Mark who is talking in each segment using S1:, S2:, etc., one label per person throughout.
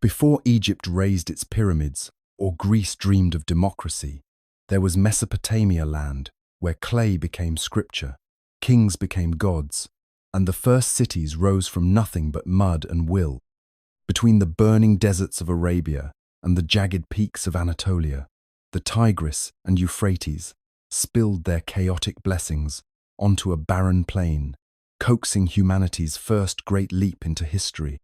S1: Before Egypt raised its pyramids or Greece dreamed of democracy, there was Mesopotamia land where clay became scripture, kings became gods, and the first cities rose from nothing but mud and will. Between the burning deserts of Arabia and the jagged peaks of Anatolia, the Tigris and Euphrates spilled their chaotic blessings onto a barren plain, coaxing humanity's first great leap into history.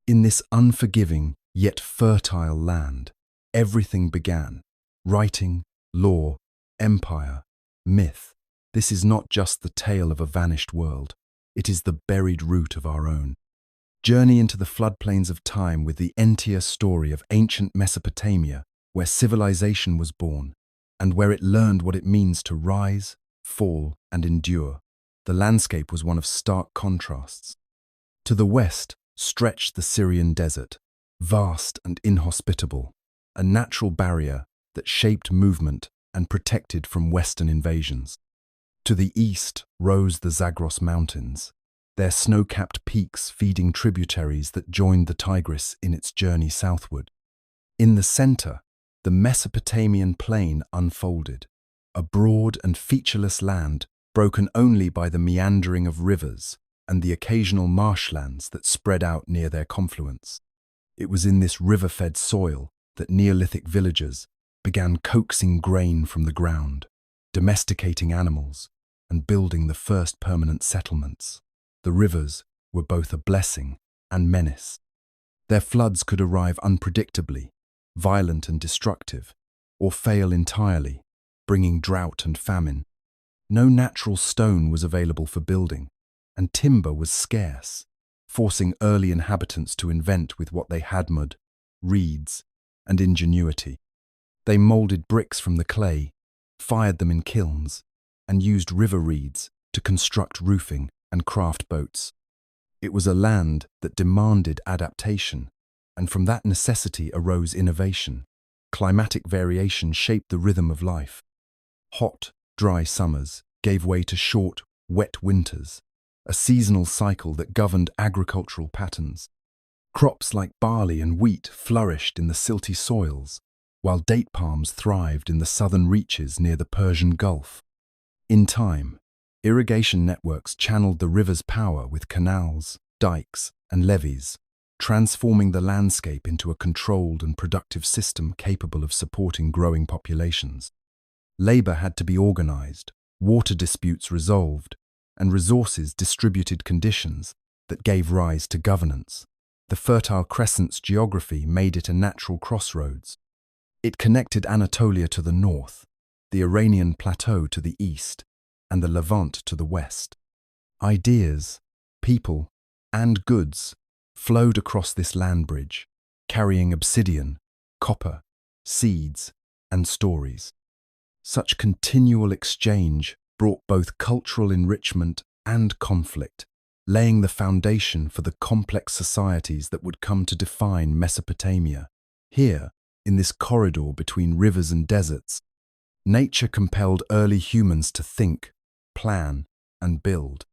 S1: In this unforgiving yet fertile land, everything began: writing, law, empire, myth. This is not just the tale of a vanished world, it is the buried root of our own. Journey into the floodplains of time with the entire story of ancient Mesopotamia, where civilization was born, and where it learned what it means to rise, fall, and endure. The landscape was one of stark contrasts. To the west stretched the Syrian desert, vast and inhospitable, a natural barrier that shaped movement and protected from Western invasions. To the east rose the Zagros Mountains, their snow-capped peaks feeding tributaries that joined the Tigris in its journey southward. In the center, the Mesopotamian plain unfolded, a broad and featureless land broken only by the meandering of rivers and the occasional marshlands that spread out near their confluence. It was in this river-fed soil that Neolithic villagers began coaxing grain from the ground, domesticating animals, and building the first permanent settlements. The rivers were both a blessing and menace. Their floods could arrive unpredictably, violent and destructive, or fail entirely, bringing drought and famine. No natural stone was available for building, and timber was scarce, forcing early inhabitants to invent with what they had: mud, reeds, and ingenuity. They molded bricks from the clay, fired them in kilns, and used river reeds to construct roofing and craft boats. It was a land that demanded adaptation, and from that necessity arose innovation. Climatic variation shaped the rhythm of life. Hot, dry summers gave way to short, wet winters, a seasonal cycle that governed agricultural patterns. Crops like barley and wheat flourished in the silty soils, while date palms thrived in the southern reaches near the Persian Gulf. In time, irrigation networks channeled the river's power with canals, dikes, and levees, transforming the landscape into a controlled and productive system capable of supporting growing populations. Labor had to be organized, water disputes resolved, and resources distributed conditions that gave rise to governance. The Fertile Crescent's geography made it a natural crossroads. It connected Anatolia to the north, the Iranian plateau to the east, and the Levant to the west. Ideas, people, and goods flowed across this land bridge, carrying obsidian, copper, seeds, and stories. Such continual exchange brought both cultural enrichment and conflict, laying the foundation for the complex societies that would come to define Mesopotamia. Here, in this corridor between rivers and deserts, nature compelled early humans to think, plan, and build.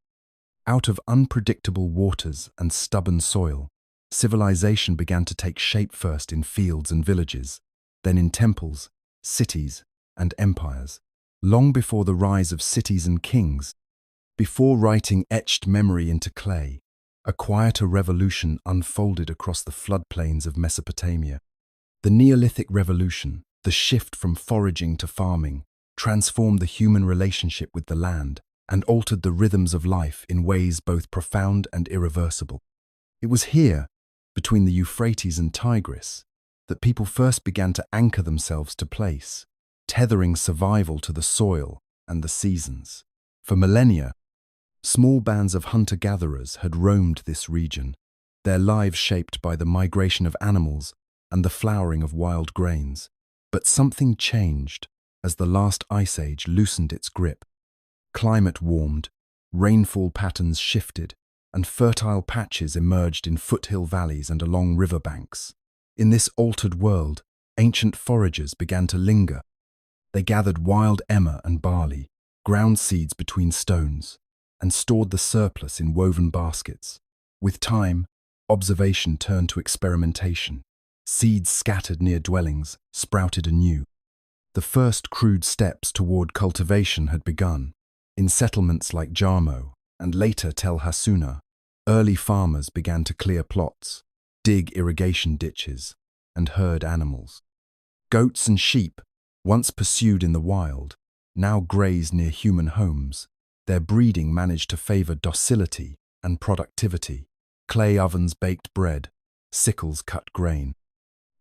S1: Out of unpredictable waters and stubborn soil, civilization began to take shape first in fields and villages, then in temples, cities, and empires. Long before the rise of cities and kings, before writing etched memory into clay, a quieter revolution unfolded across the floodplains of Mesopotamia. The Neolithic revolution, the shift from foraging to farming, transformed the human relationship with the land and altered the rhythms of life in ways both profound and irreversible. It was here, between the Euphrates and Tigris, that people first began to anchor themselves to place, tethering survival to the soil and the seasons. For millennia, small bands of hunter-gatherers had roamed this region, their lives shaped by the migration of animals and the flowering of wild grains. But something changed as the last ice age loosened its grip. Climate warmed, rainfall patterns shifted, and fertile patches emerged in foothill valleys and along riverbanks. In this altered world, ancient foragers began to linger. They gathered wild emmer and barley, ground seeds between stones, and stored the surplus in woven baskets. With time, observation turned to experimentation. Seeds scattered near dwellings sprouted anew. The first crude steps toward cultivation had begun. In settlements like Jarmo and later Tel Hassuna, early farmers began to clear plots, dig irrigation ditches, and herd animals. Goats and sheep, once pursued in the wild, now grazed near human homes. Their breeding managed to favor docility and productivity. Clay ovens baked bread, sickles cut grain.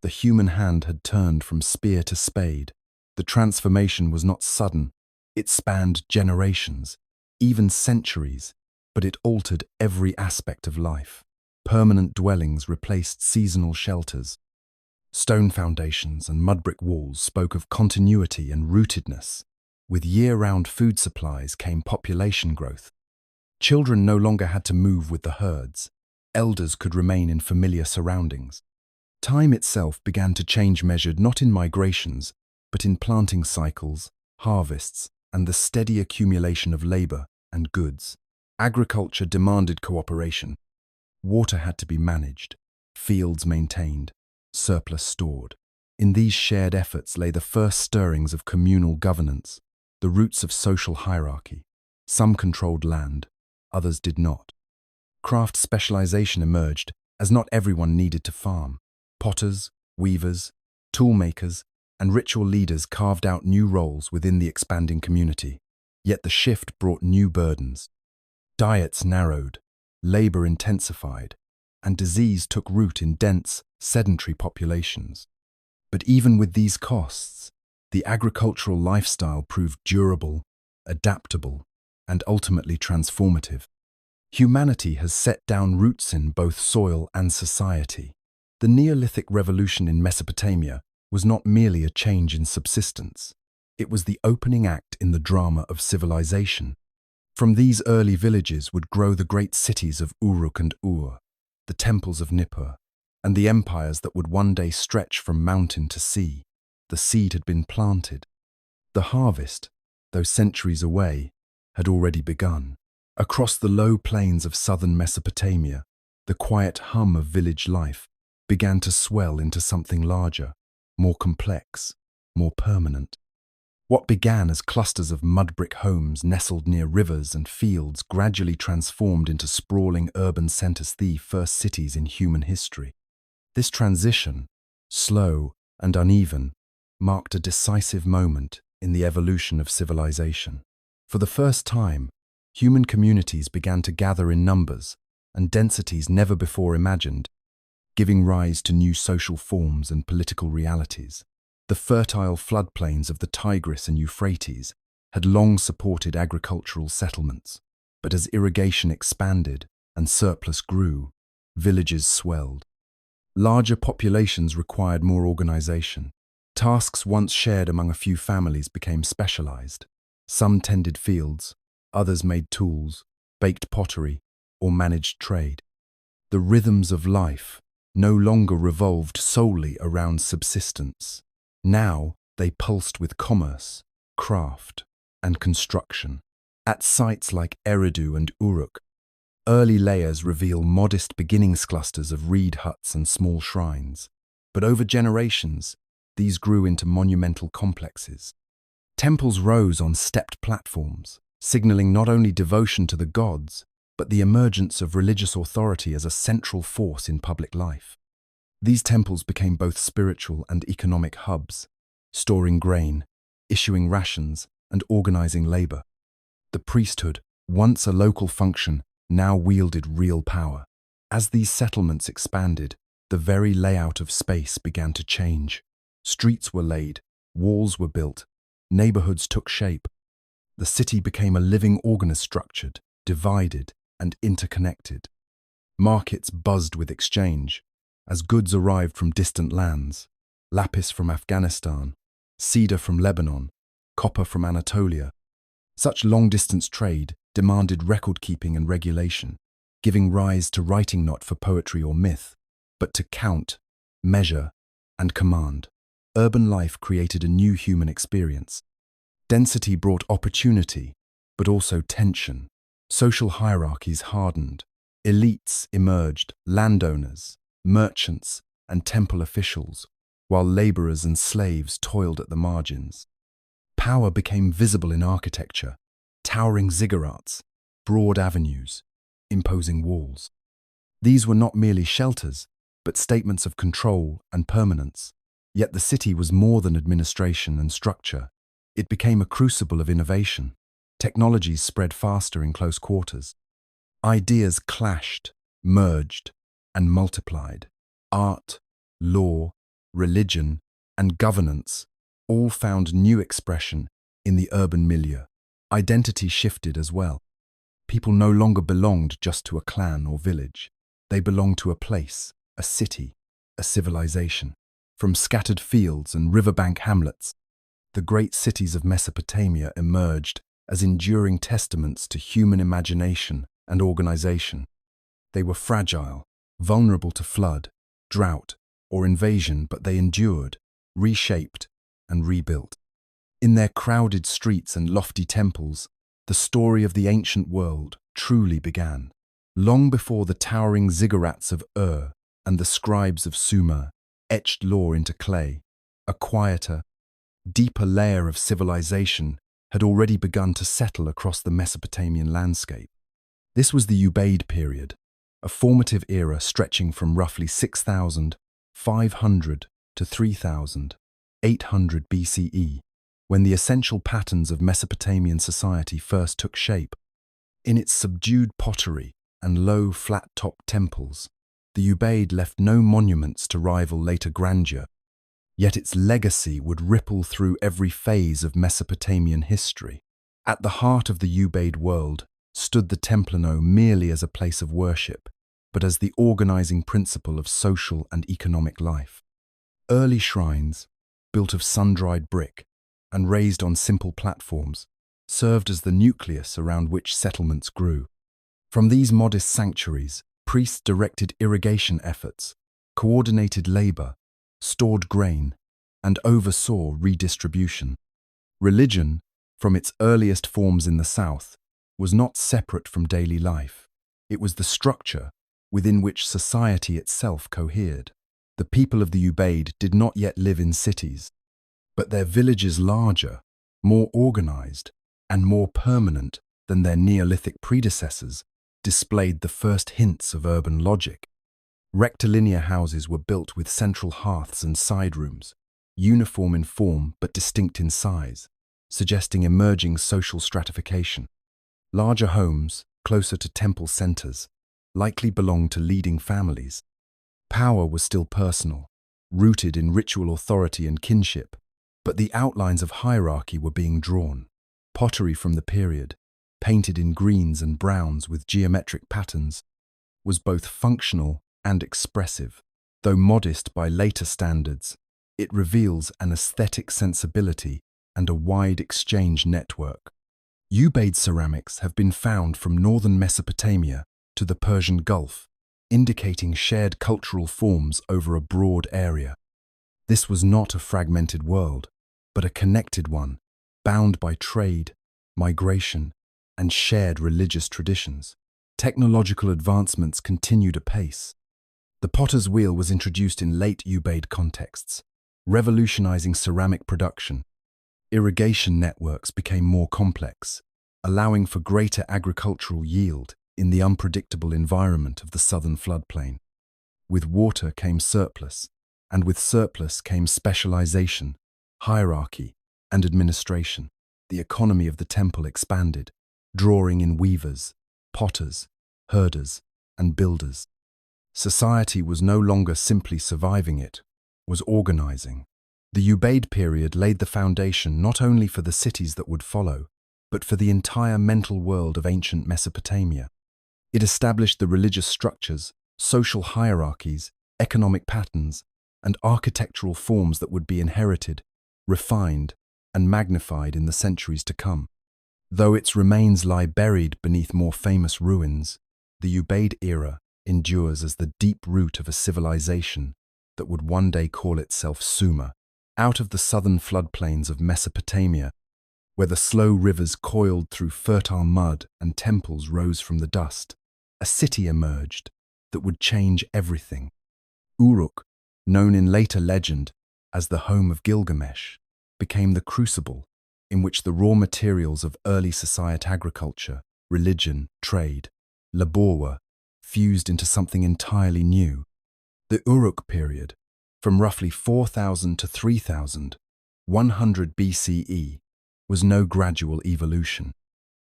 S1: The human hand had turned from spear to spade. The transformation was not sudden. It spanned generations, even centuries, but it altered every aspect of life. Permanent dwellings replaced seasonal shelters. Stone foundations and mud brick walls spoke of continuity and rootedness. With year-round food supplies came population growth. Children no longer had to move with the herds. Elders could remain in familiar surroundings. Time itself began to change, measured not in migrations, but in planting cycles, harvests, and the steady accumulation of labor and goods. Agriculture demanded cooperation. Water had to be managed, fields maintained, surplus stored. In these shared efforts lay the first stirrings of communal governance, the roots of social hierarchy. Some controlled land, others did not. Craft specialization emerged, as not everyone needed to farm. Potters, weavers, toolmakers, and ritual leaders carved out new roles within the expanding community. Yet the shift brought new burdens. Diets narrowed, labor intensified, and disease took root in dense, sedentary populations. But even with these costs, the agricultural lifestyle proved durable, adaptable, and ultimately transformative. Humanity has set down roots in both soil and society. The Neolithic revolution in Mesopotamia was not merely a change in subsistence. It was the opening act in the drama of civilization. From these early villages would grow the great cities of Uruk and Ur, the temples of Nippur, and the empires that would one day stretch from mountain to sea. The seed had been planted. The harvest, though centuries away, had already begun. Across the low plains of southern Mesopotamia, the quiet hum of village life began to swell into something larger, more complex, more permanent. What began as clusters of mud brick homes nestled near rivers and fields gradually transformed into sprawling urban centers, the first cities in human history. This transition, slow and uneven, marked a decisive moment in the evolution of civilization. For the first time, human communities began to gather in numbers and densities never before imagined, giving rise to new social forms and political realities. The fertile floodplains of the Tigris and Euphrates had long supported agricultural settlements, but as irrigation expanded and surplus grew, villages swelled. Larger populations required more organization. Tasks once shared among a few families became specialized. Some tended fields, others made tools, baked pottery, or managed trade. The rhythms of life no longer revolved solely around subsistence. Now they pulsed with commerce, craft, and construction. At sites like Eridu and Uruk, early layers reveal modest beginnings clusters of reed huts and small shrines. But over generations, these grew into monumental complexes. Temples rose on stepped platforms, signaling not only devotion to the gods, but the emergence of religious authority as a central force in public life. These temples became both spiritual and economic hubs, storing grain, issuing rations, and organizing labor. The priesthood, once a local function, now wielded real power. As these settlements expanded, the very layout of space began to change. Streets were laid, walls were built, neighborhoods took shape. The city became a living organism, structured, divided, and interconnected. Markets buzzed with exchange, as goods arrived from distant lands: lapis from Afghanistan, cedar from Lebanon, copper from Anatolia. Such long-distance trade demanded record-keeping and regulation, giving rise to writing not for poetry or myth, but to count, measure, and command. Urban life created a new human experience. Density brought opportunity, but also tension. Social hierarchies hardened. Elites emerged: landowners, merchants, and temple officials, while laborers and slaves toiled at the margins. Power became visible in architecture, towering ziggurats, broad avenues, imposing walls. These were not merely shelters, but statements of control and permanence. Yet the city was more than administration and structure. It became a crucible of innovation. Technologies spread faster in close quarters. Ideas clashed, merged, and multiplied. Art, law, religion, and governance all found new expression in the urban milieu. Identity shifted as well. People no longer belonged just to a clan or village. They belonged to a place, a city, a civilization. From scattered fields and riverbank hamlets, the great cities of Mesopotamia emerged as enduring testaments to human imagination and organization. They were fragile, vulnerable to flood, drought, or invasion, but they endured, reshaped, and rebuilt. In their crowded streets and lofty temples, the story of the ancient world truly began. Long before the towering ziggurats of and the scribes of Sumer etched law into clay, a quieter, deeper layer of civilization had already begun to settle across the Mesopotamian landscape. This was the Ubaid period, a formative era stretching from roughly 6,500 to 3,800 BCE, when the essential patterns of Mesopotamian society first took shape. In its subdued pottery and low, flat-topped temples, the Ubaid left no monuments to rival later grandeur, yet its legacy would ripple through every phase of Mesopotamian history. At the heart of the Ubaid world stood the temple no merely as a place of worship, but as the organizing principle of social and economic life. Early shrines, built of sun-dried brick and raised on simple platforms, served as the nucleus around which settlements grew. From these modest sanctuaries, priests directed irrigation efforts, coordinated labor, stored grain, and oversaw redistribution. Religion, from its earliest forms in the south, was not separate from daily life. It was the structure within which society itself cohered. The people of the Ubaid did not yet live in cities, but their villages larger, more organized, and more permanent than their Neolithic predecessors displayed the first hints of urban logic. Rectilinear houses were built with central hearths and side rooms, uniform in form but distinct in size, suggesting emerging social stratification. Larger homes, closer to temple centers, likely belonged to leading families. Power was still personal, rooted in ritual authority and kinship, but the outlines of hierarchy were being drawn. Pottery from the period, painted in greens and browns with geometric patterns, was both functional and expressive. Though modest by later standards, it reveals an aesthetic sensibility and a wide exchange network. Ubaid ceramics have been found from northern Mesopotamia to the Persian Gulf, indicating shared cultural forms over a broad area. This was not a fragmented world, but a connected one, bound by trade, migration, and shared religious traditions. Technological advancements continued apace. The potter's wheel was introduced in late Ubaid contexts, revolutionizing ceramic production. Irrigation networks became more complex, allowing for greater agricultural yield in the unpredictable environment of the southern floodplain. With water came surplus, and with surplus came specialization, hierarchy, and administration. The economy of the temple expanded, drawing in weavers, potters, herders, and builders. Society was no longer simply surviving, it was organizing. The Ubaid period laid the foundation not only for the cities that would follow, but for the entire mental world of ancient Mesopotamia. It established the religious structures, social hierarchies, economic patterns, and architectural forms that would be inherited, refined, and magnified in the centuries to come. Though its remains lie buried beneath more famous ruins, the Ubaid era endures as the deep root of a civilization that would one day call itself Sumer. Out of the southern floodplains of Mesopotamia, where the slow rivers coiled through fertile mud and temples rose from the dust, a city emerged that would change everything. Uruk, known in later legend as the home of Gilgamesh, became the crucible in which the raw materials of early society agriculture, religion, trade, labor were fused into something entirely new. The Uruk period, from roughly 4000 to 3100 BCE, was no gradual evolution.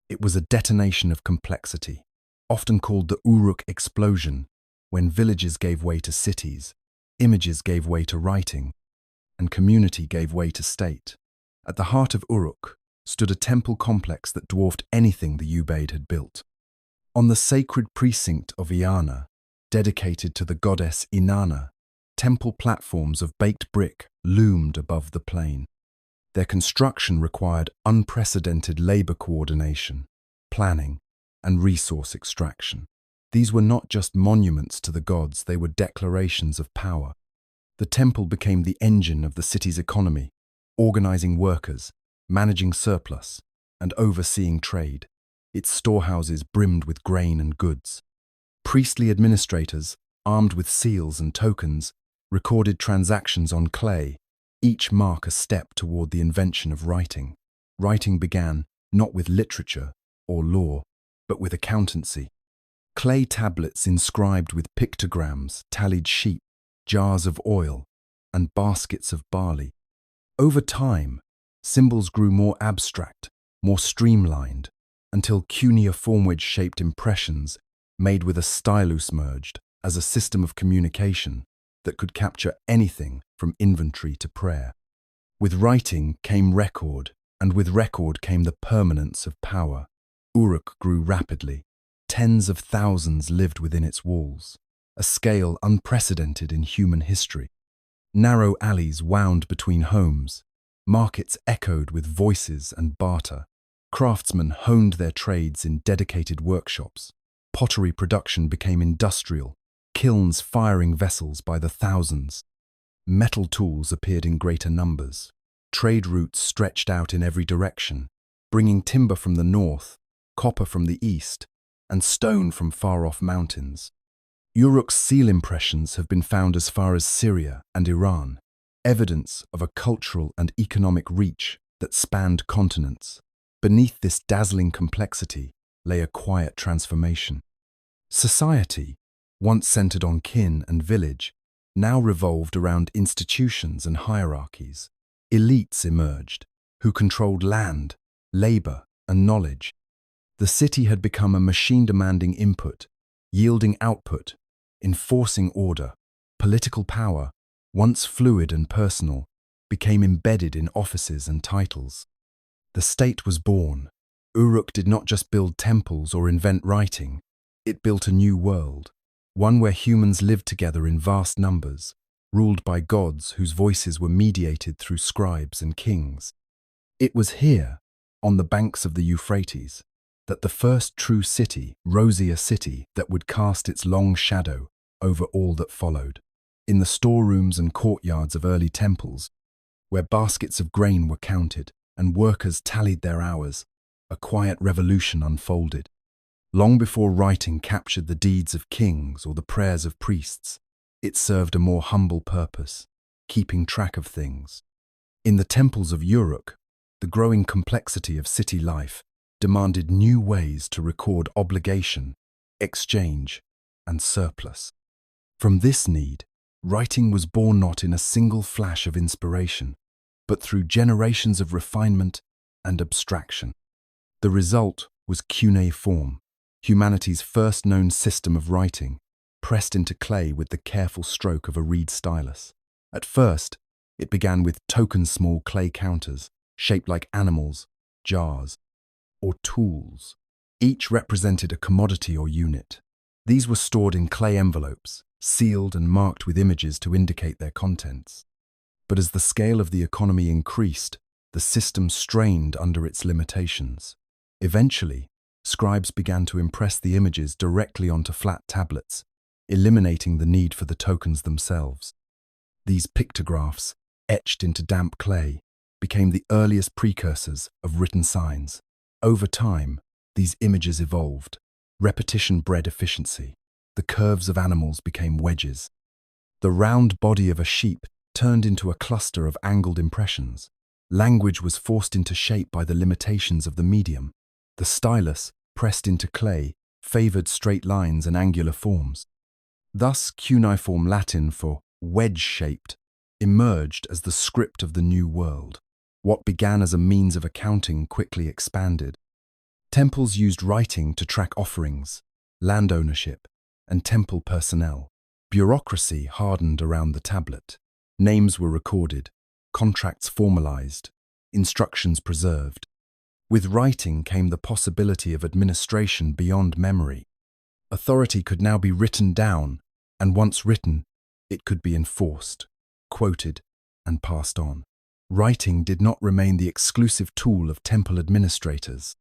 S1: It was a detonation of complexity, often called the Uruk explosion, when villages gave way to cities, images gave way to writing, and community gave way to state. At the heart of Uruk stood a temple complex that dwarfed anything the Ubaid had built. On the sacred precinct of Iana, dedicated to the goddess Inanna, temple platforms of baked brick loomed above the plain. Their construction required unprecedented labor coordination, planning, and resource extraction. These were not just monuments to the gods, they were declarations of power. The temple became the engine of the city's economy, organizing workers, managing surplus, and overseeing trade. Its storehouses brimmed with grain and goods. Priestly administrators, armed with seals and tokens, recorded transactions on clay, each mark a step toward the invention of writing. Writing began not with literature or law, but with accountancy. Clay tablets inscribed with pictograms tallied sheep, jars of oil, and baskets of barley. Over time, symbols grew more abstract, more streamlined, until cuneiform wedge-shaped impressions made with a stylus merged as a system of communication that could capture anything from inventory to prayer. With writing came record, and with record came the permanence of power. Uruk grew rapidly. Tens of thousands lived within its walls, a scale unprecedented in human history. Narrow alleys wound between homes. Markets echoed with voices and barter. Craftsmen honed their trades in dedicated workshops. Pottery production became industrial, kilns firing vessels by the thousands. Metal tools appeared in greater numbers. Trade routes stretched out in every direction, bringing timber from the north, copper from the east, and stone from far-off mountains. Uruk's seal impressions have been found as far as Syria and Iran, evidence of a cultural and economic reach that spanned continents. Beneath this dazzling complexity lay a quiet transformation. Society, once centered on kin and village, now revolved around institutions and hierarchies. Elites emerged, who controlled land, labor, and knowledge. The city had become a machine demanding input, yielding output, enforcing order. Political power, once fluid and personal, became embedded in offices and titles. The state was born. Uruk did not just build temples or invent writing, it built a new world, one where humans lived together in vast numbers, ruled by gods whose voices were mediated through scribes and kings. It was here, on the banks of the Euphrates, that the first true city, Rosier city, that would cast its long shadow over all that followed. In the storerooms and courtyards of early temples, where baskets of grain were counted and workers tallied their hours, a quiet revolution unfolded. Long before writing captured the deeds of kings or the prayers of priests, it served a more humble purpose, keeping track of things. In the temples of Uruk, the growing complexity of city life demanded new ways to record obligation, exchange, and surplus. From this need, writing was born not in a single flash of inspiration, but through generations of refinement and abstraction. The result was cuneiform, humanity's first known system of writing, pressed into clay with the careful stroke of a reed stylus. At first, it began with token-small clay counters, shaped like animals, jars, or tools. Each represented a commodity or unit. These were stored in clay envelopes, sealed and marked with images to indicate their contents. But as the scale of the economy increased, the system strained under its limitations. Eventually, scribes began to impress the images directly onto flat tablets, eliminating the need for the tokens themselves. These pictographs, etched into damp clay, became the earliest precursors of written signs. Over time, these images evolved. Repetition bred efficiency. The curves of animals became wedges. The round body of a sheep turned into a cluster of angled impressions. Language was forced into shape by the limitations of the medium. The stylus, pressed into clay, favored straight lines and angular forms. Thus, cuneiform Latin for wedge-shaped emerged as the script of the new world. What began as a means of accounting quickly expanded. Temples used writing to track offerings, land ownership, and temple personnel. Bureaucracy hardened around the tablet. Names were recorded, contracts formalized, instructions preserved. With writing came the possibility of administration beyond memory. Authority could now be written down, and once written, it could be enforced, quoted, and passed on. Writing did not remain the exclusive tool of temple administrators.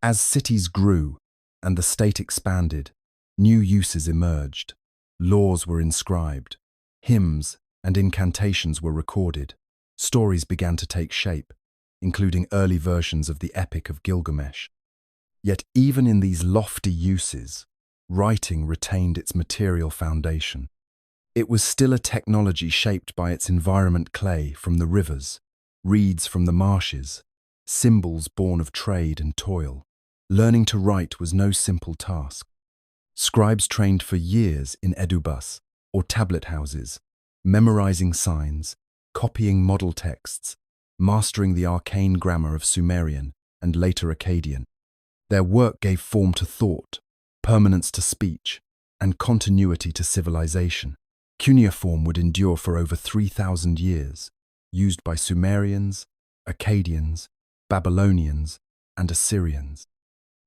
S1: As cities grew and the state expanded, new uses emerged. Laws were inscribed, hymns and incantations were recorded. Stories began to take shape, including early versions of the Epic of Gilgamesh. Yet even in these lofty uses, writing retained its material foundation. It was still a technology shaped by its environment: clay from the rivers, reeds from the marshes, symbols born of trade and toil. Learning to write was no simple task. Scribes trained for years in edubus, or tablet houses, memorizing signs, copying model texts, mastering the arcane grammar of Sumerian and later Akkadian. Their work gave form to thought, permanence to speech, and continuity to civilization. Cuneiform would endure for over 3,000 years, used by Sumerians, Akkadians, Babylonians, and Assyrians.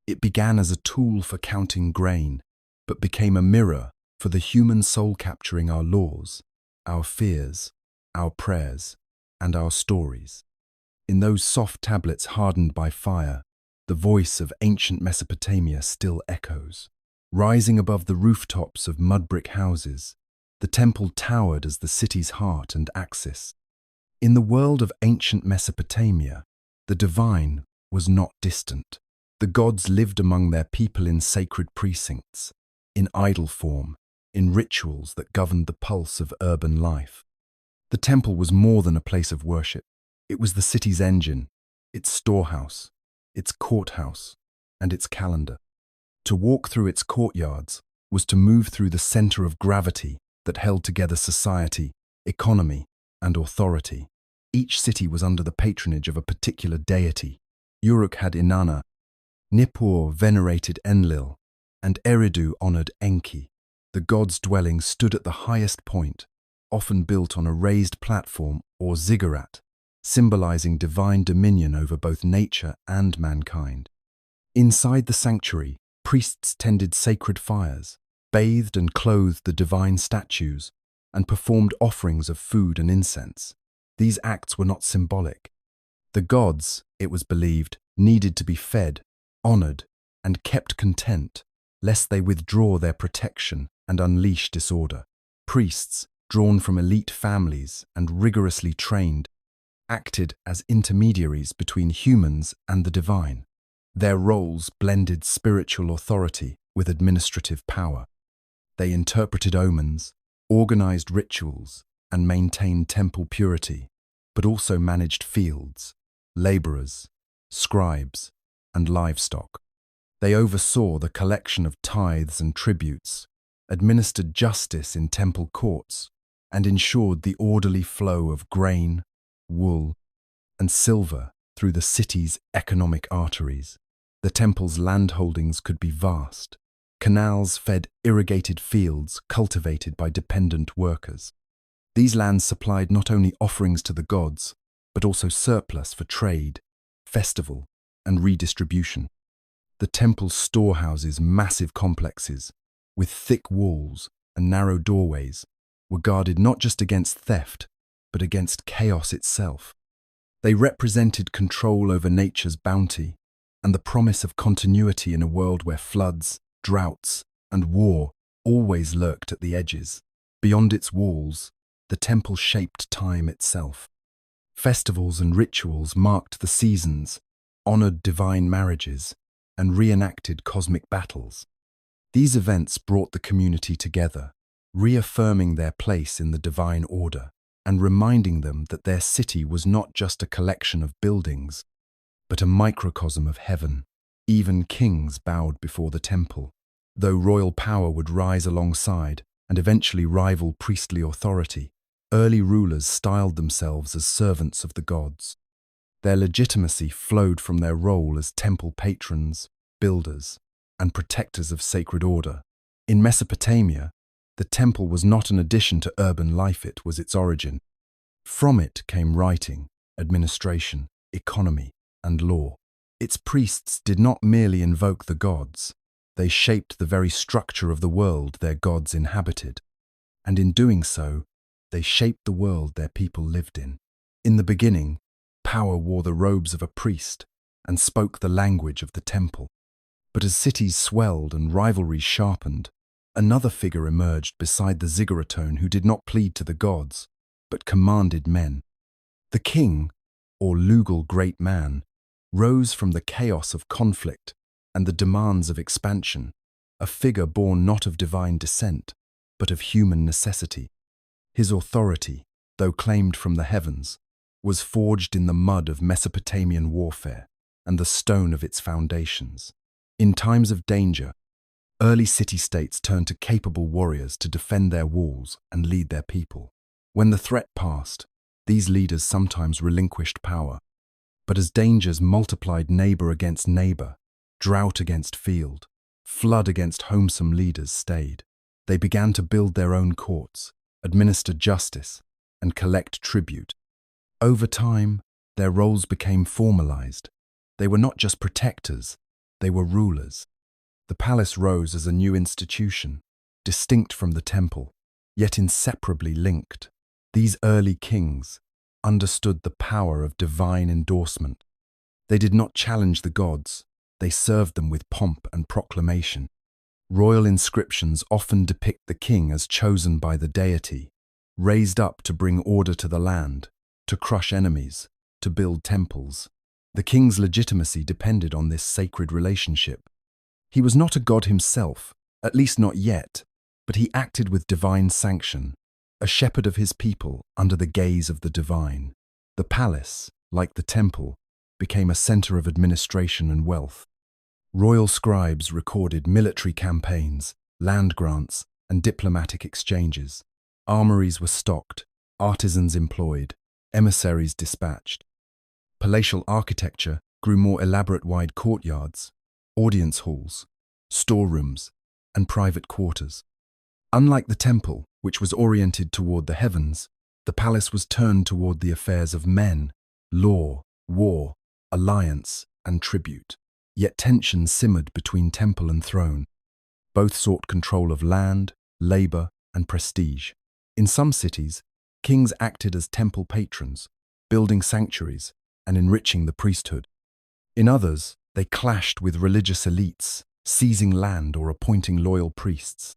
S1: It began as a tool for counting grain, but became a mirror for the human soul, capturing our laws, our fears, our prayers, and our stories. In those soft tablets hardened by fire, the voice of ancient Mesopotamia still echoes. Rising above the rooftops of mud-brick houses, the temple towered as the city's heart and axis. In the world of ancient Mesopotamia, the divine was not distant. The gods lived among their people in sacred precincts, in idol form, in rituals that governed the pulse of urban life. The temple was more than a place of worship. It was the city's engine, its storehouse, its courthouse, and its calendar. To walk through its courtyards was to move through the center of gravity that held together society, economy, and authority. Each city was under the patronage of a particular deity. Uruk had Inanna, Nippur venerated Enlil, and Eridu honored Enki. The god's dwelling stood at the highest point, often built on a raised platform or ziggurat, symbolizing divine dominion over both nature and mankind. Inside the sanctuary, priests tended sacred fires, bathed and clothed the divine statues, and performed offerings of food and incense. These acts were not symbolic. The gods, it was believed, needed to be fed, honored, and kept content, lest they withdraw their protection and unleash disorder. Priests, drawn from elite families and rigorously trained, acted as intermediaries between humans and the divine. Their roles blended spiritual authority with administrative power. They interpreted omens, organized rituals, and maintained temple purity, but also managed fields, laborers, scribes, and livestock. They oversaw the collection of tithes and tributes, administered justice in temple courts, and ensured the orderly flow of grain, wool, and silver through the city's economic arteries. The temple's landholdings could be vast. Canals fed irrigated fields cultivated by dependent workers. These lands supplied not only offerings to the gods, but also surplus for trade, festival, and redistribution. The temple's storehouses, massive complexes, with thick walls and narrow doorways, were guarded not just against theft, but against chaos itself. They represented control over nature's bounty and the promise of continuity in a world where floods, droughts, and war always lurked at the edges. Beyond its walls, the temple shaped time itself. Festivals and rituals marked the seasons, honored divine marriages, and reenacted cosmic battles. These events brought the community together, reaffirming their place in the divine order and reminding them that their city was not just a collection of buildings, but a microcosm of heaven. Even kings bowed before the temple, though royal power would rise alongside and eventually rival priestly authority. Early rulers styled themselves as servants of the gods. Their legitimacy flowed from their role as temple patrons, builders, and protectors of sacred order. In Mesopotamia, the temple was not an addition to urban life, it was its origin. From it came writing, administration, economy, and law. Its priests did not merely invoke the gods, they shaped the very structure of the world their gods inhabited. And in doing so, they shaped the world their people lived in. In the beginning, power wore the robes of a priest and spoke the language of the temple. But as cities swelled and rivalries sharpened, another figure emerged beside the zigguratone who did not plead to the gods, but commanded men. The king, or lugal great man, rose from the chaos of conflict and the demands of expansion, a figure born not of divine descent, but of human necessity. His authority, though claimed from the heavens, was forged in the mud of Mesopotamian warfare and the stone of its foundations. In times of danger, early city-states turned to capable warriors to defend their walls and lead their people. When the threat passed, these leaders sometimes relinquished power. But as dangers multiplied neighbor against neighbor, drought against field, flood against homesome leaders stayed. They began to build their own courts, administer justice, and collect tribute. Over time, their roles became formalized. They were not just protectors, they were rulers. The palace rose as a new institution, distinct from the temple, yet inseparably linked. These early kings understood the power of divine endorsement. They did not challenge the gods, they served them with pomp and proclamation. Royal inscriptions often depict the king as chosen by the deity, raised up to bring order to the land, to crush enemies, to build temples. The king's legitimacy depended on this sacred relationship. He was not a god himself, at least not yet, but he acted with divine sanction, a shepherd of his people under the gaze of the divine. The palace, like the temple, became a center of administration and wealth. Royal scribes recorded military campaigns, land grants, and diplomatic exchanges. Armories were stocked, artisans employed, emissaries dispatched. Palatial architecture grew more elaborate, wide courtyards, audience halls, storerooms, and private quarters. Unlike the temple, which was oriented toward the heavens, the palace was turned toward the affairs of men, law, war, alliance, and tribute. Yet tension simmered between temple and throne. Both sought control of land, labor, and prestige. In some cities, kings acted as temple patrons, building sanctuaries and enriching the priesthood. In others, they clashed with religious elites, seizing land or appointing loyal priests.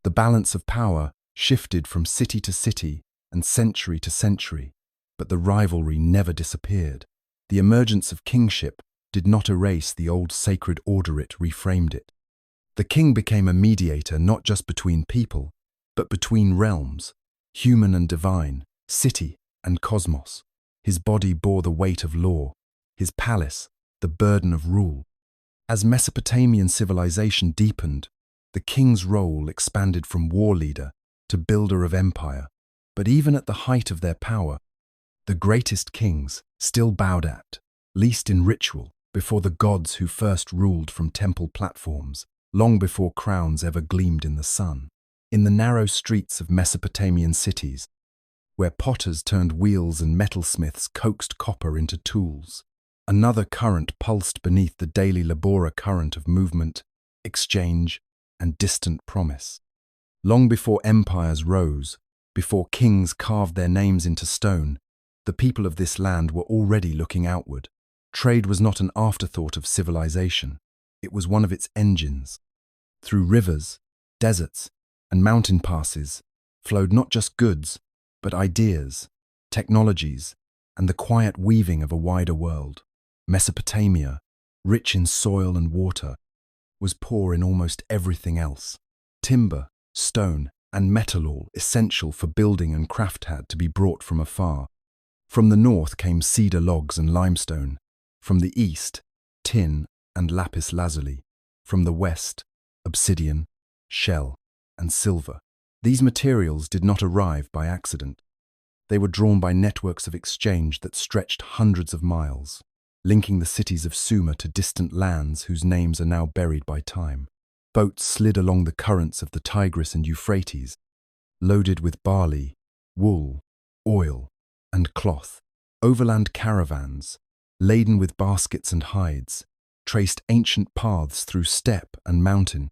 S1: The balance of power shifted from city to city and century to century, but the rivalry never disappeared. The emergence of kingship did not erase the old sacred order, it reframed it. The king became a mediator not just between people, but between realms, human and divine, city and cosmos. His body bore the weight of law, his palace the burden of rule. As Mesopotamian civilization deepened, the king's role expanded from war leader to builder of empire. But even at the height of their power, the greatest kings still bowed at, least in ritual, before the gods who first ruled from temple platforms, long before crowns ever gleamed in the sun. In the narrow streets of Mesopotamian cities, where potters turned wheels and metalsmiths coaxed copper into tools, another current pulsed beneath the daily labora current of movement, exchange, and distant promise. Long before empires rose, before kings carved their names into stone, the people of this land were already looking outward. Trade was not an afterthought of civilization, it was one of its engines. Through rivers, deserts, and mountain passes flowed not just goods, but ideas, technologies, and the quiet weaving of a wider world. Mesopotamia, rich in soil and water, was poor in almost everything else. Timber, stone, and metal ore essential for building and craft had to be brought from afar. From the north came cedar logs and limestone. From the east, tin and lapis lazuli. From the west, obsidian, shell, and silver. These materials did not arrive by accident. They were drawn by networks of exchange that stretched hundreds of miles, linking the cities of Sumer to distant lands whose names are now buried by time. Boats slid along the currents of the Tigris and Euphrates, loaded with barley, wool, oil, and cloth. Overland caravans, laden with baskets and hides, traced ancient paths through steppe and mountain.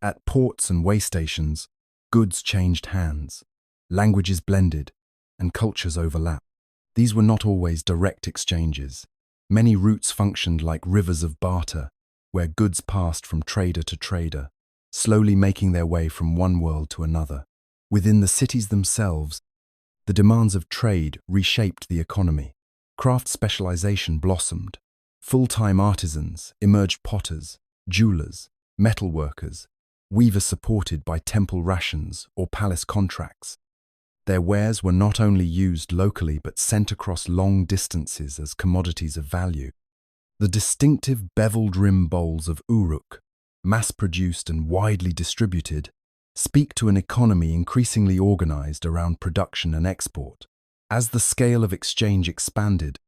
S1: At ports and way stations, goods changed hands, languages blended, and cultures overlapped. These were not always direct exchanges. Many routes functioned like rivers of barter, where goods passed from trader to trader, slowly making their way from one world to another. Within the cities themselves, the demands of trade reshaped the economy. Craft specialization blossomed. Full-time artisans emerged: potters, jewelers, metalworkers, weavers supported by temple rations or palace contracts. Their wares were not only used locally but sent across long distances as commodities of value. The distinctive beveled rim bowls of Uruk, mass-produced and widely distributed, speak to an economy increasingly organized around production and export. As the scale of exchange expanded,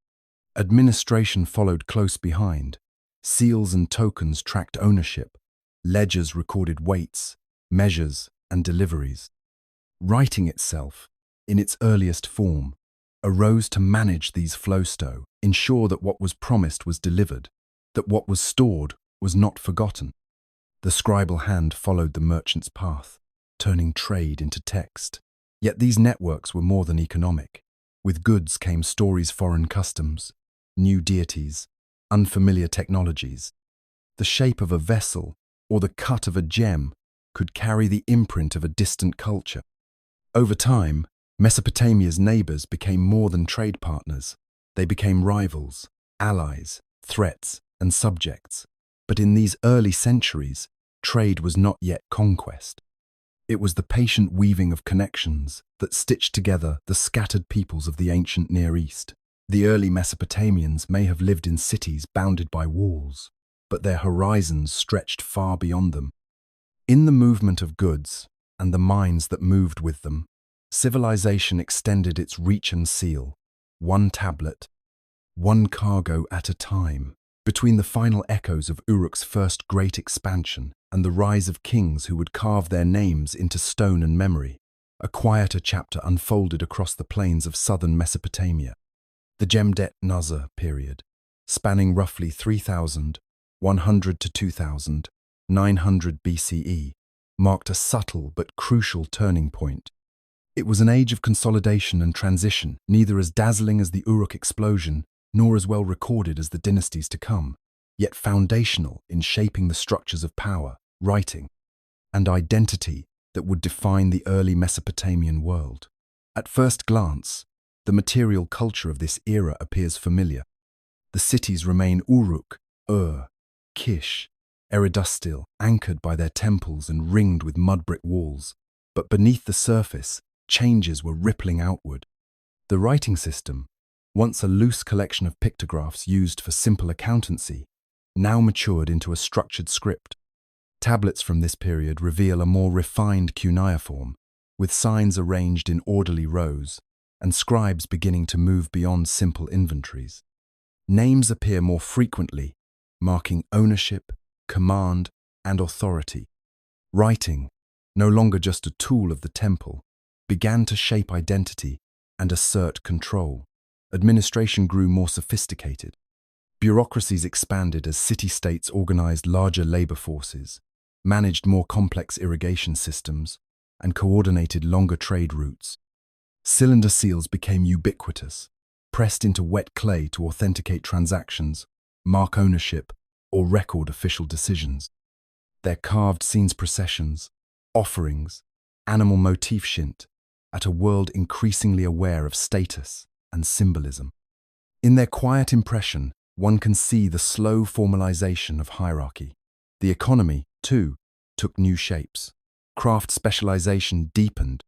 S1: administration followed close behind. Seals and tokens tracked ownership. Ledgers recorded weights, measures, and deliveries. Writing itself, in its earliest form, arose to manage these flows, ensure that what was promised was delivered, that what was stored was not forgotten. The scribal hand followed the merchant's path, turning trade into text. Yet these networks were more than economic. With goods came stories, foreign customs, new deities, unfamiliar technologies. The shape of a vessel or the cut of a gem could carry the imprint of a distant culture. Over time, Mesopotamia's neighbors became more than trade partners. They became rivals, allies, threats, and subjects. But in these early centuries, trade was not yet conquest. It was the patient weaving of connections that stitched together the scattered peoples of the ancient Near East. The early Mesopotamians may have lived in cities bounded by walls, but their horizons stretched far beyond them. In the movement of goods and the minds that moved with them, civilization extended its reach and seal, one tablet, one cargo at a time. Between the final echoes of Uruk's first great expansion and the rise of kings who would carve their names into stone and memory, a quieter chapter unfolded across the plains of southern Mesopotamia. The Jemdet-Nuzzer period, spanning roughly 3,100 to 2,900 BCE, marked a subtle but crucial turning point. It was an age of consolidation and transition, neither as dazzling as the Uruk explosion nor as well recorded as the dynasties to come, yet foundational in shaping the structures of power, writing, and identity that would define the early Mesopotamian world. At first glance, the material culture of this era appears familiar. The cities remain Uruk, Kish, Eridustil, anchored by their temples and ringed with mud-brick walls. But beneath the surface, changes were rippling outward. The writing system, once a loose collection of pictographs used for simple accountancy, now matured into a structured script. Tablets from this period reveal a more refined cuneiform, with signs arranged in orderly rows, and scribes beginning to move beyond simple inventories. Names appear more frequently, marking ownership, command, and authority. Writing, no longer just a tool of the temple, began to shape identity and assert control. Administration grew more sophisticated. Bureaucracies expanded as city-states organized larger labor forces, managed more complex irrigation systems, and coordinated longer trade routes. Cylinder seals became ubiquitous, pressed into wet clay to authenticate transactions, mark ownership, or record official decisions. Their carved scenes processions, offerings, animal motif hint at a world increasingly aware of status and symbolism. In their quiet impression, one can see the slow formalization of hierarchy. The economy, too, took new shapes. Craft specialization deepened.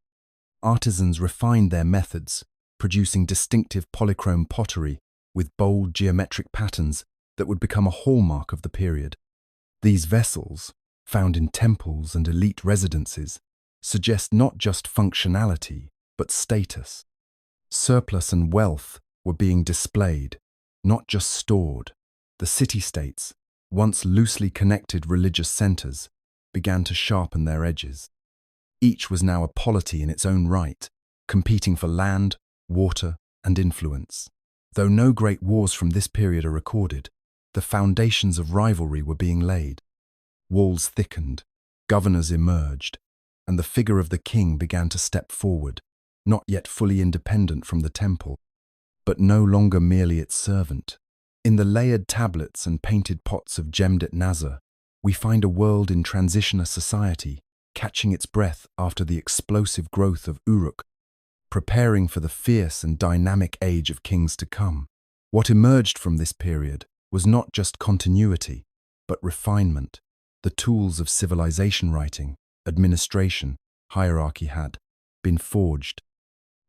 S1: Artisans refined their methods, producing distinctive polychrome pottery with bold geometric patterns that would become a hallmark of the period. These vessels, found in temples and elite residences, suggest not just functionality, but status. Surplus and wealth were being displayed, not just stored. The city-states, once loosely connected religious centers, began to sharpen their edges. Each was now a polity in its own right, competing for land, water, and influence. Though no great wars from this period are recorded, the foundations of rivalry were being laid. Walls thickened, governors emerged, and the figure of the king began to step forward, not yet fully independent from the temple, but no longer merely its servant. In the layered tablets and painted pots of Jemdet-Nazar, we find a world in transition, a society catching its breath after the explosive growth of Uruk, preparing for the fierce and dynamic age of kings to come. What emerged from this period was not just continuity, but refinement. The tools of civilization writing, administration, hierarchy had been forged.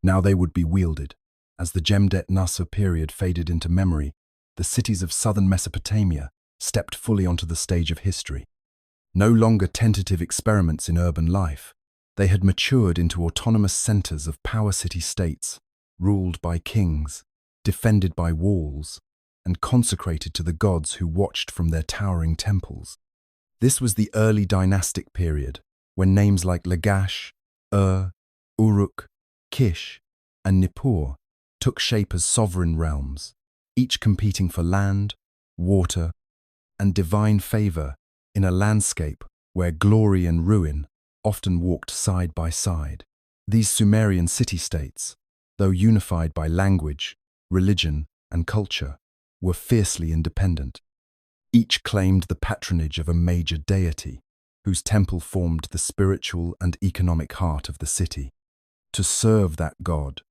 S1: Now they would be wielded. As the Jemdet-Nazar period faded into memory, the cities of southern Mesopotamia stepped fully onto the stage of history. No longer tentative experiments in urban life, they had matured into autonomous centers of power city-states, ruled by kings, defended by walls, and consecrated to the gods who watched from their towering temples. This was the early dynastic period, when names like Lagash, Uruk, Kish, and Nippur took shape as sovereign realms, each competing for land, water, and divine favor in a landscape where glory and ruin often walked side by side. These Sumerian city-states, though unified by language, religion, and culture, were fiercely independent. Each claimed the patronage of a major deity, whose temple formed the spiritual and economic heart of the city. To serve that god,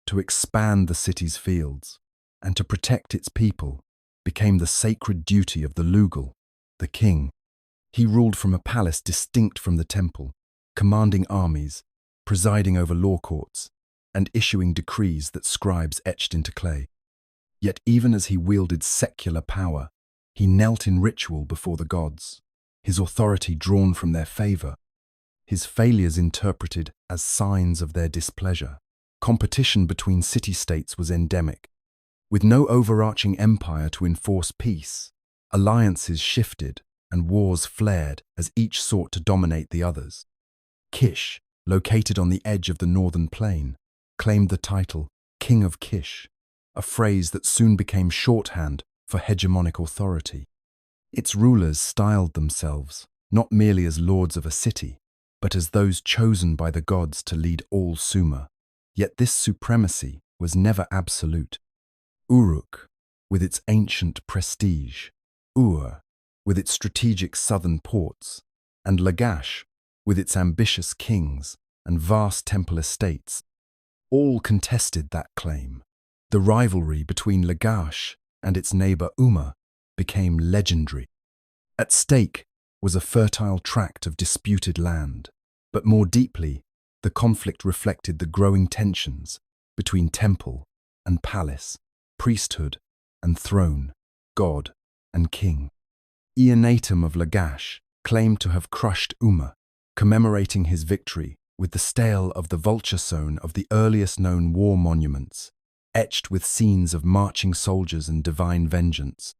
S1: to expand the city's fields, and to protect its people became the sacred duty of the Lugal, the king. He ruled from a palace distinct from the temple, commanding armies, presiding over law courts, and issuing decrees that scribes etched into clay. Yet even as he wielded secular power, he knelt in ritual before the gods, his authority drawn from their favor, his failures interpreted as signs of their displeasure. Competition between city-states was endemic. With no overarching empire to enforce peace, alliances shifted and wars flared as each sought to dominate the others. Kish, located on the edge of the northern plain, claimed the title King of Kish, a phrase that soon became shorthand for hegemonic authority. Its rulers styled themselves not merely as lords of a city, but as those chosen by the gods to lead all Sumer. Yet this supremacy was never absolute. Uruk, with its ancient prestige, Ur, with its strategic southern ports, and Lagash, with its ambitious kings and vast temple estates, all contested that claim. The rivalry between Lagash and its neighbor Umma became legendary. At stake was a fertile tract of disputed land, but more deeply, the conflict reflected the growing tensions between temple and palace, priesthood and throne, god and king. Eonatum of Lagash claimed to have crushed Umma, commemorating his victory with the stele of the vulture sown of the earliest known war monuments, etched with scenes of marching soldiers and divine vengeance.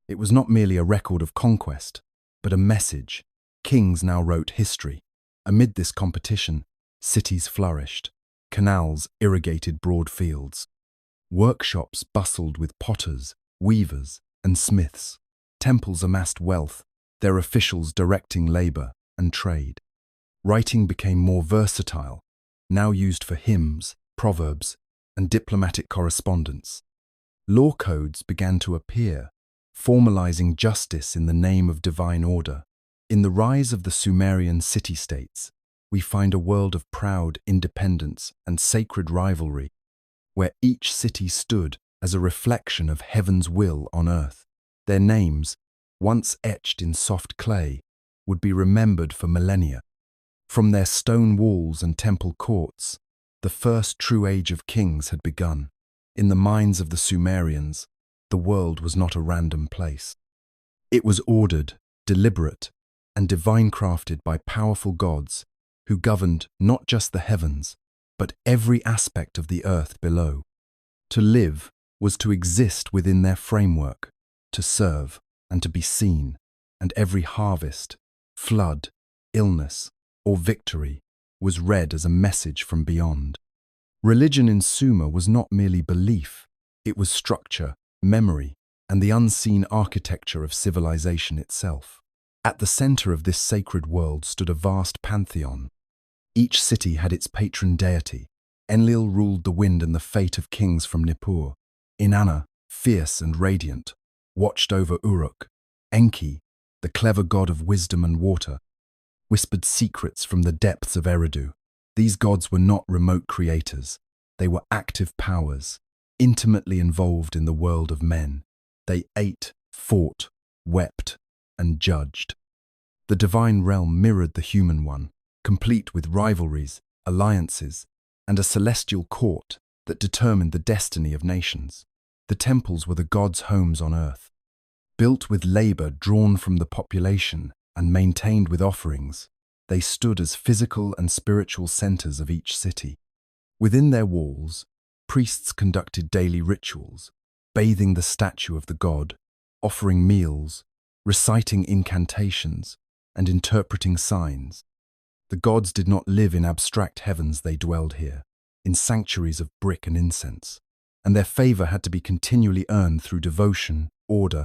S1: It was not merely a record of conquest, but a message. Kings now wrote history. Amid this competition, cities flourished, canals irrigated broad fields. Workshops bustled with potters, weavers, and smiths. Temples amassed wealth, their officials directing labor and trade. Writing became more versatile, now used for hymns, proverbs, and diplomatic correspondence. Law codes began to appear, formalizing justice in the name of divine order. In the rise of the Sumerian city-states, we find a world of proud independence and sacred rivalry, where each city stood as a reflection of heaven's will on earth. Their names, once etched in soft clay, would be remembered for millennia. From their stone walls and temple courts, the first true age of kings had begun. In the minds of the Sumerians, the world was not a random place. It was ordered, deliberate, and divine-crafted by powerful gods who governed not just the heavens, but every aspect of the earth below. To live was to exist within their framework, to serve and to be seen, and every harvest, flood, illness, or victory was read as a message from beyond. Religion in Sumer was not merely belief, it was structure, memory, and the unseen architecture of civilization itself. At the center of this sacred world stood a vast pantheon. Each city had its patron deity. Enlil ruled the wind and the fate of kings from Nippur. Inanna, fierce and radiant, watched over Uruk. Enki, the clever god of wisdom and water, whispered secrets from the depths of Eridu. These gods were not remote creators. They were active powers, intimately involved in the world of men. They ate, fought, wept, and judged. The divine realm mirrored the human one, complete with rivalries, alliances, and a celestial court that determined the destiny of nations. The temples were the gods' homes on earth. Built with labor drawn from the population and maintained with offerings, they stood as physical and spiritual centers of each city. Within their walls, priests conducted daily rituals, bathing the statue of the god, offering meals, reciting incantations, and interpreting signs. The gods did not live in abstract heavens, they dwelled here, in sanctuaries of brick and incense, and their favor had to be continually earned through devotion, order,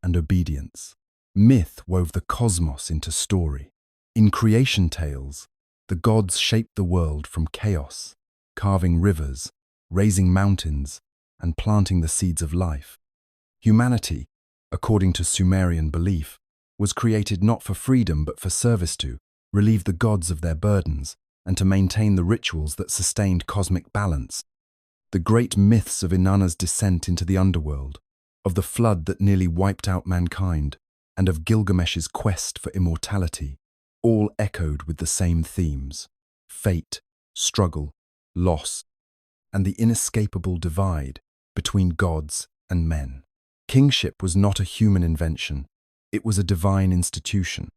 S1: and obedience. Myth wove the cosmos into story. In creation tales, the gods shaped the world from chaos, carving rivers, raising mountains, and planting the seeds of life. Humanity, according to Sumerian belief, was created not for freedom but for service to relieve the gods of their burdens and to maintain the rituals that sustained cosmic balance. The great myths of Inanna's descent into the underworld, of the flood that nearly wiped out mankind, and of Gilgamesh's quest for immortality, all echoed with the same themes: fate, struggle, loss, and the inescapable divide between gods and men. Kingship was not a human invention, it was a divine institution.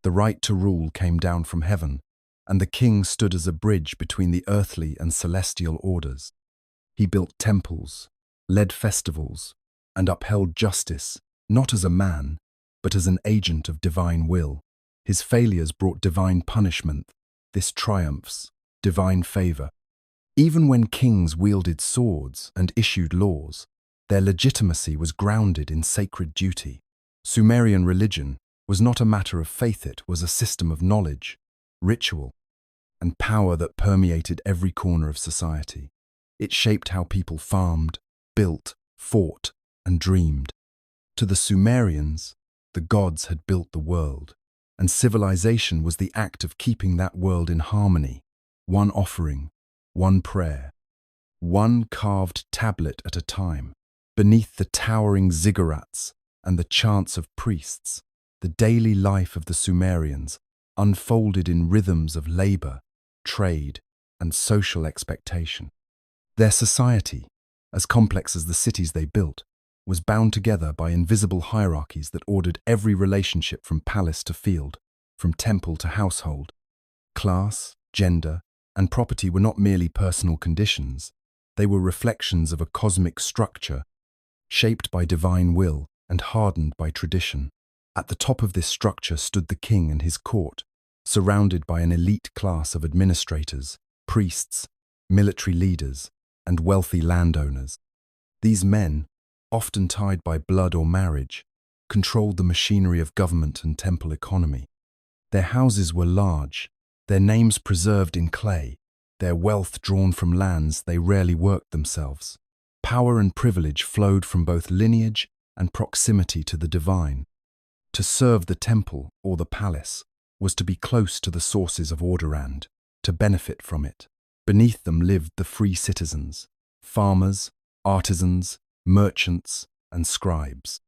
S1: The right to rule came down from heaven, and the king stood as a bridge between the earthly and celestial orders. He built temples, led festivals, and upheld justice, not as a man, but as an agent of divine will. His failures brought divine punishment, his triumphs, divine favor. Even when kings wielded swords and issued laws, their legitimacy was grounded in sacred duty. Sumerian religion was not a matter of faith, it was a system of knowledge, ritual, and power that permeated every corner of society. It shaped how people farmed, built, fought, and dreamed. To the Sumerians, the gods had built the world, and civilization was the act of keeping that world in harmony, one offering, one prayer, one carved tablet at a time. Beneath the towering ziggurats and the chants of priests, the daily life of the Sumerians unfolded in rhythms of labor, trade, and social expectation. Their society, as complex as the cities they built, was bound together by invisible hierarchies that ordered every relationship from palace to field, from temple to household. Class, gender, and property were not merely personal conditions, they were reflections of a cosmic structure, shaped by divine will and hardened by tradition. At the top of this structure stood the king and his court, surrounded by an elite class of administrators, priests, military leaders, and wealthy landowners. These men, often tied by blood or marriage, controlled the machinery of government and temple economy. Their houses were large, their names preserved in clay, their wealth drawn from lands they rarely worked themselves. Power and privilege flowed from both lineage and proximity to the divine. To serve the temple or the palace was to be close to the sources of order and to benefit from it. Beneath them lived the free citizens, farmers, artisans, merchants, and scribes.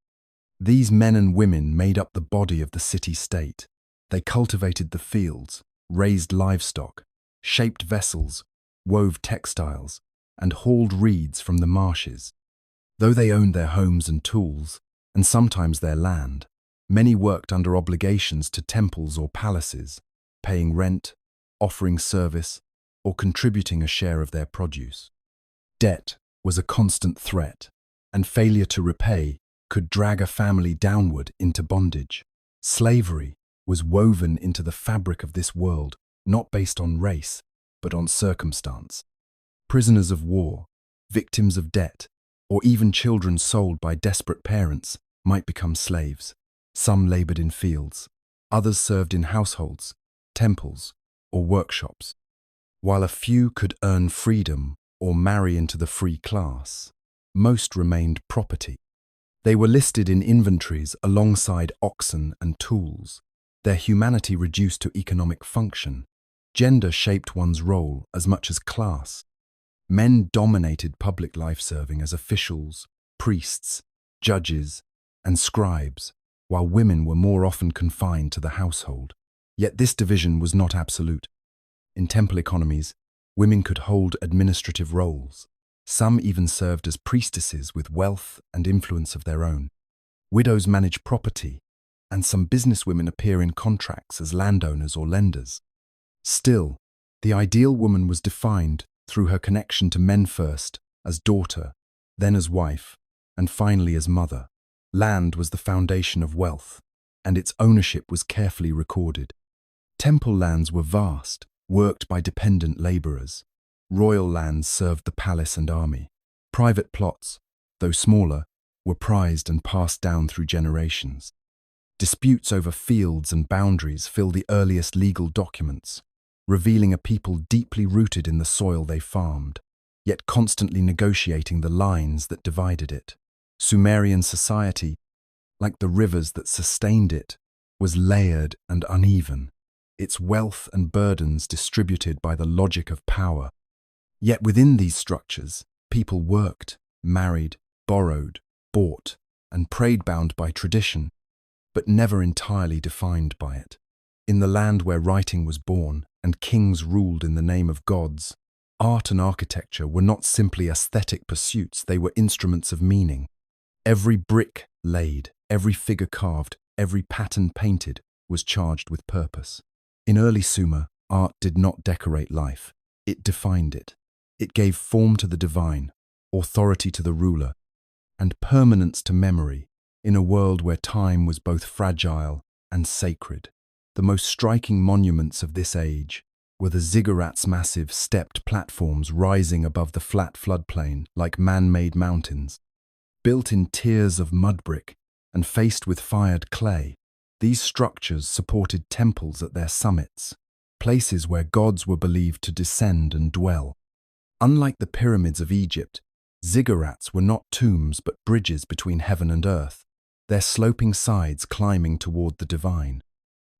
S1: These men and women made up the body of the city-state. They cultivated the fields, raised livestock, shaped vessels, wove textiles, and hauled reeds from the marshes. Though they owned their homes and tools, and sometimes their land, many worked under obligations to temples or palaces, paying rent, offering service, or contributing a share of their produce. Debt was a constant threat, and failure to repay could drag a family downward into bondage. Slavery was woven into the fabric of this world, not based on race, but on circumstance. Prisoners of war, victims of debt, or even children sold by desperate parents might become slaves. Some labored in fields, others served in households, temples, or workshops. While a few could earn freedom or marry into the free class, most remained property. They were listed in inventories alongside oxen and tools, their humanity reduced to economic function. Gender shaped one's role as much as class. Men dominated public life, serving as officials, priests, judges, and scribes, while women were more often confined to the household. Yet this division was not absolute. In temple economies, women could hold administrative roles. Some even served as priestesses with wealth and influence of their own. Widows manage property, and some businesswomen appear in contracts as landowners or lenders. Still, the ideal woman was defined through her connection to men first, as daughter, then as wife, and finally as mother. Land was the foundation of wealth, and its ownership was carefully recorded. Temple lands were vast, worked by dependent laborers. Royal lands served the palace and army. Private plots, though smaller, were prized and passed down through generations. Disputes over fields and boundaries fill the earliest legal documents, revealing a people deeply rooted in the soil they farmed, yet constantly negotiating the lines that divided it. Sumerian society, like the rivers that sustained it, was layered and uneven, its wealth and burdens distributed by the logic of power. Yet within these structures, people worked, married, borrowed, bought, and prayed, bound by tradition, but never entirely defined by it. In the land where writing was born and kings ruled in the name of gods, art and architecture were not simply aesthetic pursuits, they were instruments of meaning. Every brick laid, every figure carved, every pattern painted was charged with purpose. In early Sumer, art did not decorate life, it defined it. It gave form to the divine, authority to the ruler, and permanence to memory in a world where time was both fragile and sacred. The most striking monuments of this age were the ziggurats, massive stepped platforms rising above the flat floodplain like man-made mountains. Built in tiers of mud brick and faced with fired clay, these structures supported temples at their summits, places where gods were believed to descend and dwell. Unlike the pyramids of Egypt, ziggurats were not tombs but bridges between heaven and earth, their sloping sides climbing toward the divine.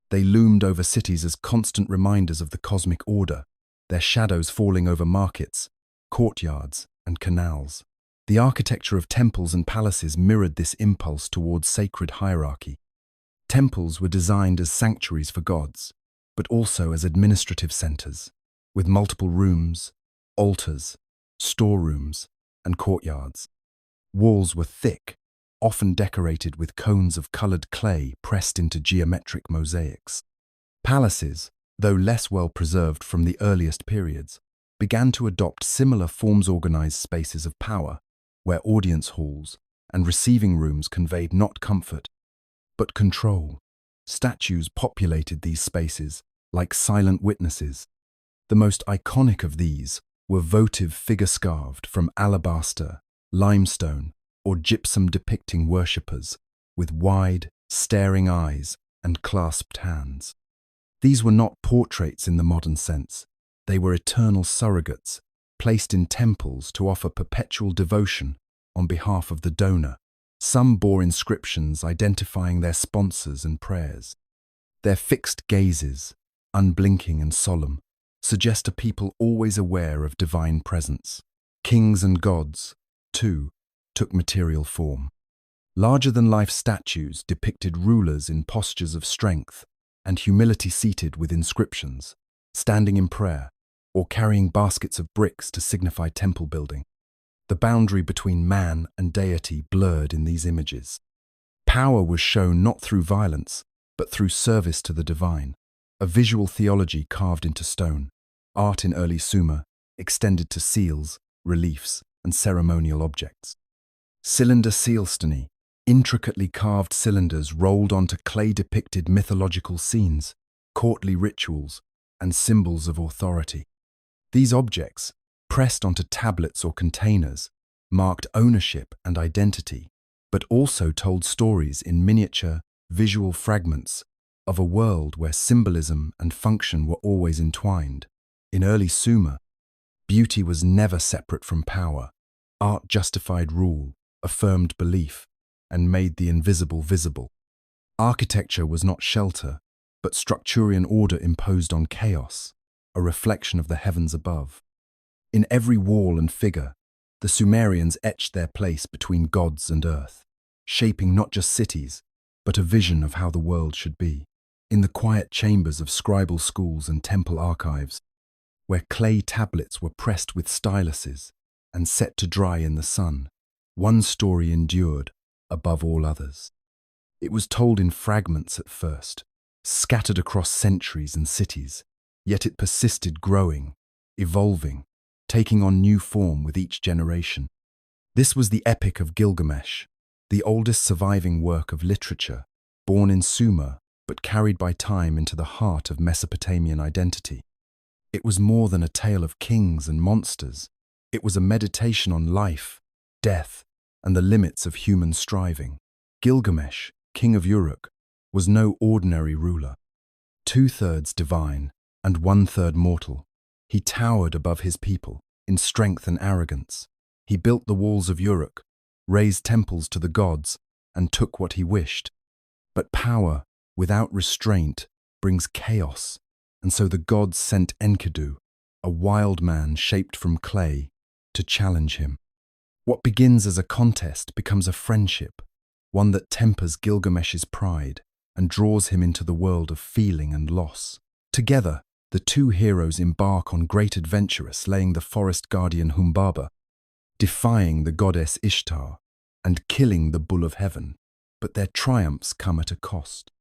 S1: They loomed over cities as constant reminders of the cosmic order, their shadows falling over markets, courtyards, and canals. The architecture of temples and palaces mirrored this impulse towards sacred hierarchy. Temples were designed as sanctuaries for gods, but also as administrative centers, with multiple rooms, altars, storerooms, and courtyards. Walls were thick, often decorated with cones of colored clay pressed into geometric mosaics. Palaces, though less well preserved from the earliest periods, began to adopt similar forms, organized spaces of power, where audience halls and receiving rooms conveyed not comfort, but control. Statues populated these spaces like silent witnesses. The most iconic of these were votive figures carved from alabaster, limestone, or gypsum depicting worshippers with wide, staring eyes and clasped hands. These were not portraits in the modern sense. They were eternal surrogates, placed in temples to offer perpetual devotion on behalf of the donor. Some bore inscriptions identifying their sponsors and prayers. Their fixed gazes, unblinking and solemn, suggest a people always aware of divine presence. Kings and gods, too, took material form. Larger-than-life statues depicted rulers in postures of strength and humility, seated with inscriptions. standing in prayer, or carrying baskets of bricks to signify temple building. The boundary between man and deity blurred in these images. Power was shown not through violence, but through service to the divine, a visual theology carved into stone. Art in early Sumer extended to seals, reliefs, and ceremonial objects. Cylinder seal stene, intricately carved cylinders rolled onto clay depicted mythological scenes, courtly rituals, and symbols of authority. These objects, pressed onto tablets or containers, marked ownership and identity, but also told stories in miniature, visual fragments of a world where symbolism and function were always entwined. In early Sumer, beauty was never separate from power. Art justified rule, affirmed belief, and made the invisible visible. Architecture was not shelter, but structurean order imposed on chaos, a reflection of the heavens above. In every wall and figure, the Sumerians etched their place between gods and earth, shaping not just cities, but a vision of how the world should be. In the quiet chambers of scribal schools and temple archives, where clay tablets were pressed with styluses and set to dry in the sun, one story endured above all others. It was told in fragments at first, scattered across centuries and cities, yet it persisted growing, evolving, taking on new form with each generation. This was the Epic of Gilgamesh, the oldest surviving work of literature, born in Sumer but carried by time into the heart of Mesopotamian identity. It was more than a tale of kings and monsters. It was a meditation on life, death, and the limits of human striving. Gilgamesh, king of Uruk, was no ordinary ruler. 2/3 divine and 1/3 mortal, he towered above his people in strength and arrogance. He built the walls of Uruk, raised temples to the gods, and took what he wished. But power, without restraint, brings chaos, and so the gods sent Enkidu, a wild man shaped from clay, to challenge him. What begins as a contest becomes a friendship, one that tempers Gilgamesh's pride and draws him into the world of feeling and loss. Together, the two heroes embark on great adventure, slaying the forest guardian Humbaba, defying the goddess Ishtar, and killing the bull of heaven. But their triumphs come at a cost.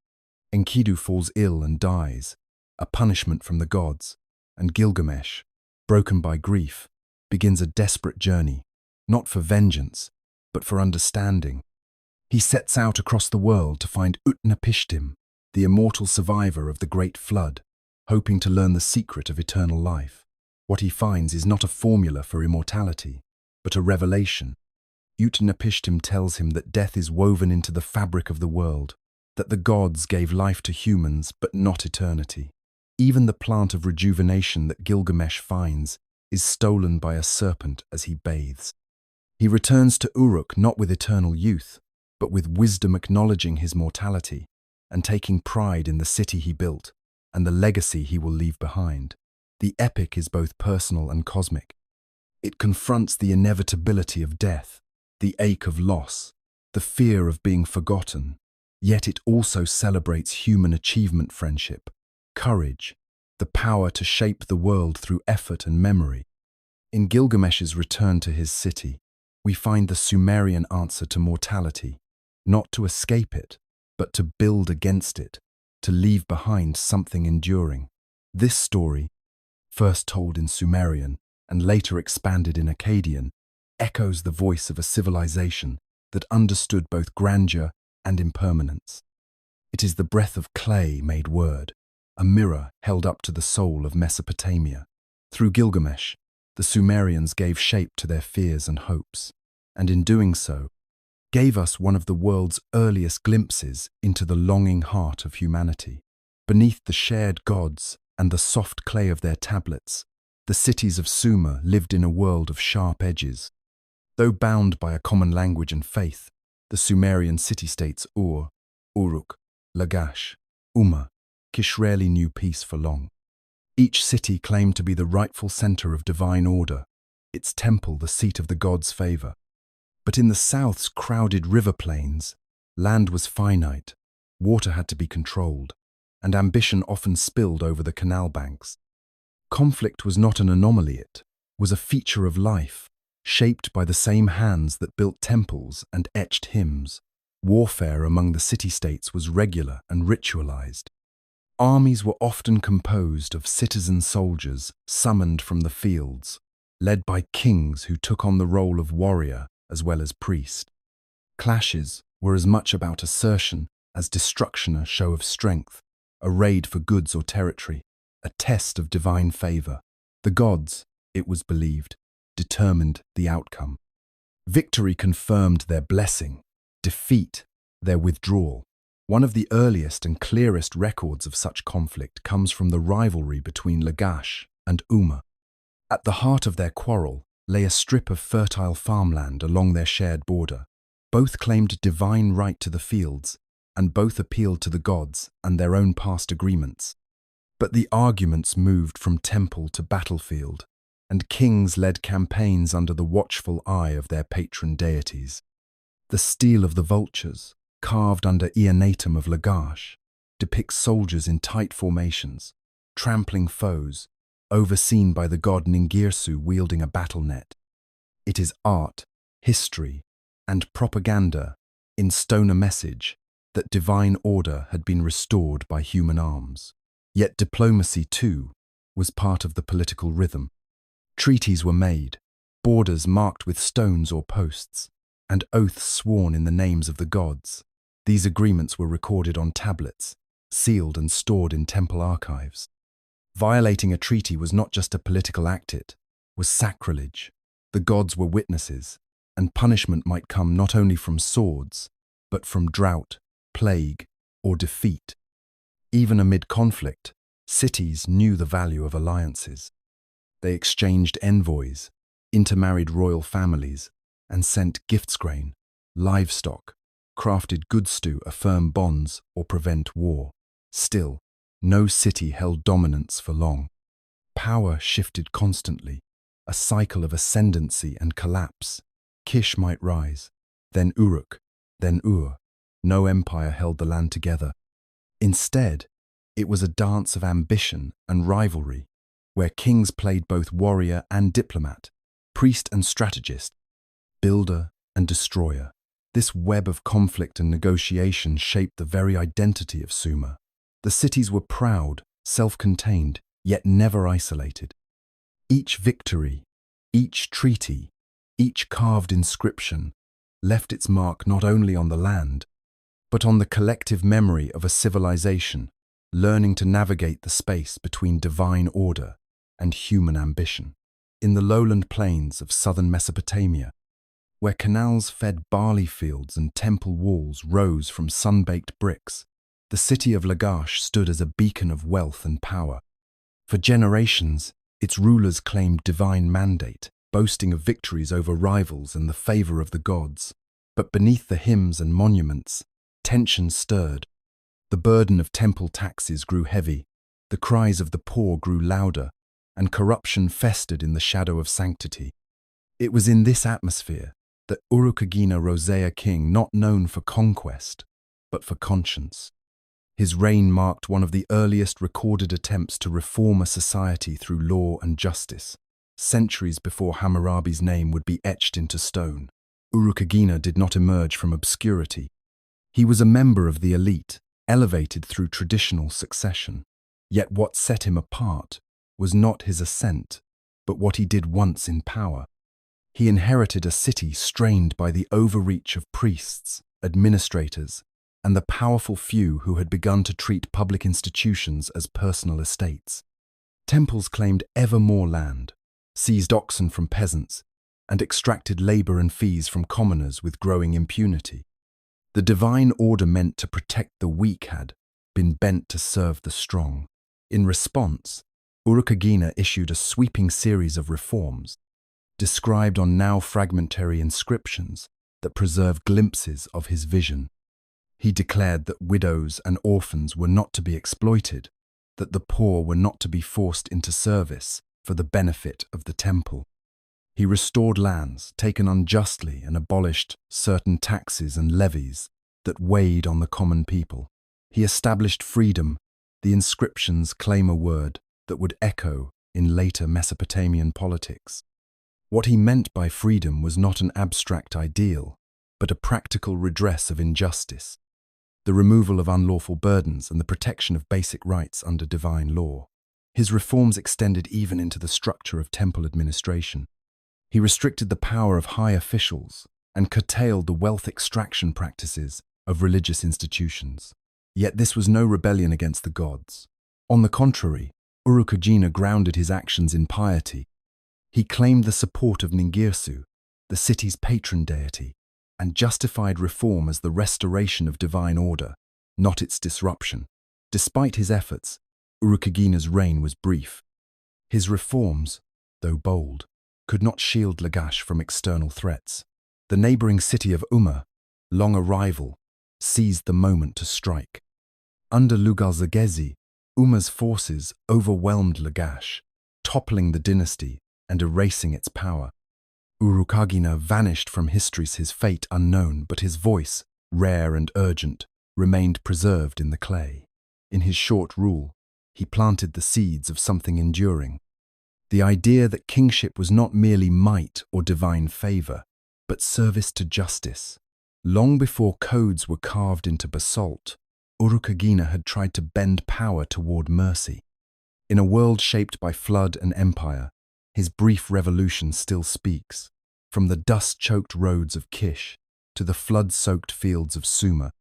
S1: Enkidu falls ill and dies, a punishment from the gods, and Gilgamesh, broken by grief, begins a desperate journey, not for vengeance, but for understanding. He sets out across the world to find Utnapishtim, the immortal survivor of the Great Flood, hoping to learn the secret of eternal life. What he finds is not a formula for immortality, but a revelation. Utnapishtim tells him that death is woven into the fabric of the world, that the gods gave life to humans but not eternity. Even the plant of rejuvenation that Gilgamesh finds is stolen by a serpent as he bathes. He returns to Uruk not with eternal youth, but with wisdom acknowledging his mortality and taking pride in the city he built and the legacy he will leave behind. The epic is both personal and cosmic. It confronts the inevitability of death, the ache of loss, the fear of being forgotten, yet it also celebrates human achievement, friendship, courage, the power to shape the world through effort and memory. In Gilgamesh's return to his city, we find the Sumerian answer to mortality, not to escape it, but to build against it, to leave behind something enduring. This story, first told in Sumerian and later expanded in Akkadian, echoes the voice of a civilization that understood both grandeur and impermanence. It is the breath of clay made word, a mirror held up to the soul of Mesopotamia. Through Gilgamesh, the Sumerians gave shape to their fears and hopes, and in doing so, gave us one of the world's earliest glimpses into the longing heart of humanity. Beneath the shared gods and the soft clay of their tablets, the cities of Sumer lived in a world of sharp edges. Though bound by a common language and faith, the Sumerian city-states Ur, Uruk, Lagash, Umma, Kish rarely knew peace for long. Each city claimed to be the rightful center of divine order, its temple the seat of the gods' favor. But in the south's crowded river plains, land was finite, water had to be controlled, and ambition often spilled over the canal banks. Conflict was not an anomaly, it was a feature of life, shaped by the same hands that built temples and etched hymns. Warfare among the city-states was regular and ritualized. Armies were often composed of citizen soldiers summoned from the fields, led by kings who took on the role of warrior as well as priest. Clashes were as much about assertion as destruction, a show of strength, a raid for goods or territory, a test of divine favor. The gods, it was believed, determined the outcome. Victory confirmed their blessing, defeat their withdrawal. One of the earliest and clearest records of such conflict comes from the rivalry between Lagash and Umma. At the heart of their quarrel lay a strip of fertile farmland along their shared border. Both claimed divine right to the fields, and both appealed to the gods and their own past agreements. But the arguments moved from temple to battlefield, and kings led campaigns under the watchful eye of their patron deities. The stele of the vultures, carved under Eonatum of Lagash, depicts soldiers in tight formations, trampling foes, overseen by the god Ningirsu wielding a battle net. It is art, history, and propaganda instone a message that divine order had been restored by human arms. Yet diplomacy, too, was part of the political rhythm. Treaties were made, borders marked with stones or posts, and oaths sworn in the names of the gods. These agreements were recorded on tablets, sealed and stored in temple archives. Violating a treaty was not just a political act, it was sacrilege. The gods were witnesses, and punishment might come not only from swords, but from drought, plague, or defeat. Even amid conflict, cities knew the value of alliances. They exchanged envoys, intermarried royal families, and sent giftsgrain, livestock, crafted goods to affirm bonds or prevent war. Still, no city held dominance for long. Power shifted constantly, a cycle of ascendancy and collapse. Kish might rise, then Uruk, then Ur. No empire held the land together. Instead, it was a dance of ambition and rivalry, where kings played both warrior and diplomat, priest and strategist, builder and destroyer. This web of conflict and negotiation shaped the very identity of Sumer. The cities were proud, self-contained, yet never isolated. Each victory, each treaty, each carved inscription left its mark not only on the land, but on the collective memory of a civilization learning to navigate the space between divine order and human ambition. In the lowland plains of southern Mesopotamia, where canals fed barley fields and temple walls rose from sun-baked bricks, the city of Lagash stood as a beacon of wealth and power. For generations, its rulers claimed divine mandate, boasting of victories over rivals and the favor of the gods. But beneath the hymns and monuments, tension stirred. The burden of temple taxes grew heavy, the cries of the poor grew louder, and corruption festered in the shadow of sanctity. It was in this atmosphere that Urukagina Rosea king, not known for conquest, but for conscience. His reign marked one of the earliest recorded attempts to reform a society through law and justice, centuries before Hammurabi's name would be etched into stone. Urukagina did not emerge from obscurity. He was a member of the elite, elevated through traditional succession. Yet what set him apart was not his ascent, but what he did once in power. He inherited a city strained by the overreach of priests, administrators, and the powerful few who had begun to treat public institutions as personal estates. Temples claimed ever more land, seized oxen from peasants, and extracted labor and fees from commoners with growing impunity. The divine order meant to protect the weak had been bent to serve the strong. In response, Urukagina issued a sweeping series of reforms, described on now fragmentary inscriptions that preserve glimpses of his vision. He declared that widows and orphans were not to be exploited, that the poor were not to be forced into service for the benefit of the temple. He restored lands taken unjustly and abolished certain taxes and levies that weighed on the common people. He established freedom. The inscriptions claim a word that would echo in later Mesopotamian politics. What he meant by freedom was not an abstract ideal, but a practical redress of injustice, the removal of unlawful burdens and the protection of basic rights under divine law. His reforms extended even into the structure of temple administration. He restricted the power of high officials and curtailed the wealth extraction practices of religious institutions. Yet this was no rebellion against the gods. On the contrary, Urukagina grounded his actions in piety. He claimed the support of Ningirsu, the city's patron deity, and justified reform as the restoration of divine order, not its disruption. Despite his efforts, Urukagina's reign was brief. His reforms, though bold, could not shield Lagash from external threats. The neighboring city of Umma, long a rival, seized the moment to strike. Under Lugalzagezi, Umma's forces overwhelmed Lagash, toppling the dynasty and erasing its power. Urukagina vanished from history's his fate unknown, but his voice, rare and urgent, remained preserved in the clay. In his short rule, he planted the seeds of something enduring. The idea that kingship was not merely might or divine favor, but service to justice. Long before codes were carved into basalt, Urukagina had tried to bend power toward mercy. In a world shaped by flood and empire, his brief revolution still speaks. From the dust-choked roads of Kish to the flood-soaked fields of Sumer,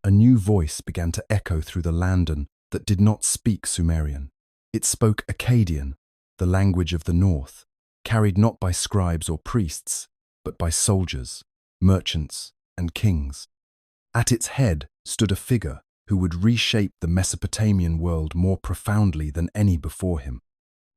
S1: a new voice began to echo through the Landen that did not speak Sumerian. It spoke Akkadian, the language of the north, carried not by scribes or priests, but by soldiers, merchants, and kings. At its head stood a figure who would reshape the Mesopotamian world more profoundly than any before him.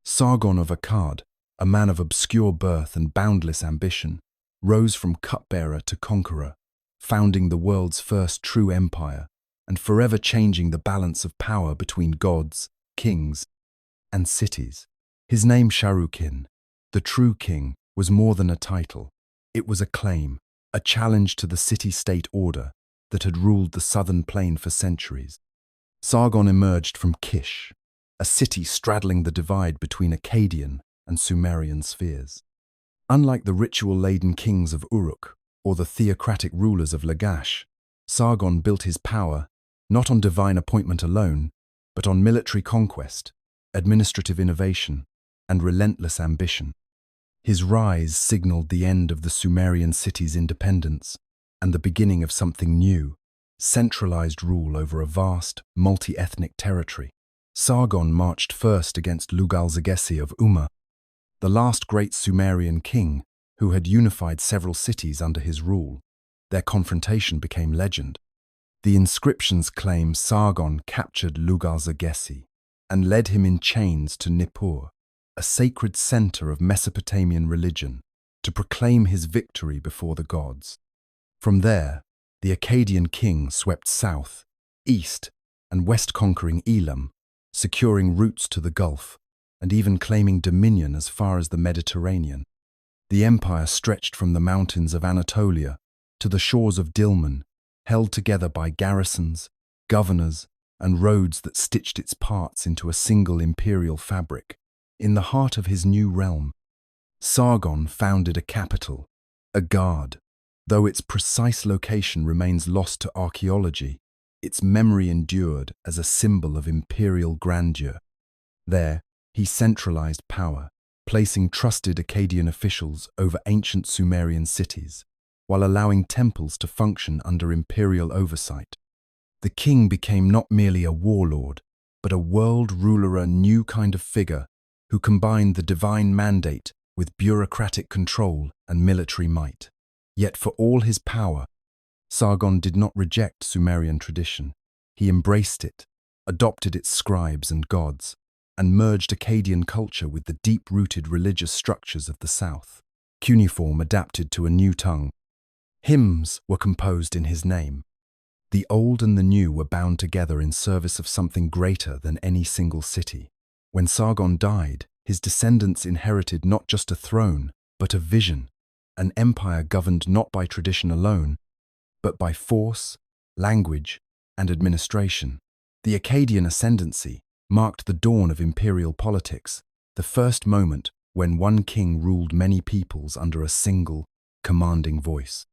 S1: Sargon of Akkad, a man of obscure birth and boundless ambition, rose from cupbearer to conqueror, founding the world's first true empire and forever changing the balance of power between gods, kings, and cities. His name Sharukin, the true king, was more than a title. It was a claim, a challenge to the city-state order that had ruled the southern plain for centuries. Sargon emerged from Kish, a city straddling the divide between Akkadian and Sumerian spheres. Unlike the ritual-laden kings of Uruk or the theocratic rulers of Lagash, Sargon built his power not on divine appointment alone, but on military conquest, administrative innovation, and relentless ambition. His rise signaled the end of the Sumerian city's independence and the beginning of something new, centralized rule over a vast, multi-ethnic territory. Sargon marched first against Lugalzagesi of Umma, the last great Sumerian king who had unified several cities under his rule. Their confrontation became legend. The inscriptions claim Sargon captured Lugalzagesi and led him in chains to Nippur, a sacred center of Mesopotamian religion, to proclaim his victory before the gods. From there, the Akkadian king swept south, east, and west, conquering Elam, securing routes to the Gulf, and even claiming dominion as far as the Mediterranean. The empire stretched from the mountains of Anatolia to the shores of Dilmun, held together by garrisons, governors, and roads that stitched its parts into a single imperial fabric. In the heart of his new realm, Sargon founded a capital, Akkad. Though its precise location remains lost to archaeology, its memory endured as a symbol of imperial grandeur. There, he centralized power, placing trusted Akkadian officials over ancient Sumerian cities, while allowing temples to function under imperial oversight. The king became not merely a warlord, but a world ruler, a new kind of figure who combined the divine mandate with bureaucratic control and military might. Yet for all his power, Sargon did not reject Sumerian tradition. He embraced it, adopted its scribes and gods, and merged Akkadian culture with the deep-rooted religious structures of the south. Cuneiform adapted to a new tongue. Hymns were composed in his name. The old and the new were bound together in service of something greater than any single city. When Sargon died, his descendants inherited not just a throne, but a vision, an empire governed not by tradition alone, but by force, language, and administration. The Akkadian ascendancy marked the dawn of imperial politics, the first moment when one king ruled many peoples under a single, commanding voice.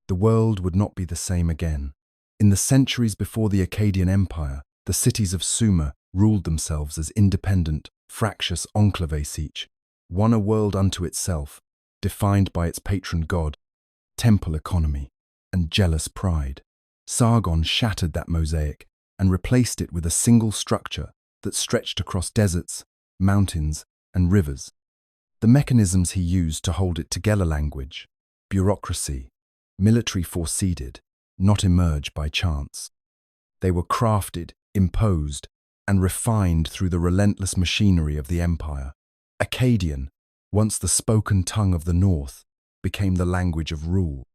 S1: The world would not be the same again. In the centuries before the Akkadian Empire, the cities of Sumer ruled themselves as independent, fractious enclaves each, one a world unto itself, defined by its patron god, temple economy, and jealous pride. Sargon shattered that mosaic and replaced it with a single structure that stretched across deserts, mountains, and rivers. The mechanisms he used to hold it together: language, bureaucracy, military foreseeded, not emerge by chance. They were crafted, imposed, and refined through the relentless machinery of the empire. Akkadian, once the spoken tongue of the north, became the language of rule.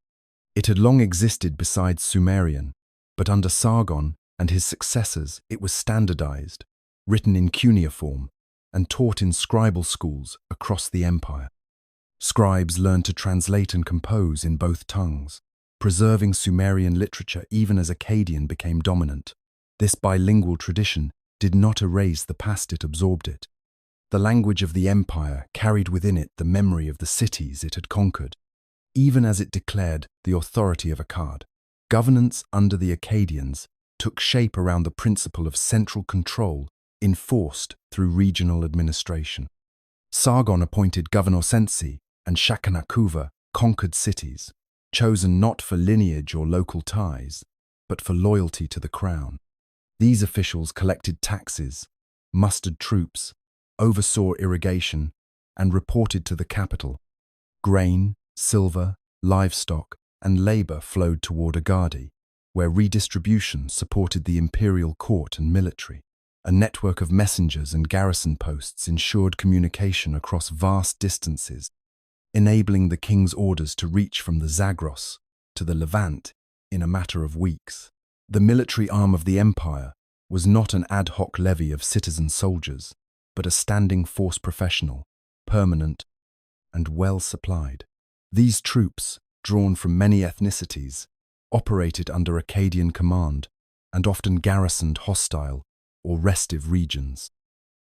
S1: It had long existed beside Sumerian, but under Sargon and his successors it was standardized, written in cuneiform, and taught in scribal schools across the empire. Scribes learned to translate and compose in both tongues, preserving Sumerian literature even as Akkadian became dominant. This bilingual tradition did not erase the past, it absorbed it. The language of the empire carried within it the memory of the cities it had conquered, even as it declared the authority of Akkad. Governance under the Akkadians took shape around the principle of central control enforced through regional administration. Sargon appointed Governorsensi and Shakanakuva conquered cities, chosen not for lineage or local ties, but for loyalty to the crown. These officials collected taxes, mustered troops, oversaw irrigation, and reported to the capital. Grain, silver, livestock, and labor flowed toward Agadi, where redistribution supported the imperial court and military. A network of messengers and garrison posts ensured communication across vast distances, enabling the king's orders to reach from the Zagros to the Levant in a matter of weeks. The military arm of the empire was not an ad hoc levy of citizen soldiers, but a standing force professional, permanent, and well supplied. These troops, drawn from many ethnicities, operated under Akkadian command and often garrisoned hostile or restive regions.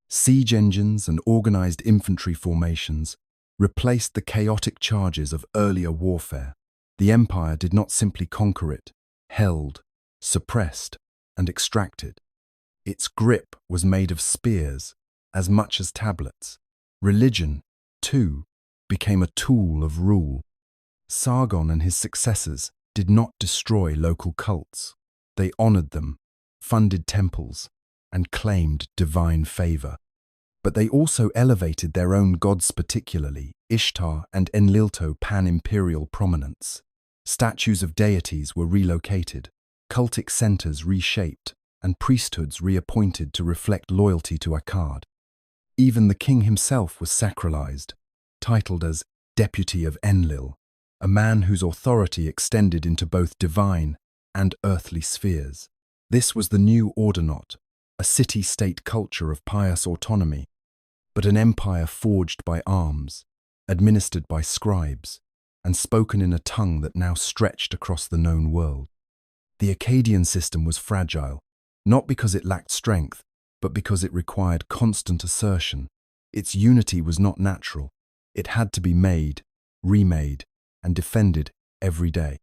S1: Siege engines and organized infantry formations replaced the chaotic charges of earlier warfare. The empire did not simply conquer it, held, suppressed, and extracted. Its grip was made of spears as much as tablets. Religion, too, became a tool of rule. Sargon and his successors did not destroy local cults. They honored them, funded temples, and claimed divine favor. But they also elevated their own gods, particularly Ishtar and Enlilto, pan-imperial prominence. Statues of deities were relocated, cultic centers reshaped, and priesthoods reappointed to reflect loyalty to Akkad. Even the king himself was sacralized, titled as Deputy of Enlil, a man whose authority extended into both divine and earthly spheres. This was the new Ordinate, a city-state culture of pious autonomy, but an empire forged by arms, administered by scribes, and spoken in a tongue that now stretched across the known world. The Akkadian system was fragile, not because it lacked strength, but because it required constant assertion. Its unity was not natural. It had to be made, remade, and defended every day.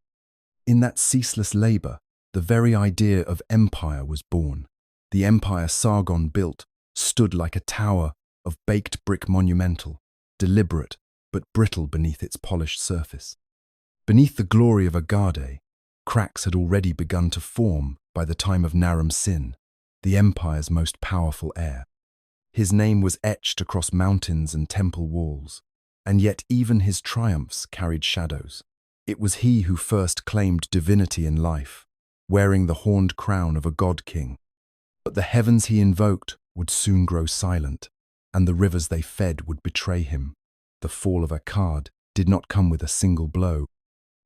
S1: In that ceaseless labor, the very idea of empire was born. The empire Sargon built stood like a tower of baked brick, monumental, deliberate, but brittle beneath its polished surface. Beneath the glory of Agade, cracks had already begun to form by the time of Naram-Sin, the empire's most powerful heir. His name was etched across mountains and temple walls, and yet even his triumphs carried shadows. It was he who first claimed divinity in life, wearing the horned crown of a god-king. But the heavens he invoked would soon grow silent, and the rivers they fed would betray him. The fall of Akkad did not come with a single blow.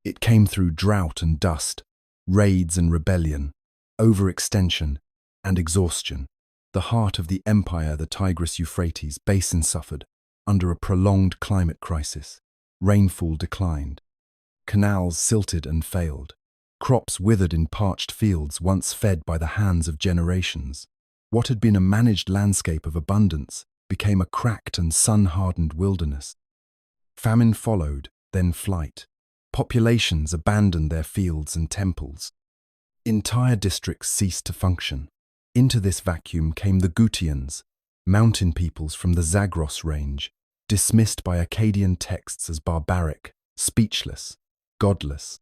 S1: It came through drought and dust, raids and rebellion, overextension and exhaustion. The heart of the empire, the Tigris-Euphrates basin, suffered under a prolonged climate crisis. Rainfall declined. Canals silted and failed. Crops withered in parched fields once fed by the hands of generations. What had been a managed landscape of abundance became a cracked and sun-hardened wilderness. Famine followed, then flight. Populations abandoned their fields and temples. Entire districts ceased to function. Into this vacuum came the Gutians, mountain peoples from the Zagros range, dismissed by Akkadian texts as barbaric, speechless, godless.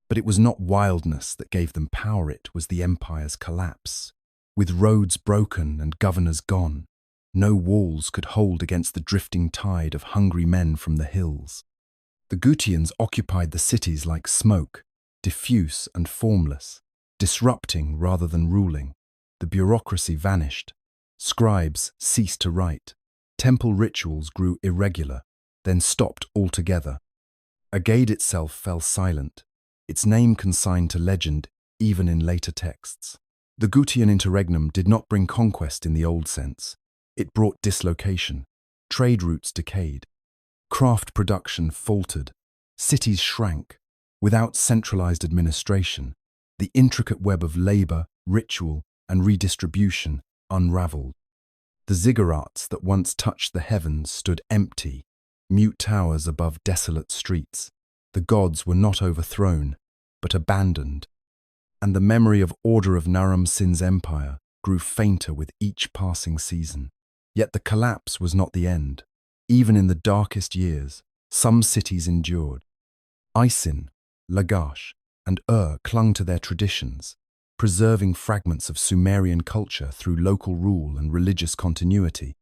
S1: But it was not wildness that gave them power, it was the empire's collapse. With roads broken and governors gone, no walls could hold against the drifting tide of hungry men from the hills. The Gutians occupied the cities like smoke, diffuse and formless, disrupting rather than ruling. The bureaucracy vanished. Scribes ceased to write. Temple rituals grew irregular, then stopped altogether. Akkad itself fell silent, its name consigned to legend even in later texts. The Gutian interregnum did not bring conquest in the old sense. It brought dislocation. Trade routes decayed. Craft production faltered. Cities shrank. Without centralized administration, the intricate web of labor, ritual, and redistribution unraveled. The ziggurats that once touched the heavens stood empty, mute towers above desolate streets. The gods were not overthrown, but abandoned. And the memory of order of Naram Sin's empire grew fainter with each passing season. Yet the collapse was not the end. Even in the darkest years, some cities endured. Isin, Lagash, and clung to their traditions, preserving fragments of Sumerian culture through local rule and religious continuity.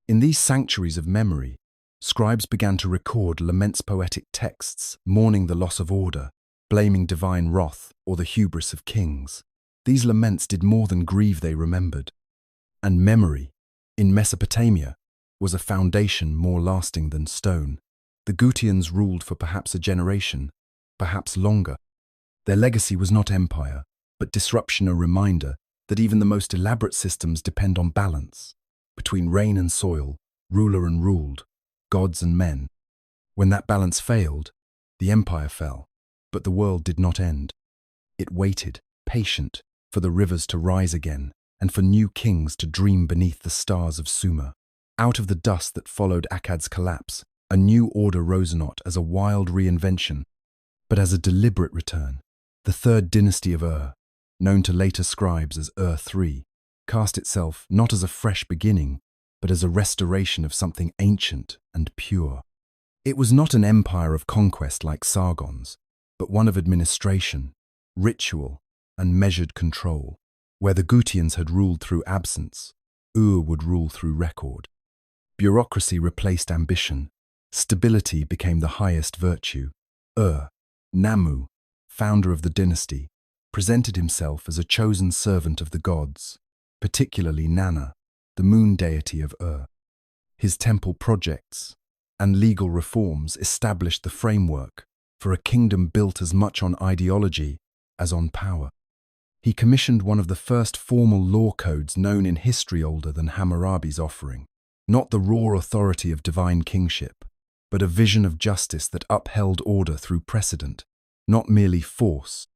S1: In these sanctuaries of memory, scribes began to record laments, poetic texts, mourning the loss of order, blaming divine wrath or the hubris of kings. These laments did more than grieve, they remembered. And memory, in Mesopotamia, was a foundation more lasting than stone. The Gutians ruled for perhaps a generation, perhaps longer. Their legacy was not empire, but disruption, a reminder that even the most elaborate systems depend on balance between rain and soil, ruler and ruled, gods and men. When that balance failed, the empire fell, but the world did not end. It waited, patient, for the rivers to rise again and for new kings to dream beneath the stars of Sumer. Out of the dust that followed Akkad's collapse, a new order rose not as a wild reinvention, but as a deliberate return. The third dynasty of known to later scribes as III, cast itself not as a fresh beginning, but as a restoration of something ancient and pure. It was not an empire of conquest like Sargon's, but one of administration, ritual, and measured control. Where the Gutians had ruled through absence, would rule through record. Bureaucracy replaced ambition. Stability became the highest virtue. Namu, founder of the dynasty, presented himself as a chosen servant of the gods, particularly Nana, the moon deity of His temple projects and legal reforms established the framework for a kingdom built as much on ideology as on power. He commissioned one of the first formal law codes known in history, older than Hammurabi's offering, not the raw authority of divine kingship, but a vision of justice that upheld order through precedent, not merely force.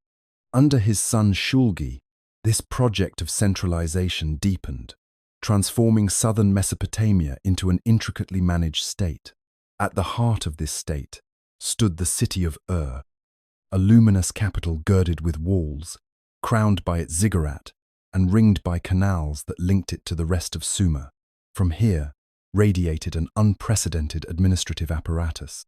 S1: Under his son Shulgi, this project of centralization deepened, transforming southern Mesopotamia into an intricately managed state. At the heart of this state stood the city of a luminous capital girded with walls, crowned by its ziggurat and ringed by canals that linked it to the rest of Sumer. From here radiated an unprecedented administrative apparatus.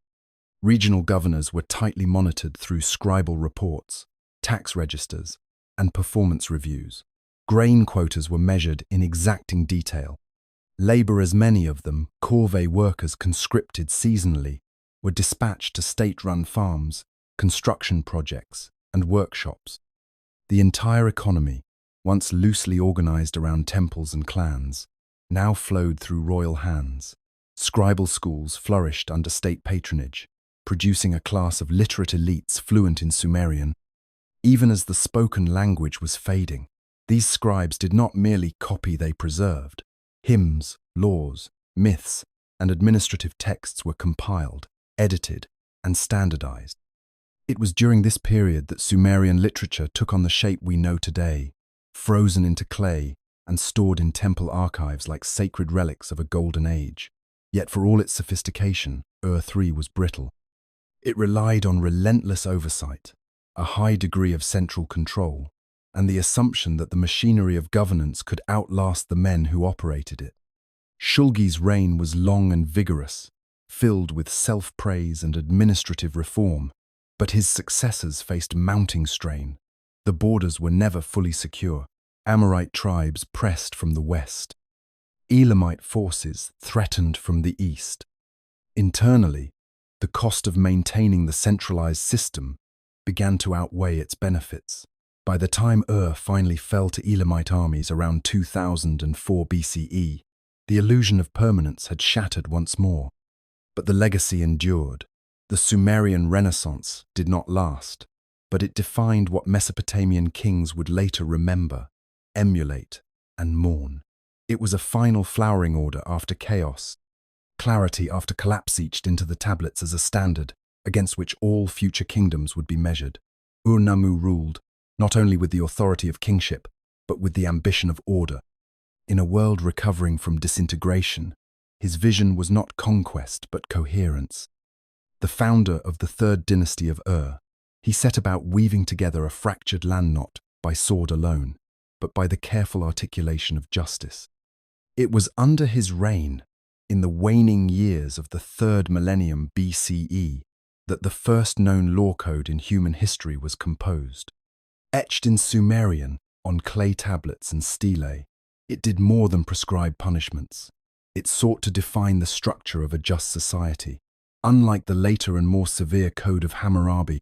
S1: Regional governors were tightly monitored through scribal reports, tax registers, and performance reviews. Grain quotas were measured in exacting detail. Laborers, many of them corvée workers conscripted seasonally, were dispatched to state-run farms, construction projects, and workshops. The entire economy, once loosely organized around temples and clans, now flowed through royal hands. Scribal schools flourished under state patronage, producing a class of literate elites fluent in Sumerian. Even as the spoken language was fading, these scribes did not merely copy, they preserved. Hymns, laws, myths, and administrative texts were compiled, edited, and standardized. It was during this period that Sumerian literature took on the shape we know today, frozen into clay, and stored in temple archives like sacred relics of a golden age. Yet for all its sophistication, Ur-3 was brittle. It relied on relentless oversight, a high degree of central control, and the assumption that the machinery of governance could outlast the men who operated it. Shulgi's reign was long and vigorous, filled with self-praise and administrative reform, but his successors faced mounting strain. The borders were never fully secure. Amorite tribes pressed from the west. Elamite forces threatened from the east. Internally, the cost of maintaining the centralized system began to outweigh its benefits. By the time Ur finally fell to Elamite armies around 2004 BCE, the illusion of permanence had shattered once more. But the legacy endured. The Sumerian Renaissance did not last, but it defined what Mesopotamian kings would later remember, emulate, and mourn. It was a final flowering order after chaos, clarity after collapse etched into the tablets as a standard against which all future kingdoms would be measured. Ur-Nammu ruled, not only with the authority of kingship, but with the ambition of order. In a world recovering from disintegration, his vision was not conquest but coherence. The founder of the third dynasty of Ur, he set about weaving together a fractured land knot by sword alone, but by the careful articulation of justice. It was under his reign, in the waning years of the third millennium BCE, that the first known law code in human history was composed. Etched in Sumerian on clay tablets and stelae, it did more than prescribe punishments. It sought to define the structure of a just society. Unlike the later and more severe Code of Hammurabi,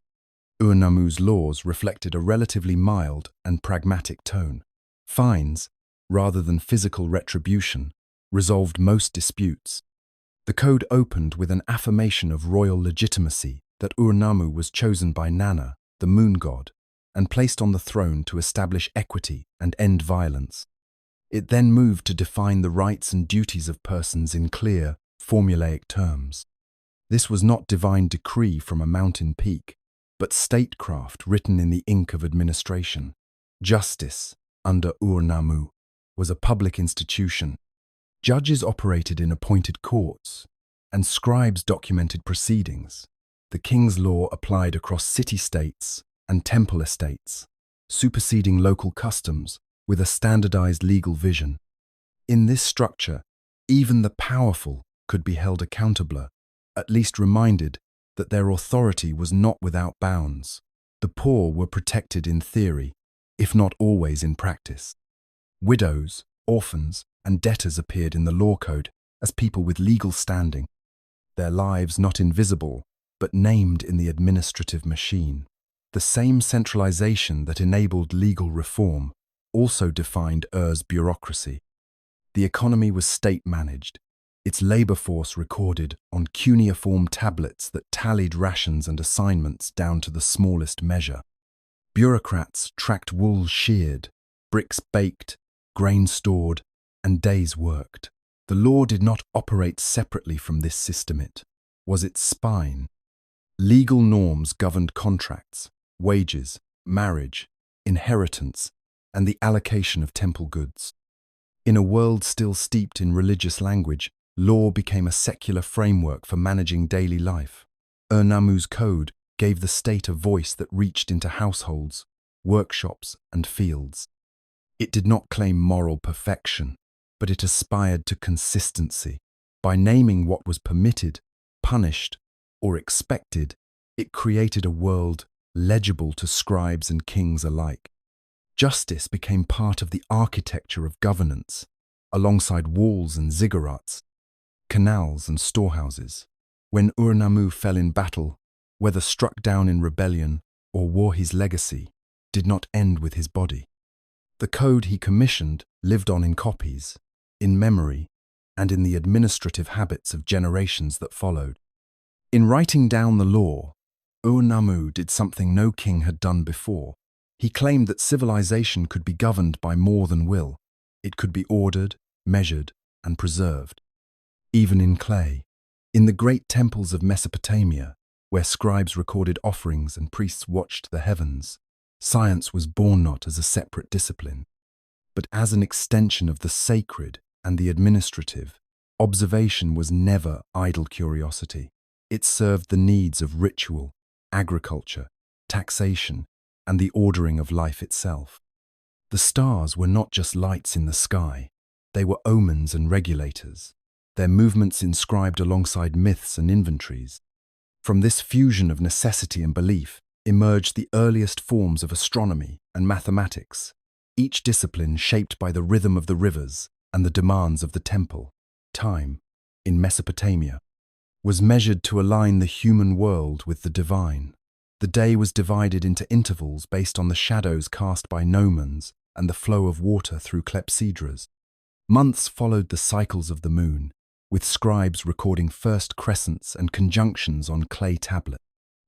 S1: Ur-Nammu's laws reflected a relatively mild and pragmatic tone. Fines, rather than physical retribution, resolved most disputes. The code opened with an affirmation of royal legitimacy that Ur-Nammu was chosen by Nana, the moon god, and placed on the throne to establish equity and end violence. It then moved to define the rights and duties of persons in clear, formulaic terms. This was not divine decree from a mountain peak, but statecraft written in the ink of administration. Justice, under Ur-Nammu, was a public institution. Judges operated in appointed courts, and scribes documented proceedings. The king's law applied across city-states and temple estates, superseding local customs with a standardized legal vision. In this structure, even the powerful could be held accountable, at least reminded that their authority was not without bounds. The poor were protected in theory, if not always in practice. Widows, orphans, and debtors appeared in the law code as people with legal standing, their lives not invisible, but named in the administrative machine. The same centralization that enabled legal reform also defined Ur's bureaucracy. The economy was state-managed, its labor force recorded on cuneiform tablets that tallied rations and assignments down to the smallest measure. Bureaucrats tracked wool sheared, bricks baked, grain stored, and days worked. The law did not operate separately from this system. It was its spine. Legal norms governed contracts, wages, marriage, inheritance, and the allocation of temple goods. In a world still steeped in religious language, law became a secular framework for managing daily life. Ur-Nammu's code gave the state a voice that reached into households, workshops, and fields. It did not claim moral perfection, but it aspired to consistency. By naming what was permitted, punished, or expected, it created a world legible to scribes and kings alike. Justice became part of the architecture of governance, alongside walls and ziggurats, canals and storehouses. When Ur-Nammu fell in battle, whether struck down in rebellion or wore his legacy, did not end with his body. The code he commissioned lived on in copies, in memory, and in the administrative habits of generations that followed. In writing down the law, Ur-Nammu did something no king had done before. He claimed that civilization could be governed by more than will. It could be ordered, measured, and preserved. Even in clay, in the great temples of Mesopotamia, where scribes recorded offerings and priests watched the heavens, science was born not as a separate discipline. but as an extension of the sacred and the administrative. Observation was never idle curiosity. It served the needs of ritual, agriculture, taxation, and the ordering of life itself. The stars were not just lights in the sky. They were omens and regulators, their movements inscribed alongside myths and inventories. From this fusion of necessity and belief emerged the earliest forms of astronomy and mathematics, each discipline shaped by the rhythm of the rivers and the demands of the temple. Time, in Mesopotamia, was measured to align the human world with the divine. The day was divided into intervals based on the shadows cast by gnomons and the flow of water through clepsydras. Months followed the cycles of the moon, with scribes recording first crescents and conjunctions on clay tablets.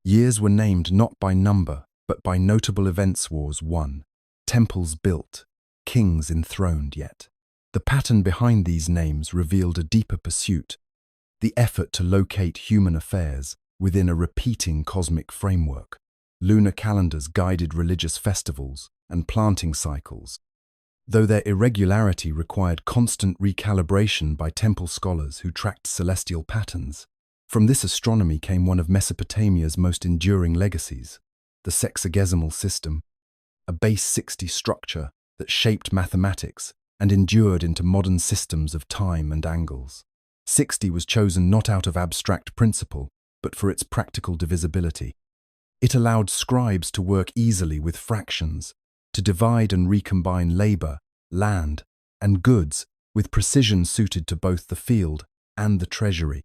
S1: Years were named not by number, but by notable events wars won, temples built, kings enthroned yet. The pattern behind these names revealed a deeper pursuit, the effort to locate human affairs within a repeating cosmic framework. Lunar calendars guided religious festivals and planting cycles, though their irregularity required constant recalibration by temple scholars who tracked celestial patterns. From this astronomy came one of Mesopotamia's most enduring legacies, the sexagesimal system, a base 60 structure that shaped mathematics and endured into modern systems of time and angles. 60 was chosen not out of abstract principle, but for its practical divisibility. It allowed scribes to work easily with fractions, to divide and recombine labor, land, and goods with precision suited to both the field and the treasury.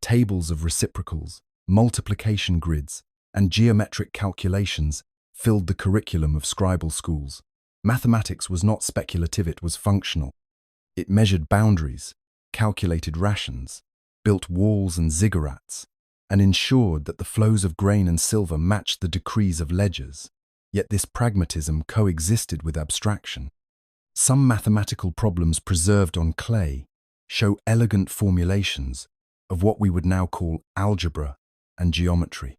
S1: Tables of reciprocals, multiplication grids, and geometric calculations filled the curriculum of scribal schools. Mathematics was not speculative, it was functional. It measured boundaries, calculated rations, built walls and ziggurats, and ensured that the flows of grain and silver matched the decrees of ledgers. Yet this pragmatism coexisted with abstraction. Some mathematical problems preserved on clay show elegant formulations of what we would now call algebra and geometry.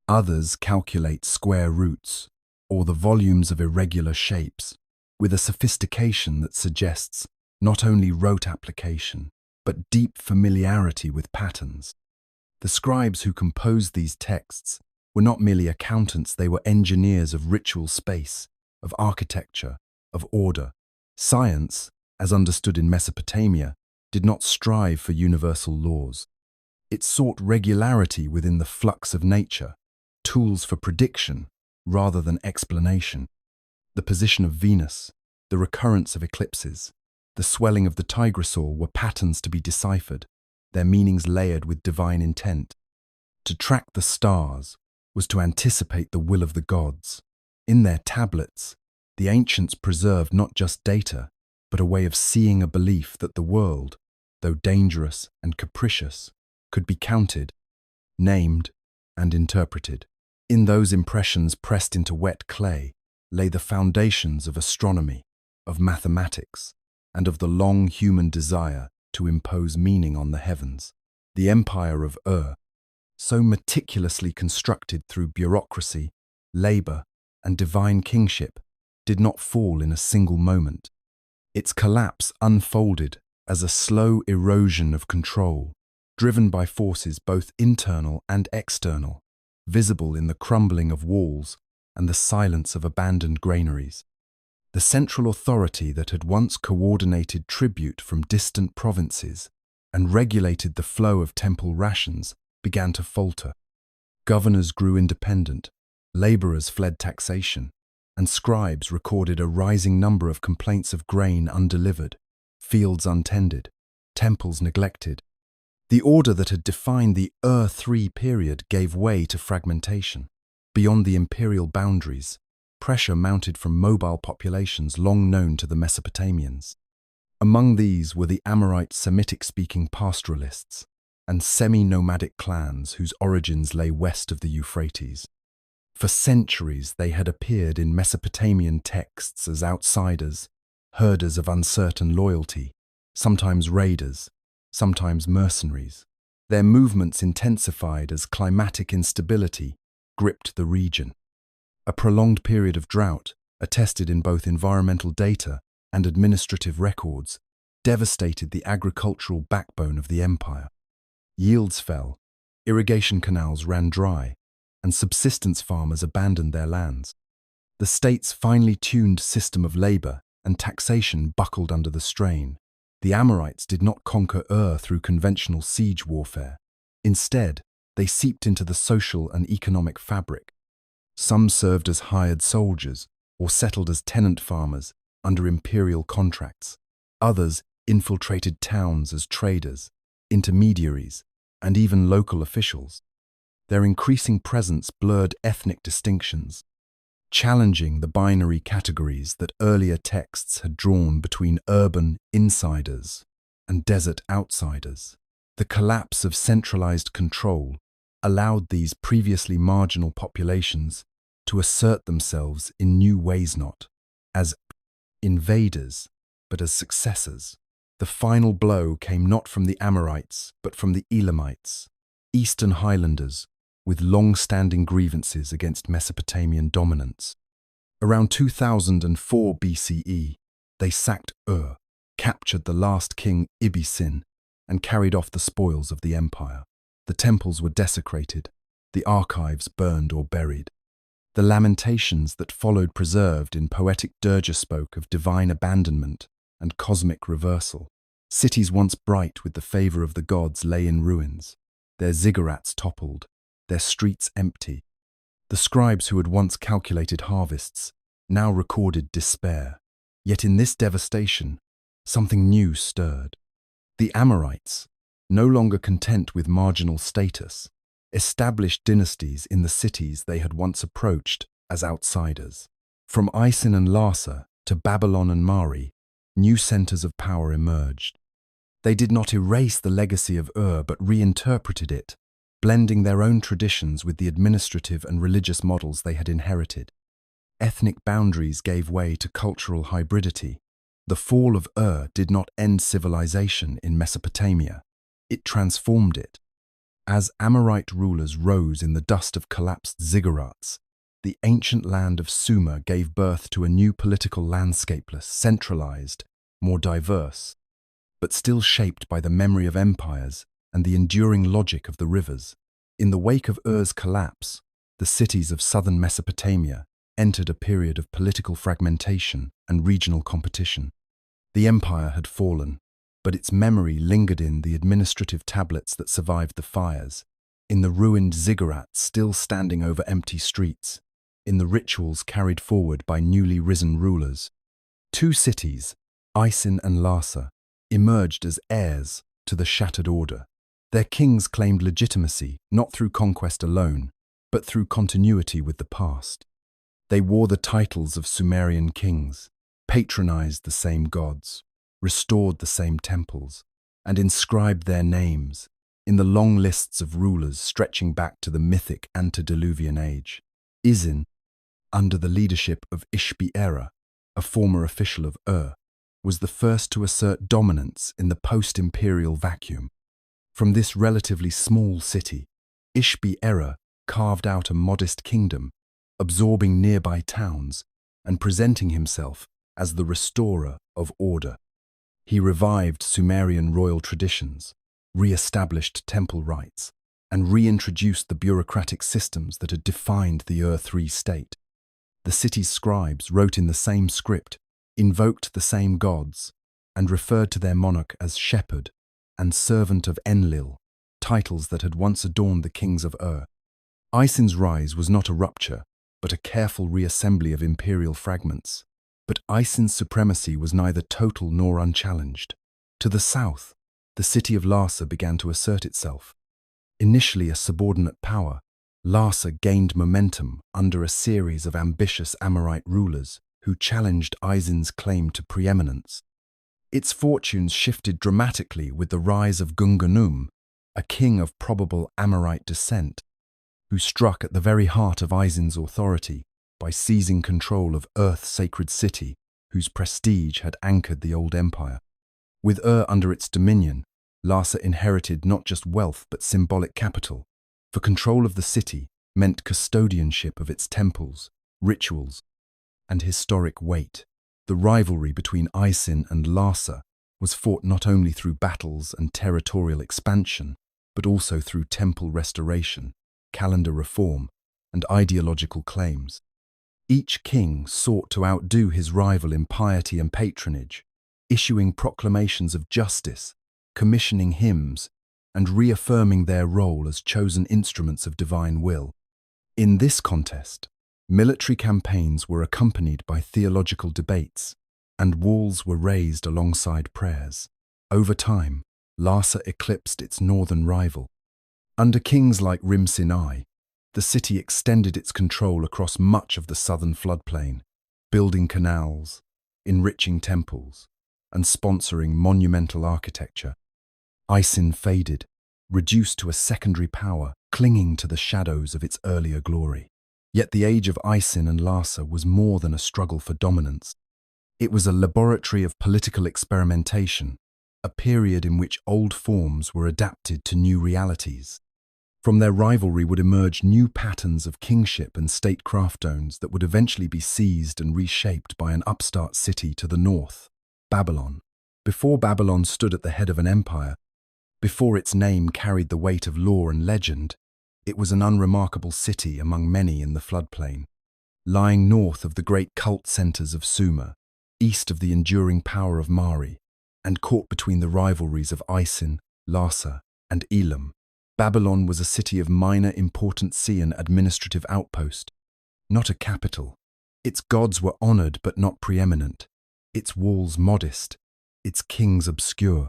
S1: Others calculate square roots or the volumes of irregular shapes with a sophistication that suggests not only rote application, but deep familiarity with patterns. The scribes who composed these texts were not merely accountants, they were engineers of ritual space, of architecture, of order. Science, as understood in Mesopotamia, did not strive for universal laws. It sought regularity within the flux of nature, tools for prediction rather than explanation. The position of Venus, the recurrence of eclipses, the swelling of the Tigris were patterns to be deciphered, their meanings layered with divine intent. To track the stars was to anticipate the will of the gods. In their tablets, the ancients preserved not just data, but a way of seeing, a belief that the world, though dangerous and capricious, could be counted, named, and interpreted. In those impressions pressed into wet clay lay the foundations of astronomy, of mathematics, and of the long human desire to impose meaning on the heavens. The empire of so meticulously constructed through bureaucracy, labor, and divine kingship, did not fall in a single moment. Its collapse unfolded as a slow erosion of control, driven by forces both internal and external, visible in the crumbling of walls and the silence of abandoned granaries. The central authority that had once coordinated tribute from distant provinces and regulated the flow of temple rations began to falter. Governors grew independent, laborers fled taxation, and scribes recorded a rising number of complaints of grain undelivered, fields untended, temples neglected. The order that had defined the III period gave way to fragmentation. Beyond the imperial boundaries, pressure mounted from mobile populations long known to the Mesopotamians. Among these were the Amorite Semitic-speaking pastoralists and semi-nomadic clans whose origins lay west of the Euphrates. For centuries they had appeared in Mesopotamian texts as outsiders, herders of uncertain loyalty, sometimes raiders, sometimes mercenaries. Their movements intensified as climatic instability gripped the region. A prolonged period of drought, attested in both environmental data and administrative records devastated the agricultural backbone of the empire. Yields fell, irrigation canals ran dry, and subsistence farmers abandoned their lands. The state's finely tuned system of labor and taxation buckled under the strain. The Amorites did not conquer through conventional siege warfare. Instead, they seeped into the social and economic fabric. Some served as hired soldiers or settled as tenant farmers under imperial contracts. Others infiltrated towns as traders, intermediaries, and even local officials. Their increasing presence blurred ethnic distinctions, challenging the binary categories that earlier texts had drawn between urban insiders and desert outsiders. The collapse of centralized control allowed these previously marginal populations to assert themselves in new ways, not as invaders, but as successors. The final blow came not from the Amorites, but from the Elamites, Eastern Highlanders, with long-standing grievances against Mesopotamian dominance. Around 2004 BCE, they sacked captured the last king Ibisin, and carried off the spoils of the empire. The temples were desecrated, the archives burned or buried. The lamentations that followed preserved in poetic dirge spoke of divine abandonment and cosmic reversal. Cities once bright with the favor of the gods lay in ruins, their ziggurats toppled, their streets empty. The scribes who had once calculated harvests now recorded despair. Yet in this devastation, something new stirred. The Amorites, no longer content with marginal status, established dynasties in the cities they had once approached as outsiders. From Isin and Larsa to Babylon and Mari, new centers of power emerged. They did not erase the legacy of but reinterpreted it, blending their own traditions with the administrative and religious models they had inherited. Ethnic boundaries gave way to cultural hybridity. The fall of did not end civilization in Mesopotamia. It transformed it. As Amorite rulers rose in the dust of collapsed ziggurats, the ancient land of Sumer gave birth to a new political landscape, less centralized, more diverse, but still shaped by the memory of empires and the enduring logic of the rivers. In the wake of Ur's collapse, the cities of southern Mesopotamia entered a period of political fragmentation and regional competition. The empire had fallen, but its memory lingered in the administrative tablets that survived the fires, in the ruined ziggurats still standing over empty streets, in the rituals carried forward by newly risen rulers. Two cities, Isin and Larsa, emerged as heirs to the shattered order. Their kings claimed legitimacy not through conquest alone, but through continuity with the past. They wore the titles of Sumerian kings, patronized the same gods, restored the same temples, and inscribed their names in the long lists of rulers stretching back to the mythic antediluvian age. Isin, under the leadership of Ishbi-Era, a former official of was the first to assert dominance in the post-imperial vacuum. From this relatively small city, Ishbi-Era carved out a modest kingdom, absorbing nearby towns and presenting himself as the restorer of order. He revived Sumerian royal traditions, re-established temple rites, and reintroduced the bureaucratic systems that had defined the Ur-3 state. The city's scribes wrote in the same script, invoked the same gods, and referred to their monarch as shepherd and servant of Enlil, titles that had once adorned the kings of Isin's rise was not a rupture, but a careful reassembly of imperial fragments. But Isin's supremacy was neither total nor unchallenged. To the south, the city of Larsa began to assert itself. Initially a subordinate power, Larsa gained momentum under a series of ambitious Amorite rulers who challenged Isin's claim to preeminence. Its fortunes shifted dramatically with the rise of Gungunum, a king of probable Amorite descent, who struck at the very heart of Isin's authority by seizing control of Earth's sacred city, whose prestige had anchored the old empire. With under its dominion, Larsa inherited not just wealth but symbolic capital, for control of the city meant custodianship of its temples, rituals, and historic weight. The The rivalry between Isin and Larsa was fought not only through battles and territorial expansion, but also through temple restoration, calendar reform, and ideological claims. Each king sought to outdo his rival in piety and patronage, issuing proclamations of justice, commissioning hymns, and reaffirming their role as chosen instruments of divine will. In this contest, military campaigns were accompanied by theological debates, and walls were raised alongside prayers. Over time, Larsa eclipsed its northern rival. Under kings like Rim-Sin I, the city extended its control across much of the southern floodplain, building canals, enriching temples, and sponsoring monumental architecture. Isin faded, reduced to a secondary power, clinging to the shadows of its earlier glory. Yet the age of Isin and Larsa was more than a struggle for dominance. It was a laboratory of political experimentation, a period in which old forms were adapted to new realities. From their rivalry would emerge new patterns of kingship and statecraftones that would eventually be seized and reshaped by an upstart city to the north, Babylon. Before Babylon stood at the head of an empire, before its name carried the weight of lore and legend, it was an unremarkable city among many in the floodplain. Lying north of the great cult centers of Sumer, east of the enduring power of Mari, and caught between the rivalries of Isin, Larsa, and Elam, Babylon was a city of minor importance and administrative outpost, not a capital. Its gods were honored but not preeminent, its walls modest, its kings obscure.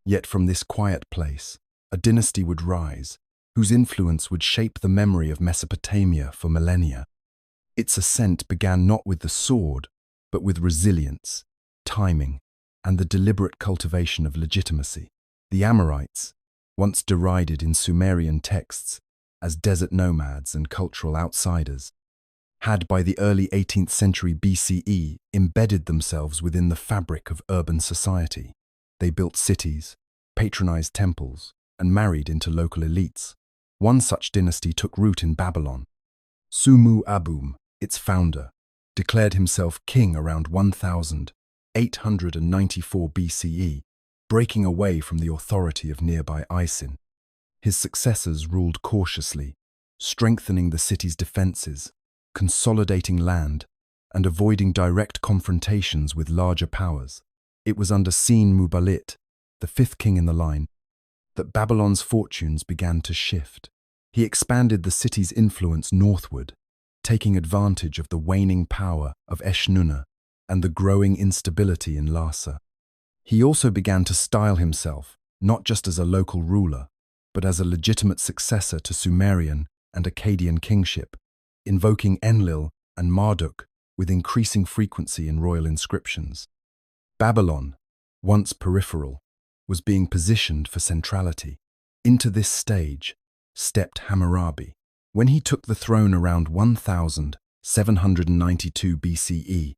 S1: Yet from this quiet place, a dynasty would rise, whose influence would shape the memory of Mesopotamia for millennia. Its ascent began not with the sword, but with resilience, timing, and the deliberate cultivation of legitimacy. The Amorites, once derided in Sumerian texts as desert nomads and cultural outsiders, had by the early 18th century BCE embedded themselves within the fabric of urban society. They built cities, patronized temples, and married into local elites. One such dynasty took root in Babylon. Sumu-Abum, its founder, declared himself king around 1894 BCE, breaking away from the authority of nearby Isin. His successors ruled cautiously, strengthening the city's defenses, consolidating land, and avoiding direct confrontations with larger powers. It was under Sin-Muballit, the fifth king in the line, that Babylon's fortunes began to shift. He expanded the city's influence northward, taking advantage of the waning power of Eshnunna and the growing instability in Larsa. He also began to style himself not just as a local ruler, but as a legitimate successor to Sumerian and Akkadian kingship, invoking Enlil and Marduk with increasing frequency in royal inscriptions. Babylon, once peripheral, was being positioned for centrality. Into this stage stepped Hammurabi. When he took the throne around 1792 BCE,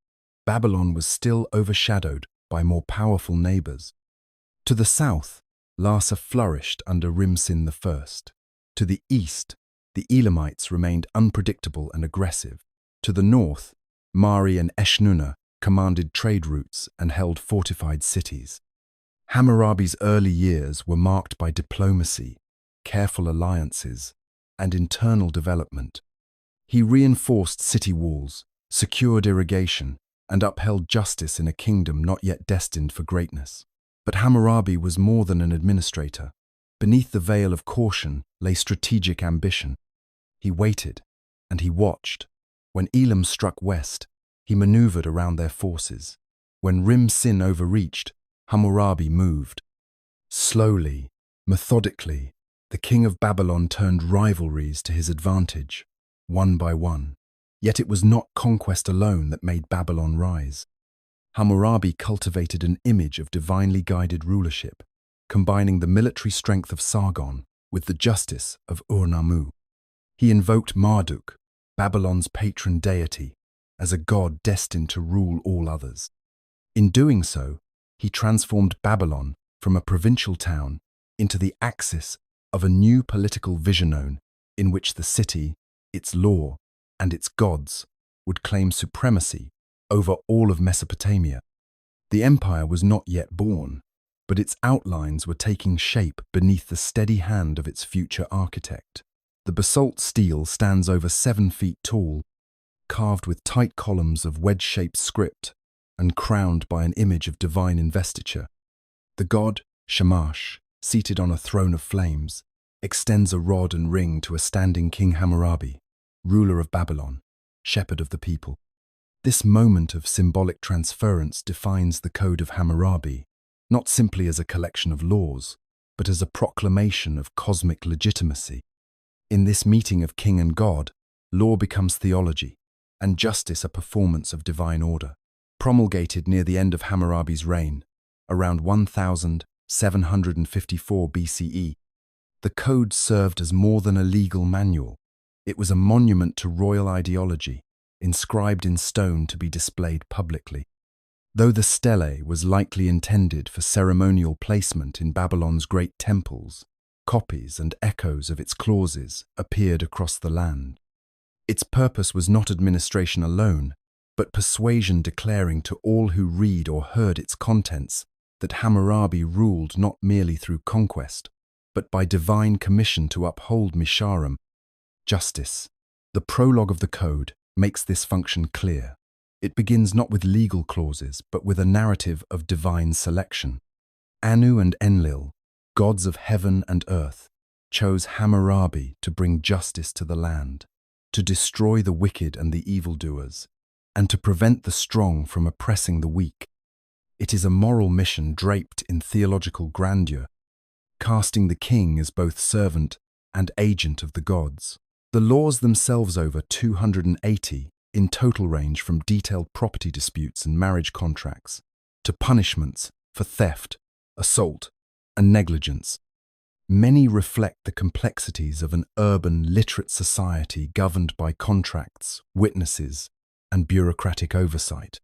S1: Babylon was still overshadowed by more powerful neighbors. To the south, Larsa flourished under Rim-Sin I. To the east, the Elamites remained unpredictable and aggressive. To the north, Mari and Eshnunna commanded trade routes and held fortified cities. Hammurabi's early years were marked by diplomacy, careful alliances, and internal development. He reinforced city walls, secured irrigation, and upheld justice in a kingdom not yet destined for greatness. But Hammurabi was more than an administrator. Beneath the veil of caution lay strategic ambition. He waited, and he watched. When Elam struck west, he maneuvered around their forces. When Rim-Sin overreached, Hammurabi moved. Slowly, methodically, the king of Babylon turned rivalries to his advantage, one by one. Yet it was not conquest alone that made Babylon rise. Hammurabi cultivated an image of divinely guided rulership, combining the military strength of Sargon with the justice of Ur-Nammu. He invoked Marduk, Babylon's patron deity, as a god destined to rule all others. In doing so, he transformed Babylon from a provincial town into the axis of a new political vision in which the city, its law, and its gods would claim supremacy over all of Mesopotamia. The empire was not yet born, but its outlines were taking shape beneath the steady hand of its future architect. The basalt stele stands over 7 feet tall, carved with tight columns of wedge-shaped script and crowned by an image of divine investiture. The god, Shamash, seated on a throne of flames, extends a rod and ring to a standing King Hammurabi, ruler of Babylon, shepherd of the people. This moment of symbolic transference defines the Code of Hammurabi, not simply as a collection of laws, but as a proclamation of cosmic legitimacy. In this meeting of king and god, law becomes theology, and justice a performance of divine order. Promulgated near the end of Hammurabi's reign, around 1754 BCE, the code served as more than a legal manual. It was a monument to royal ideology, inscribed in stone to be displayed publicly. Though the stele was likely intended for ceremonial placement in Babylon's great temples, copies and echoes of its clauses appeared across the land. Its purpose was not administration alone, but persuasion, declaring to all who read or heard its contents that Hammurabi ruled not merely through conquest, but by divine commission to uphold Misharim, justice. The prologue of the code makes this function clear. It begins not with legal clauses, but with a narrative of divine selection. Anu and Enlil, gods of heaven and earth, chose Hammurabi to bring justice to the land, to destroy the wicked and the evildoers, and to prevent the strong from oppressing the weak. It is a moral mission draped in theological grandeur, casting the king as both servant and agent of the gods. The laws themselves, over 280 in total, range from detailed property disputes and marriage contracts to punishments for theft, assault, and negligence. Many reflect the complexities of an urban, literate society governed by contracts, witnesses, and bureaucratic oversight.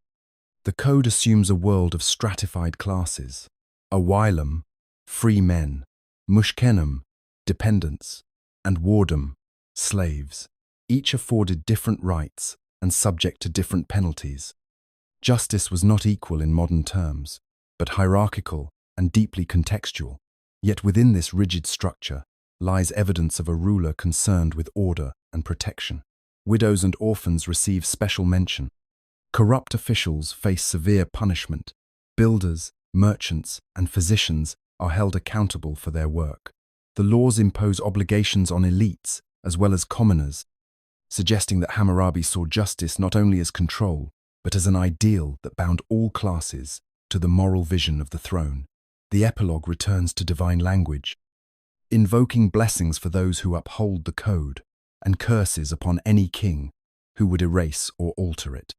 S1: The code assumes a world of stratified classes: Awilam, free men; Mushkenem, dependents; and Wardem, slaves, each afforded different rights and subject to different penalties. Justice was not equal in modern terms, but hierarchical and deeply contextual. Yet within this rigid structure lies evidence of a ruler concerned with order and protection. Widows and orphans receive special mention. Corrupt officials face severe punishment. Builders, merchants, and physicians are held accountable for their work. The laws impose obligations on elites as well as commoners, suggesting that Hammurabi saw justice not only as control, but as an ideal that bound all classes to the moral vision of the throne. The epilogue returns to divine language, invoking blessings for those who uphold the code, and curses upon any king who would erase or alter it.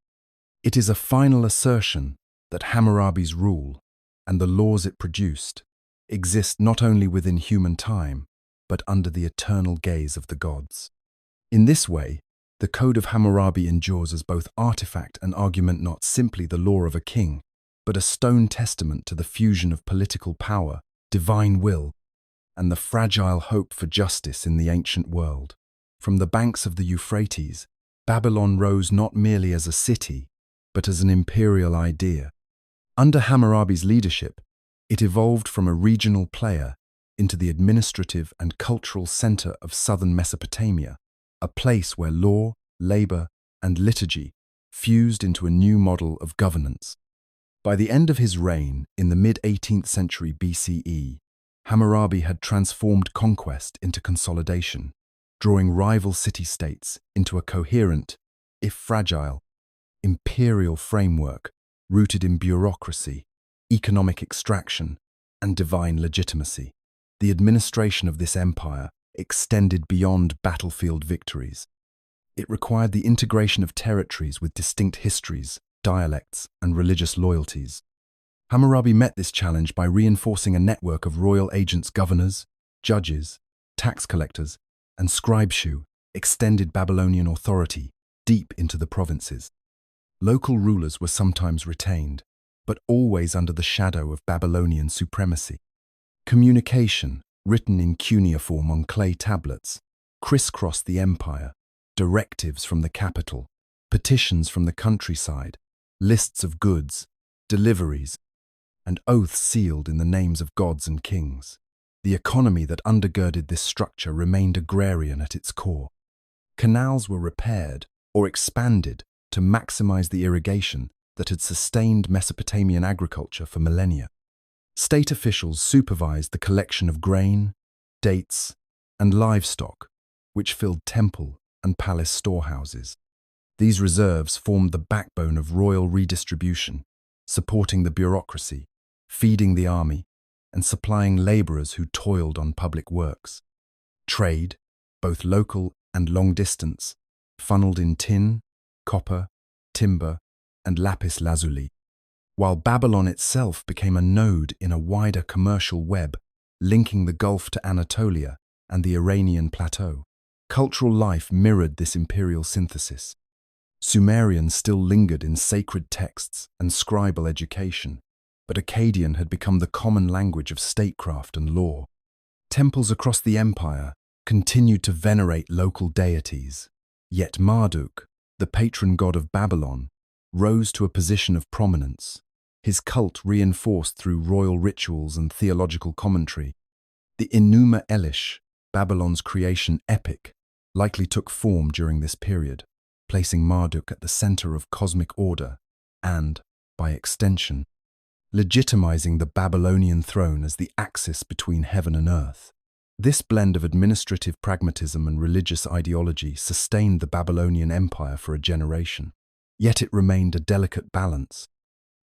S1: It is a final assertion that Hammurabi's rule and the laws it produced exist not only within human time, but under the eternal gaze of the gods. In this way, the Code of Hammurabi endures as both artifact and argument, not simply the law of a king, but a stone testament to the fusion of political power, divine will, and the fragile hope for justice in the ancient world. From the banks of the Euphrates, Babylon rose not merely as a city, but as an imperial idea. Under Hammurabi's leadership, it evolved from a regional player into the administrative and cultural center of southern Mesopotamia, a place where law, labor, and liturgy fused into a new model of governance. By the end of his reign, in the mid-18th century BCE, Hammurabi had transformed conquest into consolidation, drawing rival city-states into a coherent, if fragile, imperial framework rooted in bureaucracy, economic extraction, and divine legitimacy. The administration of this empire extended beyond battlefield victories. It required the integration of territories with distinct histories, dialects, and religious loyalties. Hammurabi met this challenge by reinforcing a network of royal agents, governors, judges, tax collectors, and scribes who extended Babylonian authority deep into the provinces. Local rulers were sometimes retained, but always under the shadow of Babylonian supremacy. Communication, written in cuneiform on clay tablets, crisscrossed the empire, directives from the capital, petitions from the countryside, lists of goods, deliveries, and oaths sealed in the names of gods and kings. The economy that undergirded this structure remained agrarian at its core. Canals were repaired or expanded to maximize the irrigation that had sustained Mesopotamian agriculture for millennia. State officials supervised the collection of grain, dates, and livestock, which filled temple and palace storehouses. These reserves formed the backbone of royal redistribution, supporting the bureaucracy, feeding the army, and supplying laborers who toiled on public works. Trade, both local and long distance, funneled in tin, copper, timber, and lapis lazuli, while Babylon itself became a node in a wider commercial web, linking the Gulf to Anatolia and the Iranian plateau. Cultural life mirrored this imperial synthesis. Sumerian still lingered in sacred texts and scribal education, but Akkadian had become the common language of statecraft and law. Temples across the empire continued to venerate local deities, yet Marduk, the patron god of Babylon, rose to a position of prominence, his cult reinforced through royal rituals and theological commentary. The Enuma Elish, Babylon's creation epic, likely took form during this period, placing Marduk at the center of cosmic order and, by extension, legitimizing the Babylonian throne as the axis between heaven and earth. This blend of administrative pragmatism and religious ideology sustained the Babylonian Empire for a generation. Yet it remained a delicate balance.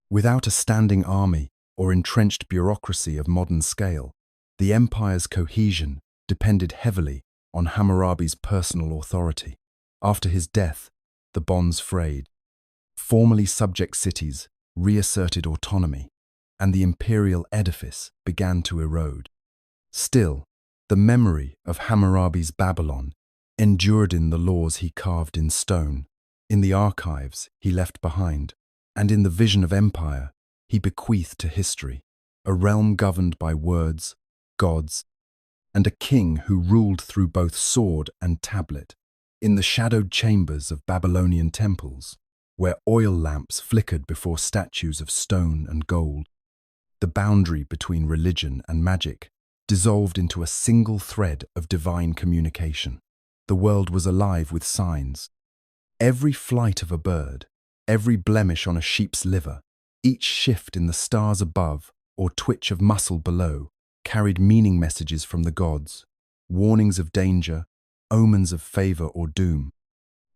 S1: Without a standing army or entrenched bureaucracy of modern scale, the empire's cohesion depended heavily on Hammurabi's personal authority. After his death, the bonds frayed. Formerly subject cities reasserted autonomy, and the imperial edifice began to erode. Still, the memory of Hammurabi's Babylon endured in the laws he carved in stone, in the archives he left behind, and in the vision of empire he bequeathed to history, a realm governed by words, gods, and a king who ruled through both sword and tablet. In the shadowed chambers of Babylonian temples, where oil lamps flickered before statues of stone and gold, the boundary between religion and magic dissolved into a single thread of divine communication. The world was alive with signs. Every flight of a bird, every blemish on a sheep's liver, each shift in the stars above or twitch of muscle below carried meaning messages from the gods, warnings of danger, omens of favor or doom.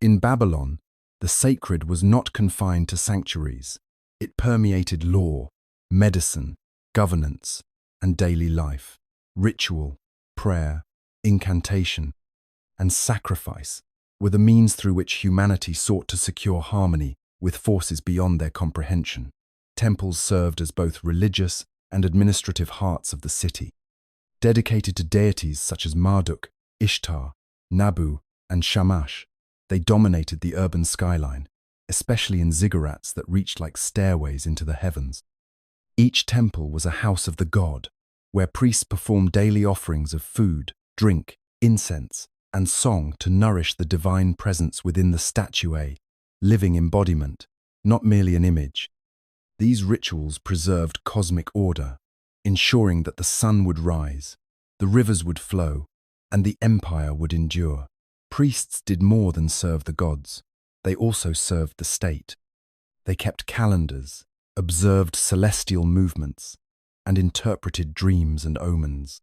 S1: In Babylon, the sacred was not confined to sanctuaries. It permeated law, medicine, governance, and daily life. Ritual, prayer, incantation, and sacrifice were the means through which humanity sought to secure harmony with forces beyond their comprehension. Temples served as both religious and administrative hearts of the city. Dedicated to deities such as Marduk, Ishtar, Nabu, and Shamash, they dominated the urban skyline, especially in ziggurats that reached like stairways into the heavens. Each temple was a house of the god, where priests performed daily offerings of food, drink, incense, and song to nourish the divine presence within the statuae, living embodiment, not merely an image. These rituals preserved cosmic order, ensuring that the sun would rise, the rivers would flow, and the empire would endure. Priests did more than serve the gods. They also served the state. They kept calendars, observed celestial movements, and interpreted dreams and omens.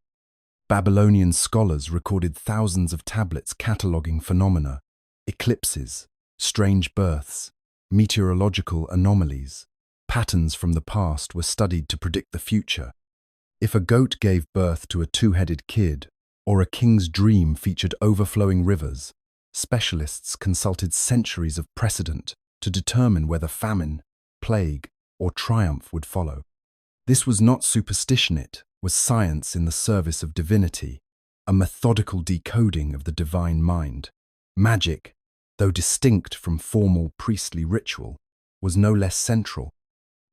S1: Babylonian scholars recorded thousands of tablets cataloguing phenomena, eclipses, strange births, meteorological anomalies. Patterns from the past were studied to predict the future. If a goat gave birth to a two-headed kid, or a king's dream featured overflowing rivers, specialists consulted centuries of precedent to determine whether famine, plague, or triumph would follow. This was not superstition, it was science in the service of divinity, a methodical decoding of the divine mind. Magic, though distinct from formal priestly ritual, was no less central.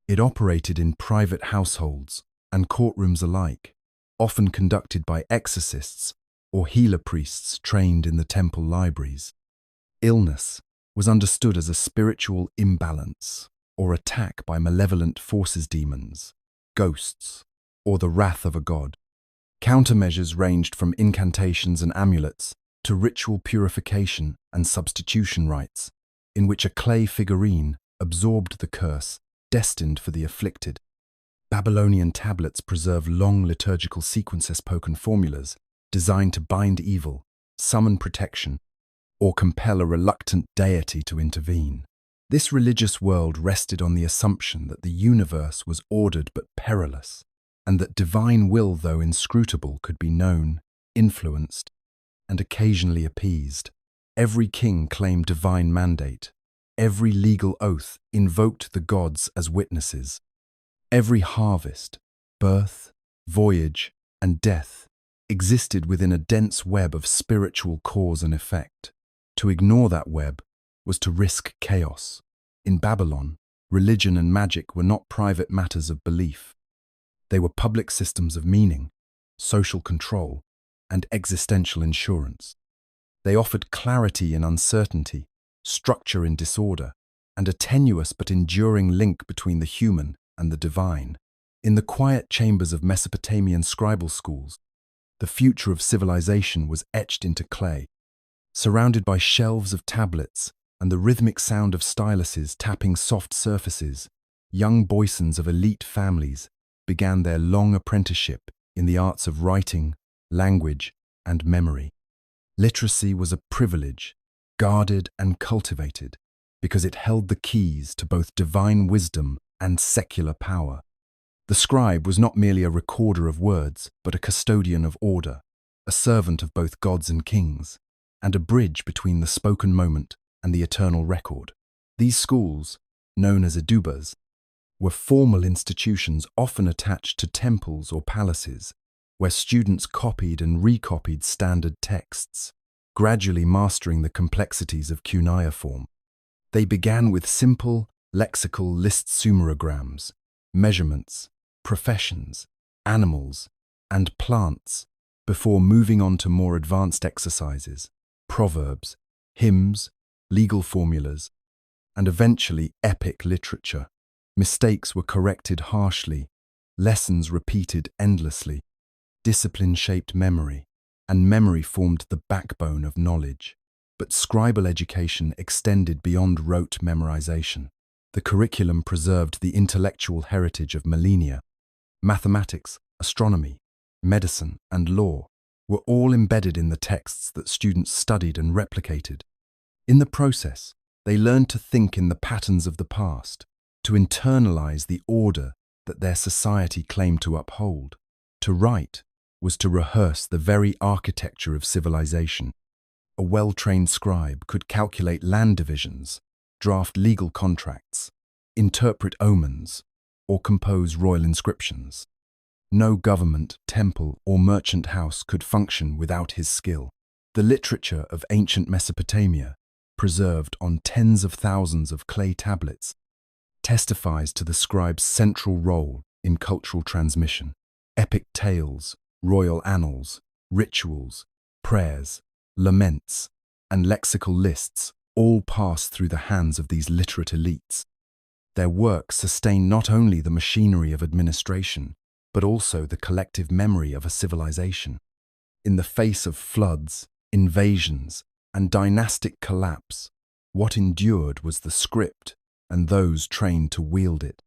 S1: It operated in private households and courtrooms alike, often conducted by exorcists or healer priests trained in the temple libraries. Illness was understood as a spiritual imbalance or attack by malevolent forces, demons, ghosts, or the wrath of a god. Countermeasures ranged from incantations and amulets to ritual purification and substitution rites, in which a clay figurine absorbed the curse destined for the afflicted. Babylonian tablets preserve long liturgical sequences, spoken formulas designed to bind evil, summon protection, or compel a reluctant deity to intervene. This religious world rested on the assumption that the universe was ordered but perilous, and that divine will, though inscrutable, could be known, influenced, and occasionally appeased. Every king claimed divine mandate. Every legal oath invoked the gods as witnesses. Every harvest, birth, voyage, and death existed within a dense web of spiritual cause and effect. To ignore that web was to risk chaos. In Babylon, religion and magic were not private matters of belief. They were public systems of meaning, social control, and existential insurance. They offered clarity in uncertainty, structure in disorder, and a tenuous but enduring link between the human and the divine. In the quiet chambers of Mesopotamian scribal schools, the future of civilization was etched into clay. Surrounded by shelves of tablets and the rhythmic sound of styluses tapping soft surfaces, young boysons of elite families began their long apprenticeship in the arts of writing, language, and memory. Literacy was a privilege, guarded and cultivated, because it held the keys to both divine wisdom and secular power. The scribe was not merely a recorder of words, but a custodian of order, a servant of both gods and kings, and a bridge between the spoken moment and the eternal record. These schools, known as edubas, were formal institutions often attached to temples or palaces, where students copied and recopied standard texts, gradually mastering the complexities of cuneiform. They began with simple, lexical list sumerograms, measurements, professions, animals, and plants, before moving on to more advanced exercises, proverbs, hymns, legal formulas, and eventually epic literature. Mistakes were corrected harshly, lessons repeated endlessly. Discipline shaped memory, and memory formed the backbone of knowledge. But scribal education extended beyond rote memorization. The curriculum preserved the intellectual heritage of millennia. Mathematics, astronomy, medicine, and law were all embedded in the texts that students studied and replicated. In the process, they learned to think in the patterns of the past, to internalize the order that their society claimed to uphold. To write was to rehearse the very architecture of civilization. A well-trained scribe could calculate land divisions, draft legal contracts, interpret omens, or compose royal inscriptions. No government, temple, or merchant house could function without his skill. The literature of ancient Mesopotamia, preserved on tens of thousands of clay tablets, testifies to the scribe's central role in cultural transmission. Epic tales, royal annals, rituals, prayers, laments, and lexical lists all pass through the hands of these literate elites. Their work sustained not only the machinery of administration, but also the collective memory of a civilization. In the face of floods, invasions, and dynastic collapse, what endured was the script and those trained to wield it.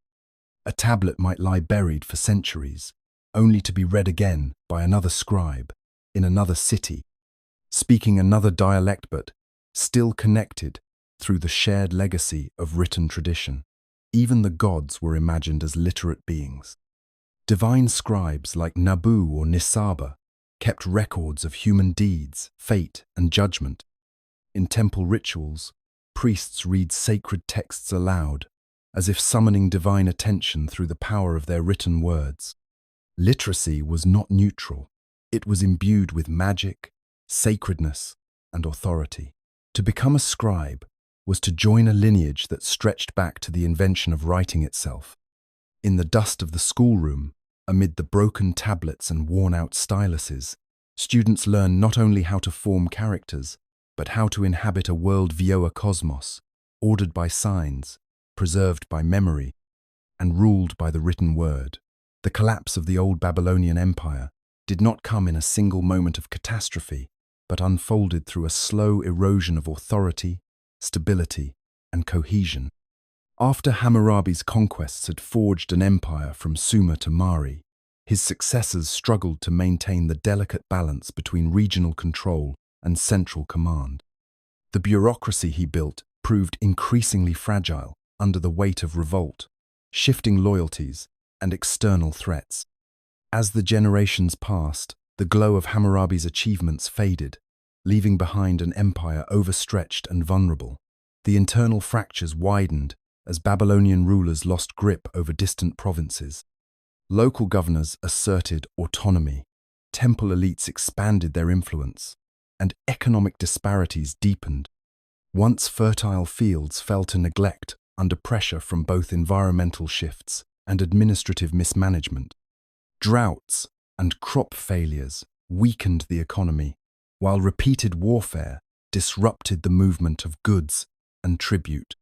S1: A tablet might lie buried for centuries, only to be read again by another scribe in another city, speaking another dialect but still connected through the shared legacy of written tradition. Even the gods were imagined as literate beings. Divine scribes like Nabu or Nisaba kept records of human deeds, fate, and judgment. In temple rituals, priests read sacred texts aloud, as if summoning divine attention through the power of their written words. Literacy was not neutral. It was imbued with magic, sacredness, and authority. To become a scribe was to join a lineage that stretched back to the invention of writing itself. In the dust of the schoolroom, amid the broken tablets and worn-out styluses, students learn not only how to form characters, but how to inhabit a world via cosmos, ordered by signs, preserved by memory, and ruled by the written word. The collapse of the old Babylonian Empire did not come in a single moment of catastrophe, but unfolded through a slow erosion of authority, stability, and cohesion. After Hammurabi's conquests had forged an empire from Sumer to Mari, his successors struggled to maintain the delicate balance between regional control and central command. The bureaucracy he built proved increasingly fragile under the weight of revolt, shifting loyalties, and external threats. As the generations passed, the glow of Hammurabi's achievements faded, leaving behind an empire overstretched and vulnerable. The internal fractures widened as Babylonian rulers lost grip over distant provinces. Local governors asserted autonomy, temple elites expanded their influence, and economic disparities deepened. Once fertile fields fell to neglect under pressure from both environmental shifts and administrative mismanagement. Droughts and crop failures weakened the economy, while repeated warfare disrupted the movement of goods and tribute.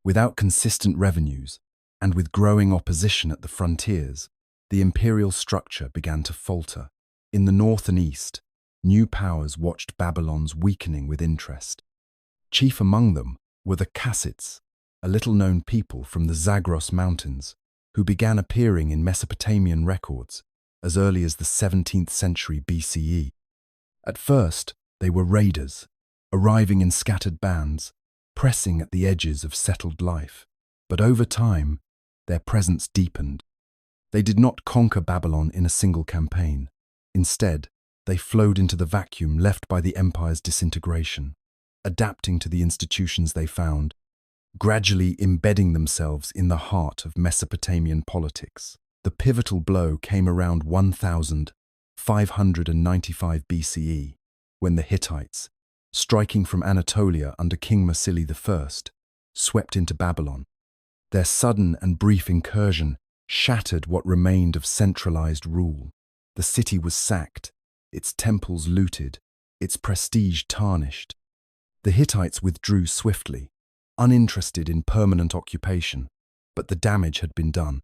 S1: Without consistent revenues, and with growing opposition at the frontiers, the imperial structure began to falter. In the north and east, new powers watched Babylon's weakening with interest. Chief among them were the Kassites, a little-known people from the Zagros Mountains, who began appearing in Mesopotamian records as early as the 17th century BCE. At first, they were raiders, arriving in scattered bands, pressing at the edges of settled life. But over time, their presence deepened. They did not conquer Babylon in a single campaign. Instead, they flowed into the vacuum left by the empire's disintegration, adapting to the institutions they found, gradually embedding themselves in the heart of Mesopotamian politics. The pivotal blow came around 1595 BCE, when the Hittites, striking from Anatolia under King Masili I, swept into Babylon. Their sudden and brief incursion shattered what remained of centralized rule. The city was sacked, its temples looted, its prestige tarnished. The Hittites withdrew swiftly, uninterested in permanent occupation, but the damage had been done.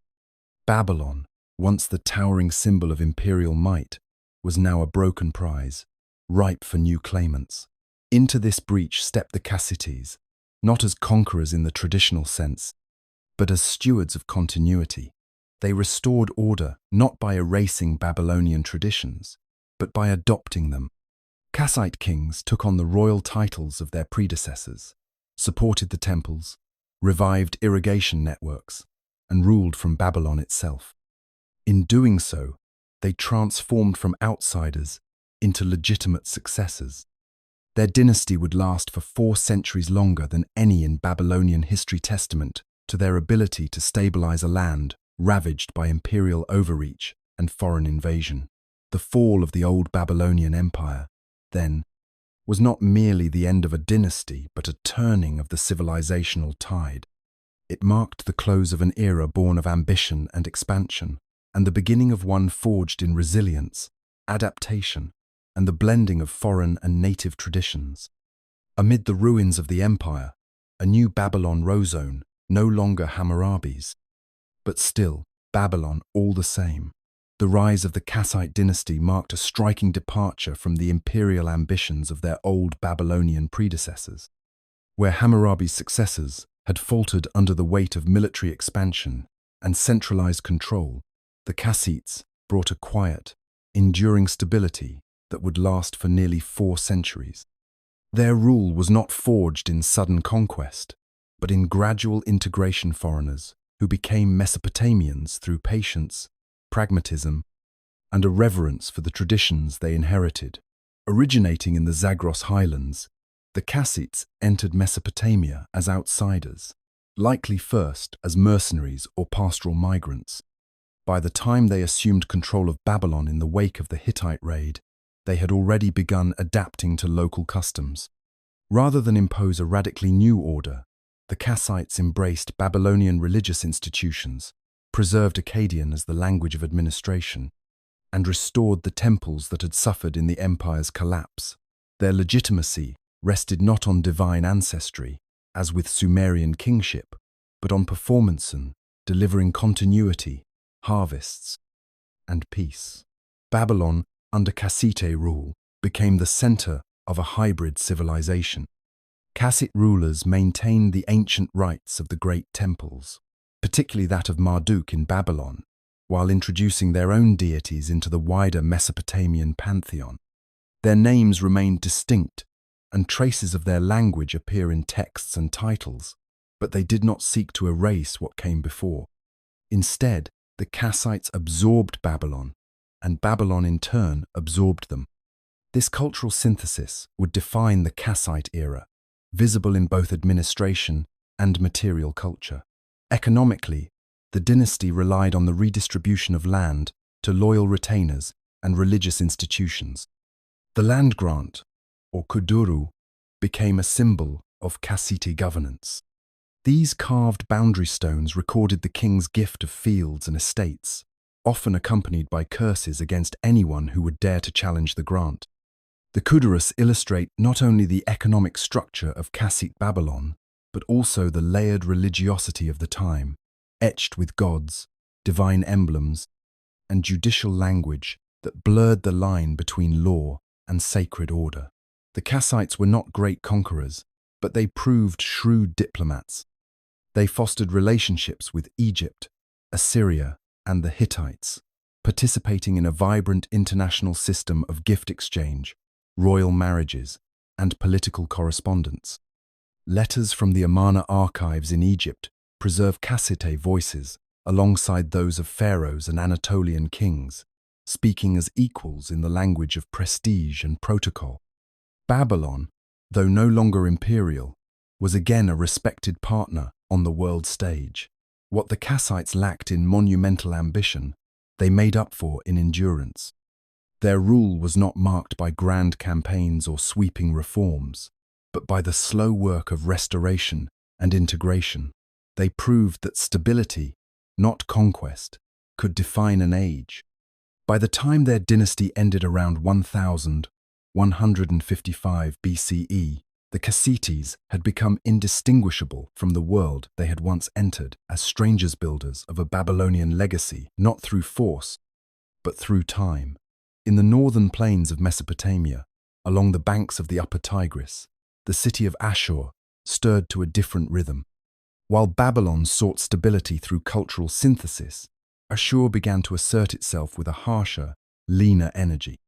S1: Babylon, once the towering symbol of imperial might, was now a broken prize, ripe for new claimants. Into this breach stepped the Kassites, not as conquerors in the traditional sense, but as stewards of continuity. They restored order not by erasing Babylonian traditions, but by adopting them. Kassite kings took on the royal titles of their predecessors, supported the temples, revived irrigation networks, and ruled from Babylon itself. In doing so, they transformed from outsiders into legitimate successors. Their dynasty would last for 4 centuries longer than any in Babylonian history, testament to their ability to stabilize a land ravaged by imperial overreach and foreign invasion. The fall of the old Babylonian Empire, then, was not merely the end of a dynasty, but a turning of the civilizational tide. It marked the close of an era born of ambition and expansion, and the beginning of one forged in resilience, adaptation, and the blending of foreign and native traditions. Amid the ruins of the empire, a new Babylon rose on, no longer Hammurabi's, but still Babylon all the same. The rise of the Kassite dynasty marked a striking departure from the imperial ambitions of their old Babylonian predecessors. Where Hammurabi's successors had faltered under the weight of military expansion and centralized control, the Kassites brought a quiet, enduring stability that would last for nearly 4 centuries. Their rule was not forged in sudden conquest, but in gradual integration. Foreigners who became Mesopotamians through patience, pragmatism, and a reverence for the traditions they inherited. Originating in the Zagros highlands, the Kassites entered Mesopotamia as outsiders, likely first as mercenaries or pastoral migrants. By the time they assumed control of Babylon in the wake of the Hittite raid, they had already begun adapting to local customs. Rather than impose a radically new order, the Kassites embraced Babylonian religious institutions, preserved Akkadian as the language of administration, and restored the temples that had suffered in the empire's collapse. Their legitimacy rested not on divine ancestry, as with Sumerian kingship, but on performance and delivering continuity, harvests, and peace. Babylon, under Kassite rule, became the center of a hybrid civilization. Kassite rulers maintained the ancient rites of the great temples, particularly that of Marduk in Babylon, while introducing their own deities into the wider Mesopotamian pantheon. Their names remained distinct, and traces of their language appear in texts and titles, but they did not seek to erase what came before. Instead, the Kassites absorbed Babylon, and Babylon in turn absorbed them. This cultural synthesis would define the Kassite era, visible in both administration and material culture. Economically, the dynasty relied on the redistribution of land to loyal retainers and religious institutions. The land grant, or kuduru, became a symbol of Kassite governance. These carved boundary stones recorded the king's gift of fields and estates, often accompanied by curses against anyone who would dare to challenge the grant. The kudurus illustrate not only the economic structure of Kassite Babylon, but also the layered religiosity of the time, etched with gods, divine emblems, and judicial language that blurred the line between law and sacred order. The Kassites were not great conquerors, but they proved shrewd diplomats. They fostered relationships with Egypt, Assyria, and the Hittites, participating in a vibrant international system of gift exchange, royal marriages, and political correspondence. Letters from the Amarna archives in Egypt preserve Kassite voices alongside those of pharaohs and Anatolian kings, speaking as equals in the language of prestige and protocol. Babylon, though no longer imperial, was again a respected partner on the world stage. What the Kassites lacked in monumental ambition, they made up for in endurance. Their rule was not marked by grand campaigns or sweeping reforms, but by the slow work of restoration and integration. They proved that stability, not conquest, could define an age. By the time their dynasty ended around 1155 BCE, the Kassites had become indistinguishable from the world they had once entered as strangers builders of a Babylonian legacy, not through force, but through time. In the northern plains of Mesopotamia, along the banks of the upper Tigris, the city of Ashur stirred to a different rhythm. While Babylon sought stability through cultural synthesis, Ashur began to assert itself with a harsher, leaner energy.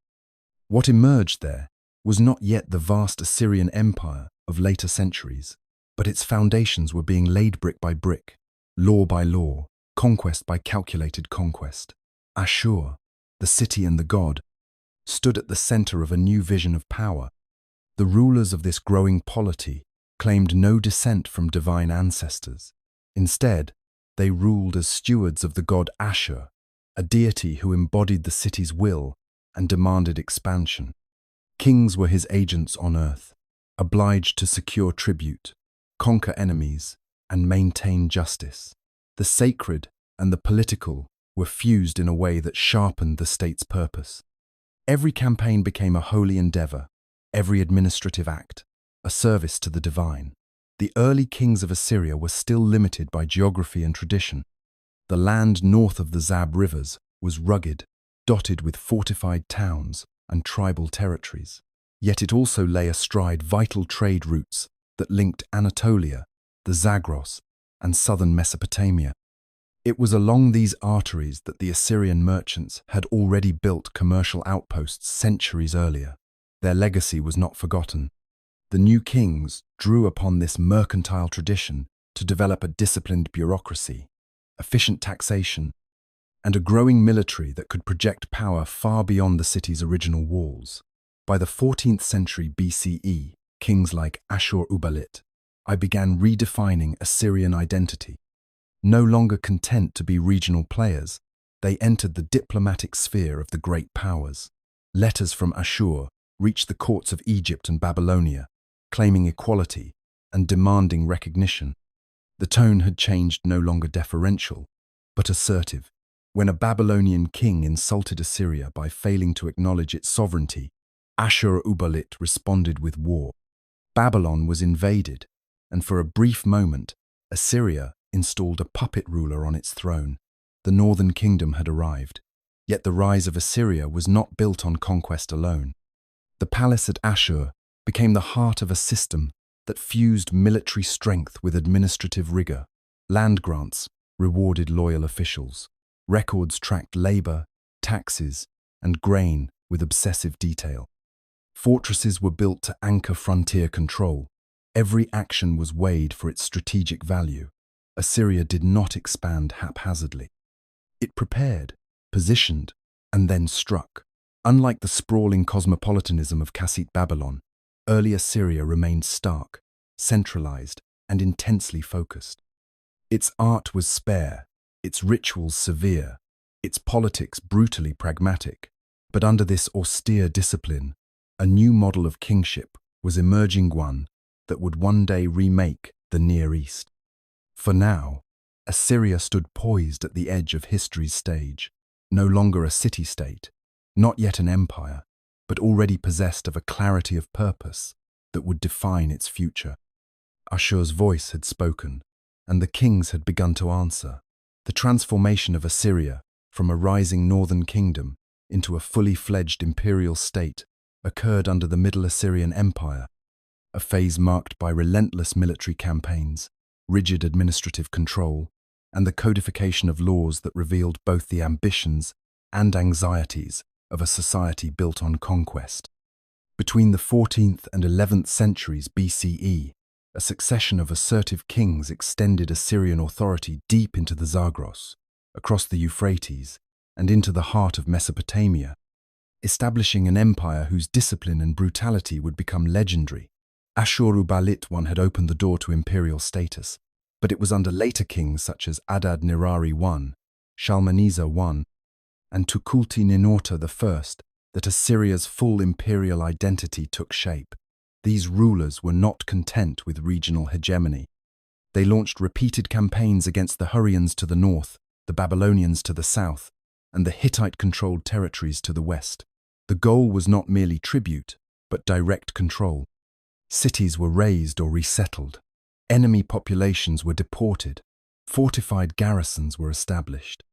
S1: What emerged there was not yet the vast Assyrian empire of later centuries, but its foundations were being laid brick by brick, law by law, conquest by calculated conquest. Ashur, the city and the god, stood at the center of a new vision of power. The rulers of this growing polity claimed no descent from divine ancestors. Instead, they ruled as stewards of the god Ashur, a deity who embodied the city's will and demanded expansion. Kings were his agents on earth, obliged to secure tribute, conquer enemies, and maintain justice. The sacred and the political were fused in a way that sharpened the state's purpose. Every campaign became a holy endeavor, every administrative act a service to the divine. The early kings of Assyria were still limited by geography and tradition. The land north of the Zab rivers was rugged, dotted with fortified towns and tribal territories. Yet it also lay astride vital trade routes that linked Anatolia, the Zagros, and southern Mesopotamia. It was along these arteries that the Assyrian merchants had already built commercial outposts centuries earlier. Their legacy was not forgotten. The new kings drew upon this mercantile tradition to develop a disciplined bureaucracy, efficient taxation, and a growing military that could project power far beyond the city's original walls. By the 14th century BCE, kings like Ashur-uballit began redefining Assyrian identity. No longer content to be regional players, they entered the diplomatic sphere of the great powers. Letters from Ashur reached the courts of Egypt and Babylonia, claiming equality and demanding recognition. The tone had changed, no longer deferential, but assertive. When a Babylonian king insulted Assyria by failing to acknowledge its sovereignty, Ashur-uballit responded with war. Babylon was invaded, and for a brief moment, Assyria installed a puppet ruler on its throne. The northern kingdom had arrived. Yet the rise of Assyria was not built on conquest alone. The palace at Ashur became the heart of a system that fused military strength with administrative rigor. Land grants rewarded loyal officials. Records tracked labor, taxes, and grain with obsessive detail. Fortresses were built to anchor frontier control. Every action was weighed for its strategic value. Assyria did not expand haphazardly. It prepared, positioned, and then struck. Unlike the sprawling cosmopolitanism of Kassite Babylon, early Assyria remained stark, centralized, and intensely focused. Its art was spare, its rituals severe, its politics brutally pragmatic. But under this austere discipline, a new model of kingship was emerging, one that would one day remake the Near East. For now, Assyria stood poised at the edge of history's stage, no longer a city-state, not yet an empire, but already possessed of a clarity of purpose that would define its future. Ashur's voice had spoken, and the kings had begun to answer. The transformation of Assyria from a rising northern kingdom into a fully fledged imperial state occurred under the Middle Assyrian Empire, a phase marked by relentless military campaigns, rigid administrative control, and the codification of laws that revealed both the ambitions and anxieties of a society built on conquest. Between the 14th and 11th centuries BCE, a succession of assertive kings extended Assyrian authority deep into the Zagros, across the Euphrates, and into the heart of Mesopotamia, establishing an empire whose discipline and brutality would become legendary. Ashur-uballit I had opened the door to imperial status, but it was under later kings such as Adad-nirari I, Shalmaneser I, and Tukulti-Ninurta I that Assyria's full imperial identity took shape. These rulers were not content with regional hegemony. They launched repeated campaigns against the Hurrians to the north, the Babylonians to the south, and the Hittite-controlled territories to the west. The goal was not merely tribute, but direct control. Cities were razed or resettled. Enemy populations were deported. Fortified garrisons were established.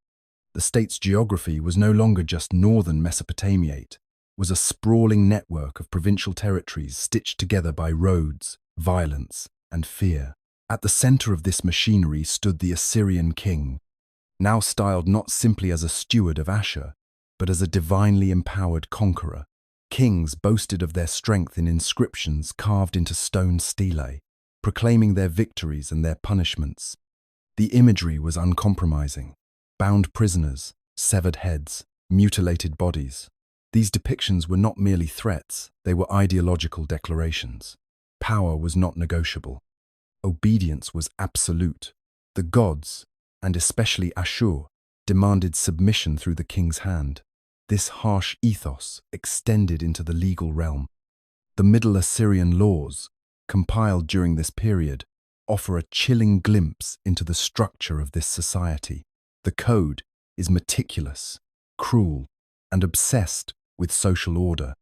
S1: The state's geography was no longer just northern Mesopotamia. It was a sprawling network of provincial territories stitched together by roads, violence, and fear. At the center of this machinery stood the Assyrian king, now styled not simply as a steward of Ashur, but as a divinely empowered conqueror. Kings boasted of their strength in inscriptions carved into stone stelae, proclaiming their victories and their punishments. The imagery was uncompromising: bound prisoners, severed heads, mutilated bodies. These depictions were not merely threats, they were ideological declarations. Power was not negotiable. Obedience was absolute. The gods, and especially Ashur, demanded submission through the king's hand. This harsh ethos extended into the legal realm. The Middle Assyrian laws, compiled during this period, offer a chilling glimpse into the structure of this society. The code is meticulous, cruel, and obsessed with social order.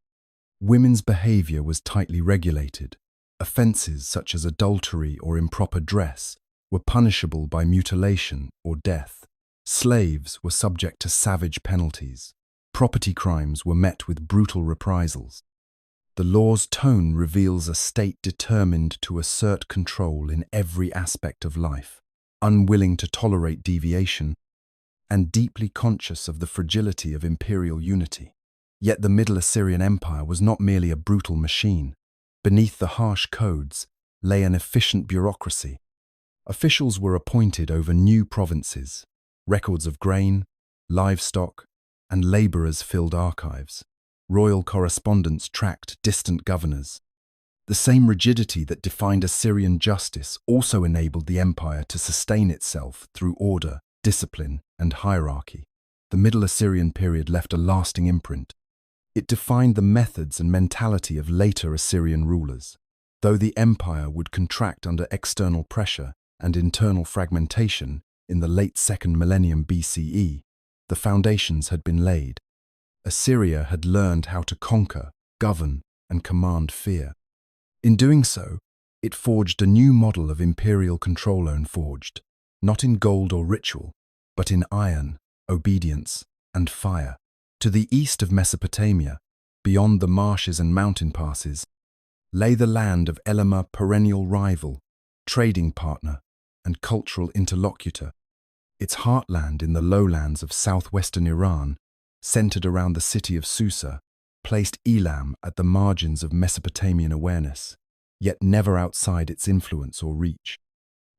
S1: Women's behavior was tightly regulated. Offenses such as adultery or improper dress were punishable by mutilation or death. Slaves were subject to savage penalties. Property crimes were met with brutal reprisals. The law's tone reveals a state determined to assert control in every aspect of life, unwilling to tolerate deviation, and deeply conscious of the fragility of imperial unity. Yet the Middle Assyrian Empire was not merely a brutal machine. Beneath the harsh codes lay an efficient bureaucracy. Officials were appointed over new provinces. Records of grain, livestock, and laborers filled archives. Royal correspondence tracked distant governors. The same rigidity that defined Assyrian justice also enabled the empire to sustain itself through order, discipline, and hierarchy. The Middle Assyrian period left a lasting imprint. It defined the methods and mentality of later Assyrian rulers. Though the empire would contract under external pressure and internal fragmentation in the late 2nd millennium BCE, the foundations had been laid. Assyria had learned how to conquer, govern, and command fear. In doing so, it forged a new model of imperial control. not in gold or ritual, but in iron, obedience, and fire. To the east of Mesopotamia, beyond the marshes and mountain passes, lay the land of Elam's perennial rival, trading partner, and cultural interlocutor. Its heartland in the lowlands of southwestern Iran, centered around the city of Susa, placed Elam at the margins of Mesopotamian awareness, yet never outside its influence or reach.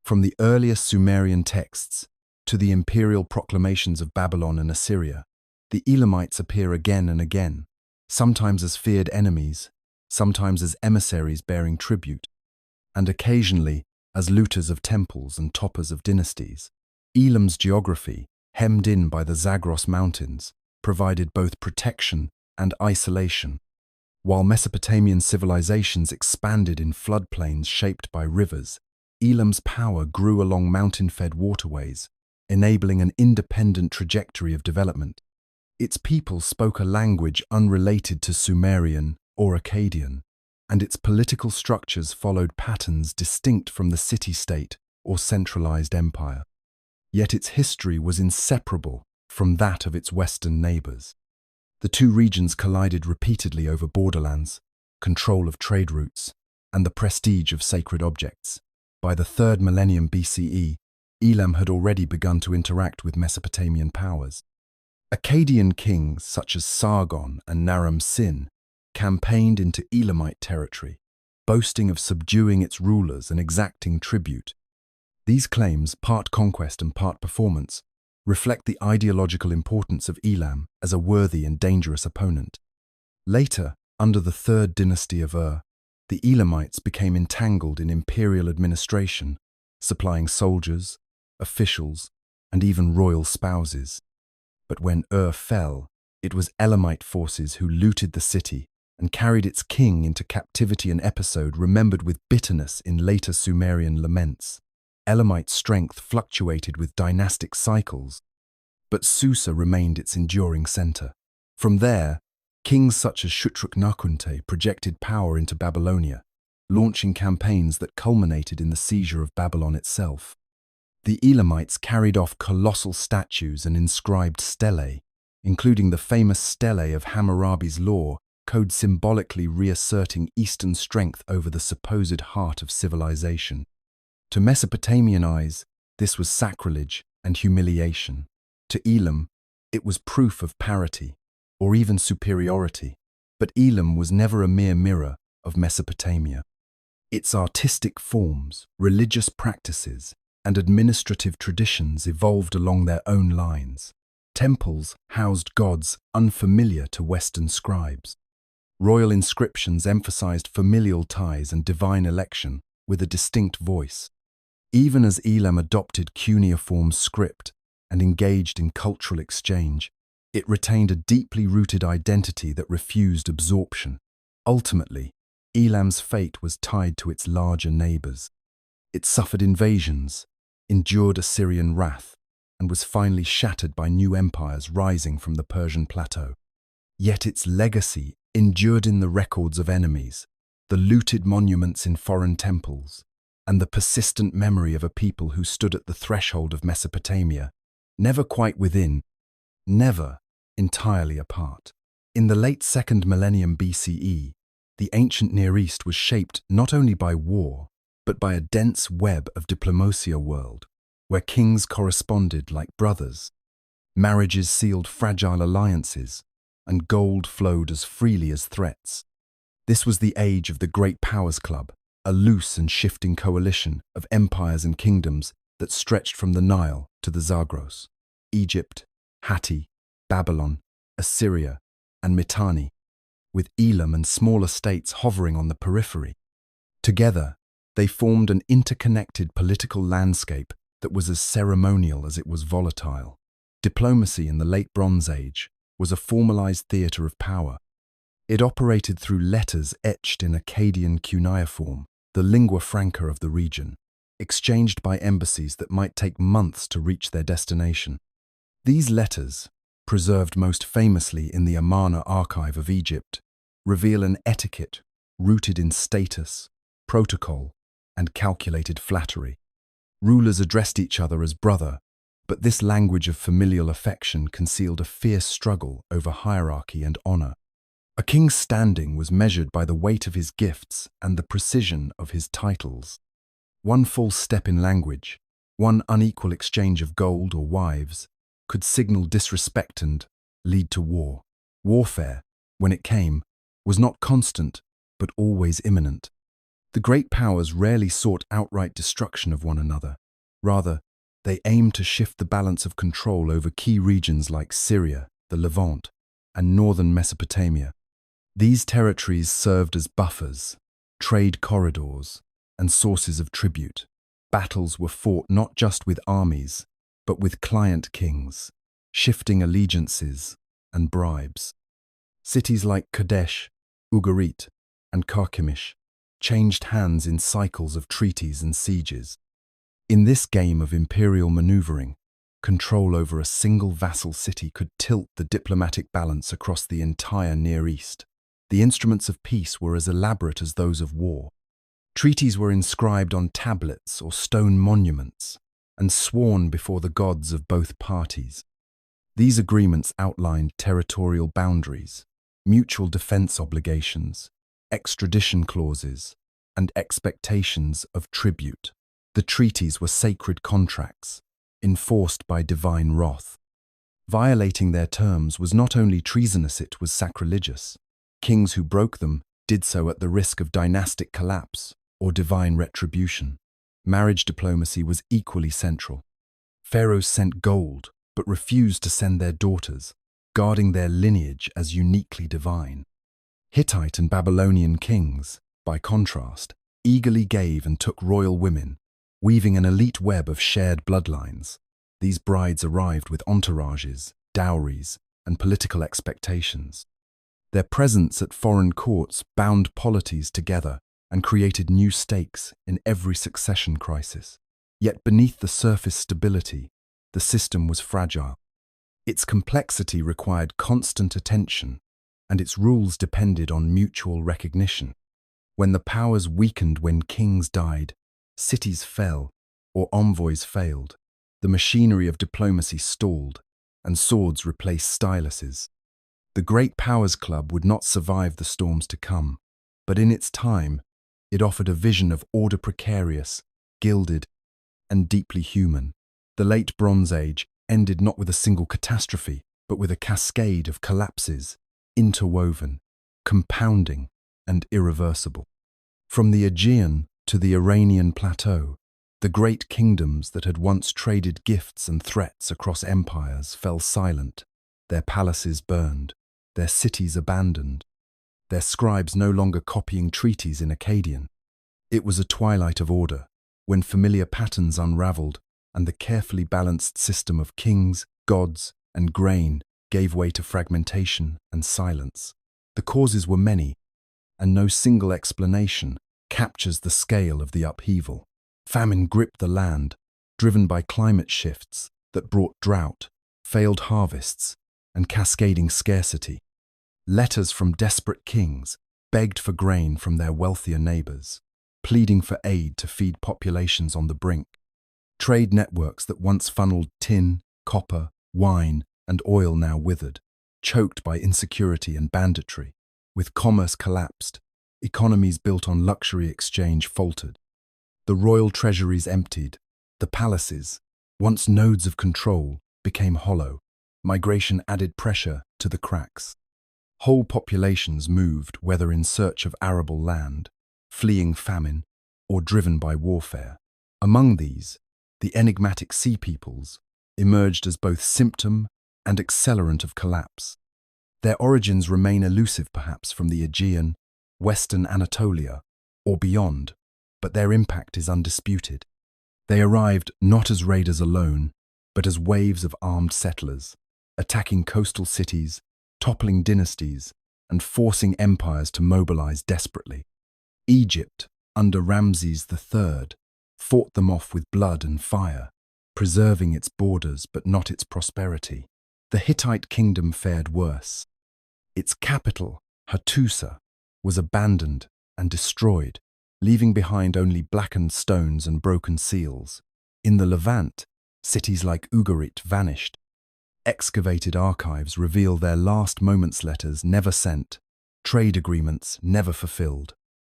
S1: From the earliest Sumerian texts to the imperial proclamations of Babylon and Assyria, the Elamites appear again and again, sometimes as feared enemies, sometimes as emissaries bearing tribute, and occasionally as looters of temples and toppers of dynasties. Elam's geography, hemmed in by the Zagros Mountains, provided both protection and isolation, while Mesopotamian civilizations expanded in floodplains shaped by rivers. Elam's power grew along mountain-fed waterways, enabling an independent trajectory of development. Its people spoke a language unrelated to Sumerian or Akkadian, and its political structures followed patterns distinct from the city-state or centralized empire. Yet its history was inseparable from that of its western neighbors. The two regions collided repeatedly over borderlands, control of trade routes, and the prestige of sacred objects. By the 3rd millennium BCE, Elam had already begun to interact with Mesopotamian powers. Akkadian kings such as Sargon and Naram-Sin campaigned into Elamite territory, boasting of subduing its rulers and exacting tribute. These claims, part conquest and part performance, reflect the ideological importance of Elam as a worthy and dangerous opponent. Later, under the 3rd dynasty of the Elamites became entangled in imperial administration, supplying soldiers, officials, and even royal spouses. But when fell, it was Elamite forces who looted the city and carried its king into captivity, an episode remembered with bitterness in later Sumerian laments. Elamite strength fluctuated with dynastic cycles, but Susa remained its enduring center. From there, kings such as Shutruk-Nakhunte projected power into Babylonia, launching campaigns that culminated in the seizure of Babylon itself. The Elamites carried off colossal statues and inscribed stelae, including the famous stele of Hammurabi's law code, symbolically reasserting Eastern strength over the supposed heart of civilization. To Mesopotamian eyes, this was sacrilege and humiliation. To Elam, it was proof of parity, or even superiority. But Elam was never a mere mirror of Mesopotamia. Its artistic forms, religious practices, and administrative traditions evolved along their own lines. Temples housed gods unfamiliar to Western scribes. Royal inscriptions emphasized familial ties and divine election with a distinct voice. Even as Elam adopted cuneiform script and engaged in cultural exchange, it retained a deeply rooted identity that refused absorption. Ultimately, Elam's fate was tied to its larger neighbors. It suffered invasions, endured Assyrian wrath, and was finally shattered by new empires rising from the Persian plateau. Yet its legacy endured in the records of enemies, the looted monuments in foreign temples, and the persistent memory of a people who stood at the threshold of Mesopotamia, never quite within, never entirely apart. In the late 2nd millennium BCE, the ancient Near East was shaped not only by war, but by a dense web of diplomacia world, where kings corresponded like brothers, marriages sealed fragile alliances, and gold flowed as freely as threats. This was the age of the Great Powers Club, a loose and shifting coalition of empires and kingdoms that stretched from the Nile to the Zagros. Egypt, Hatti, Babylon, Assyria, and Mitanni, with Elam and smaller states hovering on the periphery. Together, they formed an interconnected political landscape that was as ceremonial as it was volatile. Diplomacy in the Late Bronze Age was a formalized theater of power. It operated through letters etched in Akkadian cuneiform, the lingua franca of the region, exchanged by embassies that might take months to reach their destination. These letters, preserved most famously in the Amarna archive of Egypt, reveal an etiquette rooted in status, protocol, and calculated flattery. Rulers addressed each other as brother, but this language of familial affection concealed a fierce struggle over hierarchy and honor. A king's standing was measured by the weight of his gifts and the precision of his titles. One false step in language, one unequal exchange of gold or wives, could signal disrespect and lead to war. Warfare, when it came, was not constant, but always imminent. The great powers rarely sought outright destruction of one another. Rather, they aimed to shift the balance of control over key regions like Syria, the Levant, and northern Mesopotamia. These territories served as buffers, trade corridors, and sources of tribute. Battles were fought not just with armies, but with client kings, shifting allegiances and bribes. Cities like Kadesh, Ugarit, and Carchemish changed hands in cycles of treaties and sieges. In this game of imperial maneuvering, control over a single vassal city could tilt the diplomatic balance across the entire Near East. The instruments of peace were as elaborate as those of war. Treaties were inscribed on tablets or stone monuments and sworn before the gods of both parties. These agreements outlined territorial boundaries, mutual defense obligations, extradition clauses, and expectations of tribute. The treaties were sacred contracts, enforced by divine wrath. Violating their terms was not only treasonous, it was sacrilegious. Kings who broke them did so at the risk of dynastic collapse or divine retribution. Marriage diplomacy was equally central. Pharaohs sent gold, but refused to send their daughters, guarding their lineage as uniquely divine. Hittite and Babylonian kings, by contrast, eagerly gave and took royal women, weaving an elite web of shared bloodlines. These brides arrived with entourages, dowries, and political expectations. Their presence at foreign courts bound polities together and created new stakes in every succession crisis. Yet beneath the surface stability, the system was fragile. Its complexity required constant attention, and its rules depended on mutual recognition. When the powers weakened, when kings died, cities fell, or envoys failed, the machinery of diplomacy stalled, and swords replaced styluses. The Great Powers Club would not survive the storms to come, but in its time, it offered a vision of order precarious, gilded, and deeply human. The Late Bronze Age ended not with a single catastrophe, but with a cascade of collapses, interwoven, compounding, and irreversible. From the Aegean to the Iranian plateau, the great kingdoms that had once traded gifts and threats across empires fell silent, their palaces burned, their cities abandoned, their scribes no longer copying treaties in Akkadian. It was a twilight of order, when familiar patterns unraveled and the carefully balanced system of kings, gods, and grain gave way to fragmentation and silence. The causes were many, and no single explanation captures the scale of the upheaval. Famine gripped the land, driven by climate shifts that brought drought, failed harvests, and cascading scarcity. Letters from desperate kings begged for grain from their wealthier neighbors, pleading for aid to feed populations on the brink. Trade networks that once funneled tin, copper, wine, and oil now withered, choked by insecurity and banditry. With commerce collapsed, economies built on luxury exchange faltered. The royal treasuries emptied. The palaces, once nodes of control, became hollow. Migration added pressure to the cracks. Whole populations moved, whether in search of arable land, fleeing famine, or driven by warfare. Among these, the enigmatic sea peoples emerged as both symptom and accelerant of collapse. Their origins remain elusive, perhaps from the Aegean, western Anatolia, or beyond, but their impact is undisputed. They arrived not as raiders alone, but as waves of armed settlers, attacking coastal cities, toppling dynasties, and forcing empires to mobilize desperately. Egypt, under Ramses III, fought them off with blood and fire, preserving its borders but not its prosperity. The Hittite kingdom fared worse. Its capital, Hattusa, was abandoned and destroyed, leaving behind only blackened stones and broken seals. In the Levant, cities like Ugarit vanished. Excavated archives reveal their last moments letters never sent, trade agreements never fulfilled.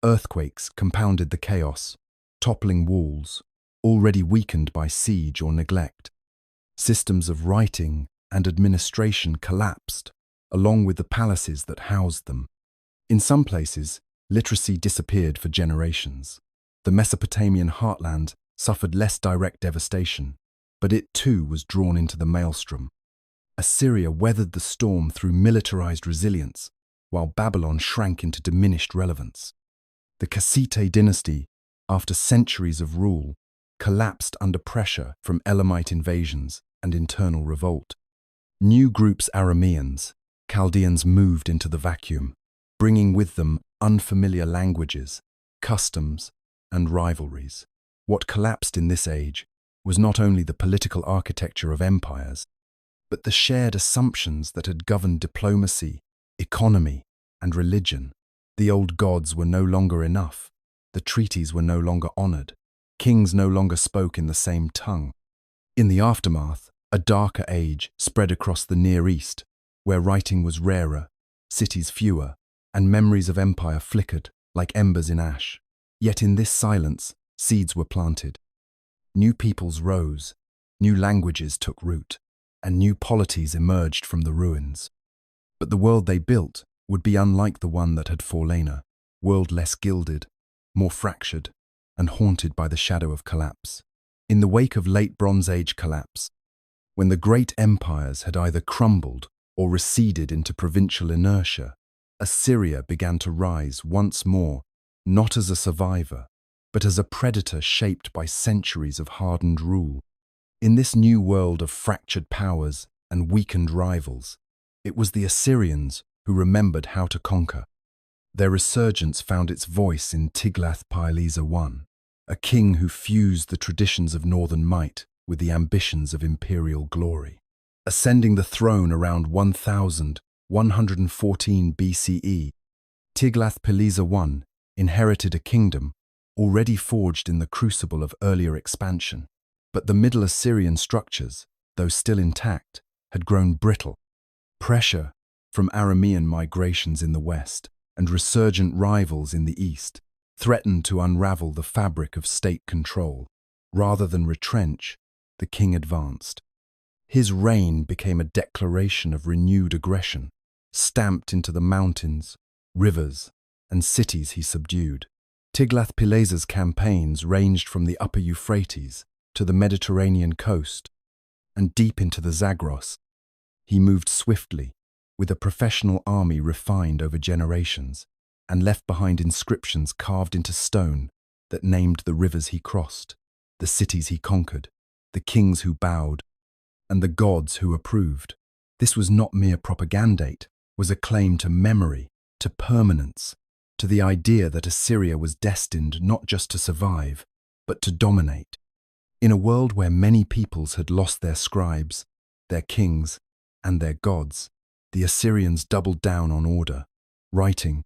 S1: Earthquakes compounded the chaos, toppling walls, already weakened by siege or neglect. Systems of writing and administration collapsed, along with the palaces that housed them. In some places, literacy disappeared for generations. The Mesopotamian heartland suffered less direct devastation, but it too was drawn into the maelstrom. Assyria weathered the storm through militarized resilience, while Babylon shrank into diminished relevance. The Kassite dynasty, after centuries of rule, collapsed under pressure from Elamite invasions and internal revolt. New groups Arameans, Chaldeans moved into the vacuum, bringing with them unfamiliar languages, customs, and rivalries. What collapsed in this age was not only the political architecture of empires, but the shared assumptions that had governed diplomacy, economy, and religion. The old gods were no longer enough. The treaties were no longer honored. Kings no longer spoke in the same tongue. In the aftermath, a darker age spread across the Near East, where writing was rarer, cities fewer, and memories of empire flickered like embers in ash. Yet in this silence, seeds were planted. New peoples rose, new languages took root, and new polities emerged from the ruins. But the world they built would be unlike the one that had fallen, a world less gilded, more fractured, and haunted by the shadow of collapse. In the wake of late Bronze Age collapse, when the great empires had either crumbled or receded into provincial inertia, Assyria began to rise once more, not as a survivor, but as a predator shaped by centuries of hardened rule. In this new world of fractured powers and weakened rivals, it was the Assyrians who remembered how to conquer. Their resurgence found its voice in Tiglath-Pileser I, a king who fused the traditions of northern might with the ambitions of imperial glory. Ascending the throne around 1114 BCE, Tiglath-Pileser I inherited a kingdom already forged in the crucible of earlier expansion. But the Middle Assyrian structures, though still intact, had grown brittle. Pressure from Aramean migrations in the west and resurgent rivals in the east threatened to unravel the fabric of state control. Rather than retrench, the king advanced. His reign became a declaration of renewed aggression, stamped into the mountains, rivers, and cities he subdued. Tiglath-Pileser's campaigns ranged from the upper Euphrates to the Mediterranean coast, and deep into the Zagros. He moved swiftly, with a professional army refined over generations, and left behind inscriptions carved into stone that named the rivers he crossed, the cities he conquered, the kings who bowed, and the gods who approved. This was not mere propagandate, was a claim to memory, to permanence, to the idea that Assyria was destined not just to survive, but to dominate. In a world where many peoples had lost their scribes, their kings, and their gods, the Assyrians doubled down on order, writing,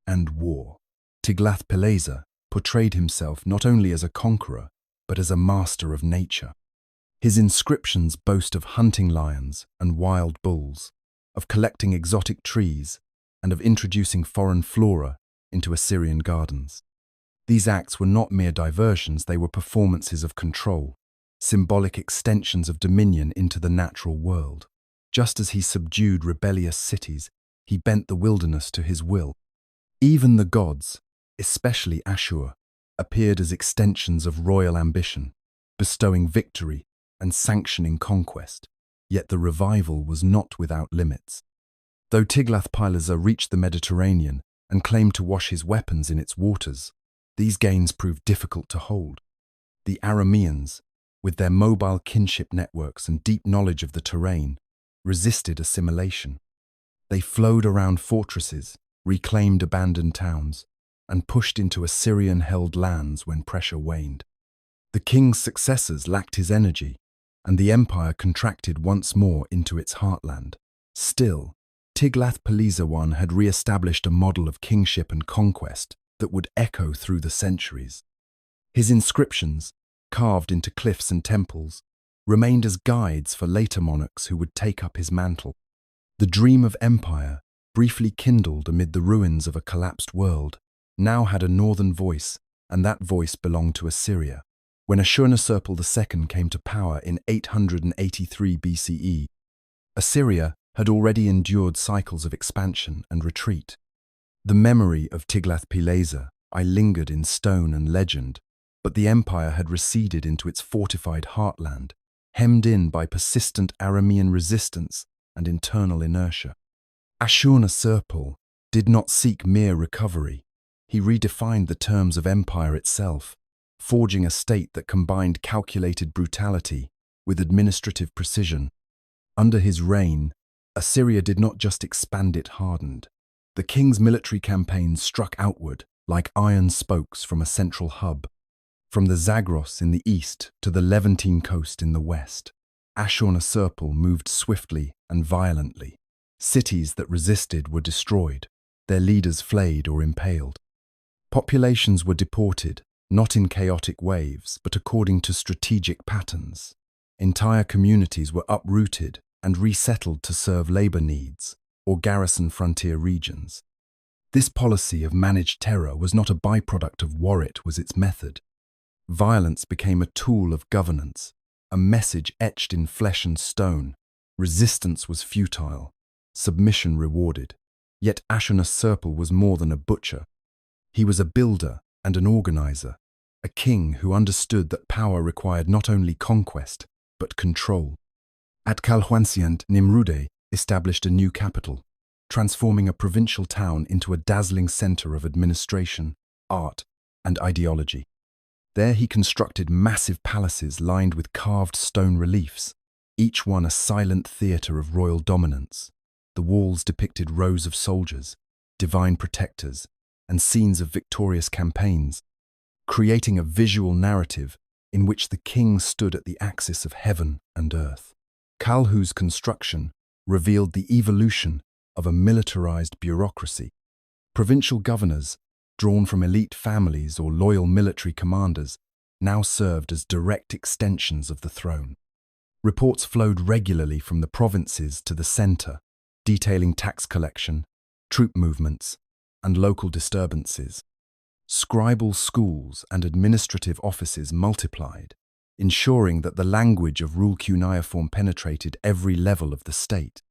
S1: and war. Tiglath-Pileser portrayed himself not only as a conqueror, but as a master of nature. His inscriptions boast of hunting lions and wild bulls, of collecting exotic trees, and of introducing foreign flora into Assyrian gardens. These acts were not mere diversions, they were performances of control, symbolic extensions of dominion into the natural world. Just as he subdued rebellious cities, he bent the wilderness to his will. Even the gods, especially Ashur, appeared as extensions of royal ambition, bestowing victory and sanctioning conquest. Yet the revival was not without limits. Though Tiglath-Pileser reached the Mediterranean and claimed to wash his weapons in its waters, these gains proved difficult to hold. The Arameans, with their mobile kinship networks and deep knowledge of the terrain, resisted assimilation. They flowed around fortresses, reclaimed abandoned towns, and pushed into Assyrian-held lands when pressure waned. The king's successors lacked his energy, and the empire contracted once more into its heartland. Still, Tiglath-Pileser I had re-established a model of kingship and conquest that would echo through the centuries. His inscriptions, carved into cliffs and temples, remained as guides for later monarchs who would take up his mantle. The dream of empire, briefly kindled amid the ruins of a collapsed world, now had a northern voice, and that voice belonged to Assyria. When Ashurnasirpal II came to power in 883 BCE, Assyria had already endured cycles of expansion and retreat. The memory of Tiglath-Pileser lingered in stone and legend, but the empire had receded into its fortified heartland, hemmed in by persistent Aramean resistance and internal inertia. Ashurnasirpal did not seek mere recovery. He redefined the terms of empire itself, forging a state that combined calculated brutality with administrative precision. Under his reign, Assyria did not just expand, it hardened. The king's military campaigns struck outward like iron spokes from a central hub. From the Zagros in the east to the Levantine coast in the west, Ashurnasirpal moved swiftly and violently. Cities that resisted were destroyed, their leaders flayed or impaled. Populations were deported, not in chaotic waves, but according to strategic patterns. Entire communities were uprooted and resettled to serve labor needs or garrison frontier regions. This policy of managed terror was not a byproduct of war, it was its method. Violence became a tool of governance, a message etched in flesh and stone. Resistance was futile, submission rewarded. Yet Ashurnasirpal was more than a butcher. He was a builder and an organizer, a king who understood that power required not only conquest, but control. At Kalhwansiant, Nimrude established a new capital, transforming a provincial town into a dazzling center of administration, art, and ideology. There he constructed massive palaces lined with carved stone reliefs, each one a silent theater of royal dominance. The walls depicted rows of soldiers, divine protectors, and scenes of victorious campaigns, creating a visual narrative in which the king stood at the axis of heaven and earth. Kalhu's construction revealed the evolution of a militarized bureaucracy. Provincial governors, drawn from elite families or loyal military commanders, now served as direct extensions of the throne. Reports flowed regularly from the provinces to the center, detailing tax collection, troop movements, and local disturbances. Scribal schools and administrative offices multiplied, ensuring that the language of rule cuneiform penetrated every level of the state.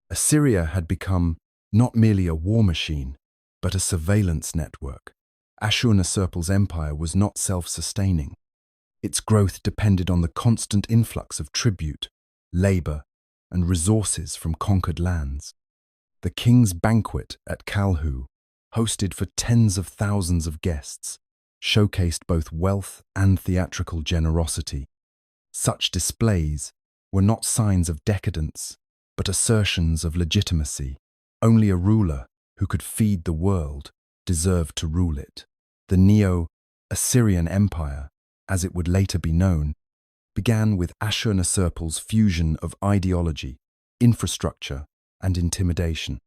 S1: Assyria had become not merely a war machine, but a surveillance network. Ashurnasirpal's empire was not self-sustaining. Its growth depended on the constant influx of tribute, labor, and resources from conquered lands. The king's banquet at Kalhu, hosted for tens of thousands of guests, showcased both wealth and theatrical generosity. Such displays were not signs of decadence, but assertions of legitimacy. Only a ruler who could feed the world deserved to rule it. The Neo-Assyrian Empire, as it would later be known, began with Ashurnasirpal's fusion of ideology, infrastructure, and intimidation.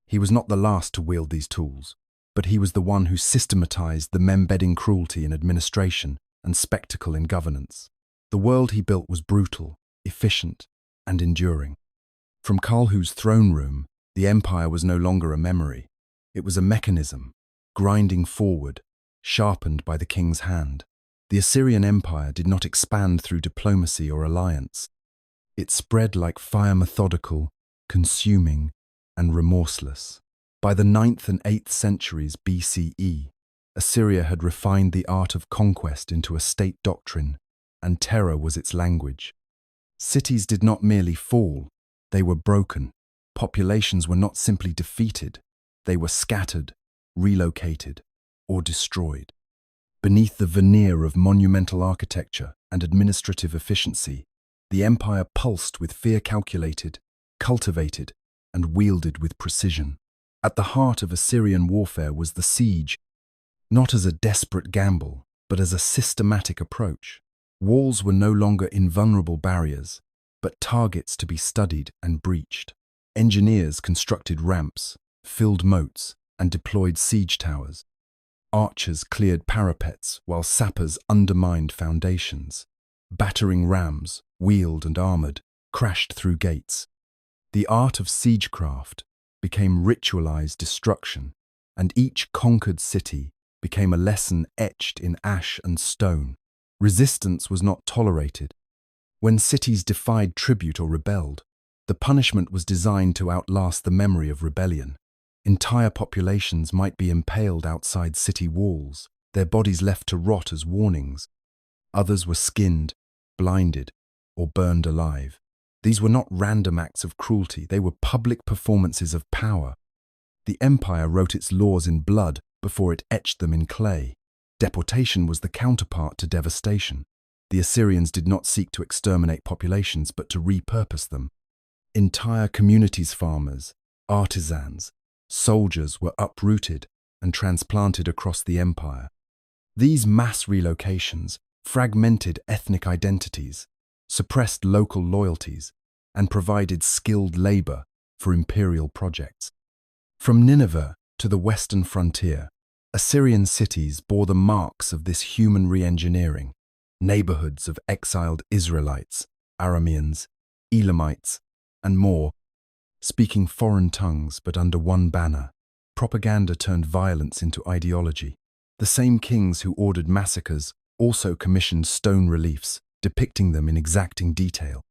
S1: He was not the last to wield these tools, but he was the one who systematized the embedding cruelty in administration and spectacle in governance. The world he built was brutal, efficient, and enduring. From Kalhu's throne room, the empire was no longer a memory. It was a mechanism, grinding forward, sharpened by the king's hand. The Assyrian Empire did not expand through diplomacy or alliance. It spread like fire, methodical, consuming, and remorseless. By the 9th and 8th centuries BCE, Assyria had refined the art of conquest into a state doctrine, and terror was its language. Cities did not merely fall, they were broken. Populations were not simply defeated, they were scattered, relocated, or destroyed. Beneath the veneer of monumental architecture and administrative efficiency, the empire pulsed with fear, calculated, cultivated, and wielded with precision. At the heart of Assyrian warfare was the siege, not as a desperate gamble, but as a systematic approach. Walls were no longer invulnerable barriers, but targets to be studied and breached. Engineers constructed ramps, filled moats, and deployed siege towers. Archers cleared parapets while sappers undermined foundations. Battering rams, wheeled and armored, crashed through gates. The art of siegecraft became ritualized destruction, and each conquered city became a lesson etched in ash and stone. Resistance was not tolerated. When cities defied tribute or rebelled, the punishment was designed to outlast the memory of rebellion. Entire populations might be impaled outside city walls, their bodies left to rot as warnings. Others were skinned, blinded, or burned alive. These were not random acts of cruelty, they were public performances of power. The empire wrote its laws in blood before it etched them in clay. Deportation was the counterpart to devastation. The Assyrians did not seek to exterminate populations but to repurpose them. Entire communities, farmers, artisans, soldiers were uprooted and transplanted across the empire. These mass relocations fragmented ethnic identities, suppressed local loyalties, and provided skilled labor for imperial projects. From Nineveh to the western frontier, Assyrian cities bore the marks of this human re-engineering. Neighborhoods of exiled Israelites, Arameans, Elamites, and more, speaking foreign tongues but under one banner. Propaganda turned violence into ideology. The same kings who ordered massacres also commissioned stone reliefs, depicting them in exacting detail.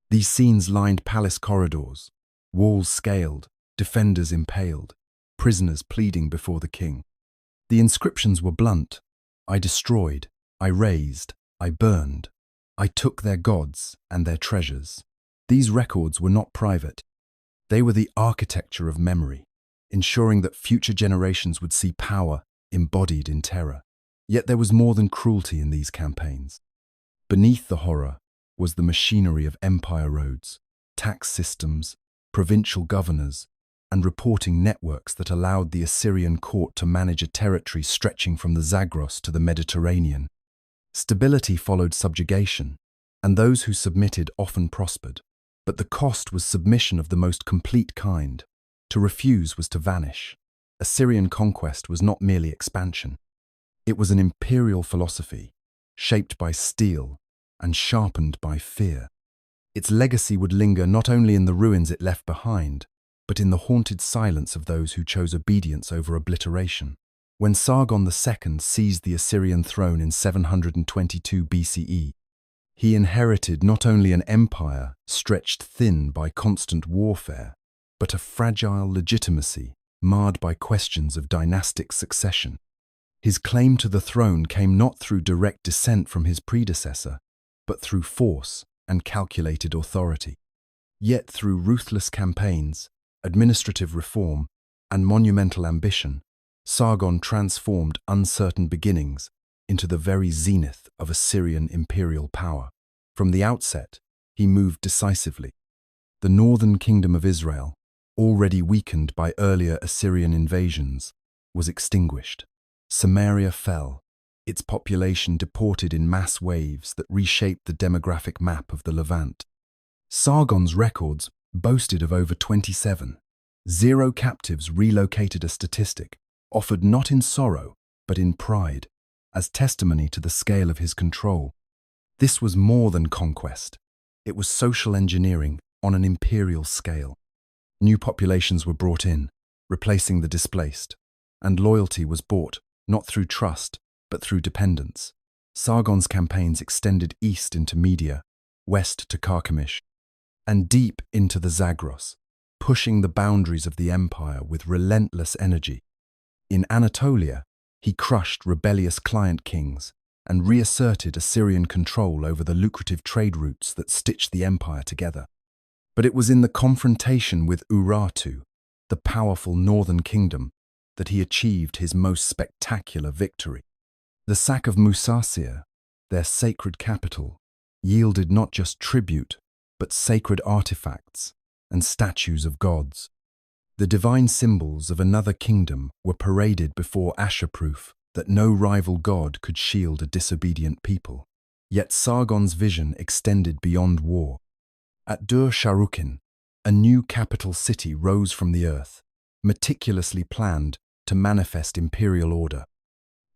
S1: These scenes lined palace corridors, walls scaled, defenders impaled, prisoners pleading before the king. The inscriptions were blunt. I destroyed, I razed, I burned. I took their gods and their treasures. These records were not private. They were the architecture of memory, ensuring that future generations would see power embodied in terror. Yet there was more than cruelty in these campaigns. Beneath the horror was the machinery of empire roads, tax systems, provincial governors, and reporting networks that allowed the Assyrian court to manage a territory stretching from the Zagros to the Mediterranean. Stability followed subjugation, and those who submitted often prospered. But the cost was submission of the most complete kind. To refuse was to vanish. Assyrian conquest was not merely expansion. It was an imperial philosophy, shaped by steel and sharpened by fear. Its legacy would linger not only in the ruins it left behind, but in the haunted silence of those who chose obedience over obliteration. When Sargon II seized the Assyrian throne in 722 BCE, he inherited not only an empire stretched thin by constant warfare, but a fragile legitimacy marred by questions of dynastic succession. His claim to the throne came not through direct descent from his predecessor, but through force and calculated authority. Yet through ruthless campaigns, administrative reform, and monumental ambition, Sargon transformed uncertain beginnings into the very zenith of Assyrian imperial power. From the outset, he moved decisively. The northern kingdom of Israel, already weakened by earlier Assyrian invasions, was extinguished. Samaria fell, its population deported in mass waves that reshaped the demographic map of the Levant. Sargon's records boasted of over 27. 0 captives relocated, a statistic offered not in sorrow, but in pride, as testimony to the scale of his control. This was more than conquest. It was social engineering on an imperial scale. New populations were brought in, replacing the displaced, and loyalty was bought not through trust, but through dependence. Sargon's campaigns extended east into Media, west to Carchemish, and deep into the Zagros, pushing the boundaries of the empire with relentless energy. In Anatolia, he crushed rebellious client kings and reasserted Assyrian control over the lucrative trade routes that stitched the empire together. But it was in the confrontation with Urartu, the powerful northern kingdom, that he achieved his most spectacular victory. The sack of Musassir, their sacred capital, yielded not just tribute, but sacred artifacts and statues of gods. The divine symbols of another kingdom were paraded before Asher-proof that no rival god could shield a disobedient people. Yet Sargon's vision extended beyond war. At Dur-Sharukin, a new capital city rose from the earth, meticulously planned to manifest imperial order.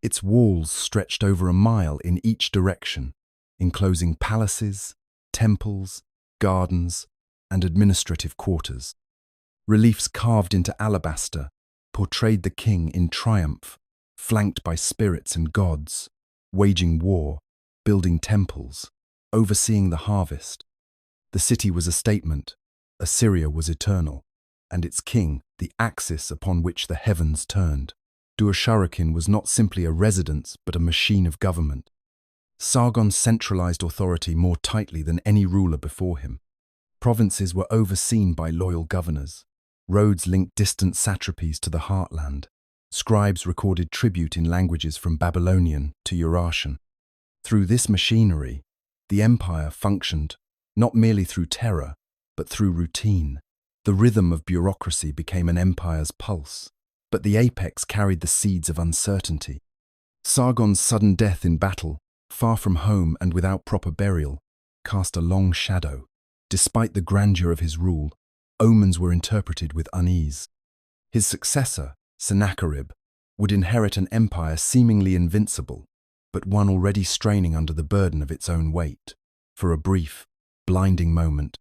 S1: Its walls stretched over a mile in each direction, enclosing palaces, temples, gardens, and administrative quarters. Reliefs carved into alabaster portrayed the king in triumph, flanked by spirits and gods, waging war, building temples, overseeing the harvest. The city was a statement. Assyria was eternal, and its king the axis upon which the heavens turned. Dur-Sharrukin was not simply a residence but a machine of government. Sargon centralized authority more tightly than any ruler before him. Provinces were overseen by loyal governors. Roads linked distant satrapies to the heartland. Scribes recorded tribute in languages from Babylonian to Eurasian. Through this machinery, the empire functioned not merely through terror, but through routine. The rhythm of bureaucracy became an empire's pulse, but the apex carried the seeds of uncertainty. Sargon's sudden death in battle, far from home and without proper burial, cast a long shadow. Despite the grandeur of his rule, omens were interpreted with unease. His successor, Sennacherib, would inherit an empire seemingly invincible, but one already straining under the burden of its own weight. For a brief, blinding moment,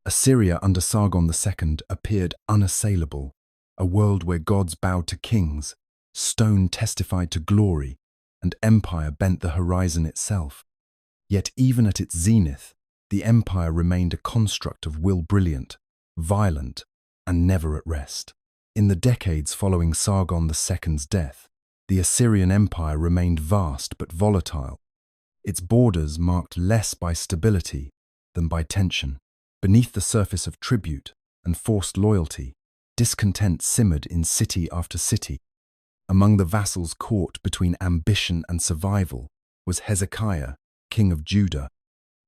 S1: Assyria under Sargon II appeared unassailable, a world where gods bowed to kings, stone testified to glory, and empire bent the horizon itself. Yet even at its zenith, the empire remained a construct of will brilliant, violent, and never at rest. In the decades following Sargon II's death, the Assyrian Empire remained vast but volatile. Its borders marked less by stability than by tension. Beneath the surface of tribute and forced loyalty, discontent simmered in city after city. Among the vassals caught between ambition and survival was Hezekiah, king of Judah,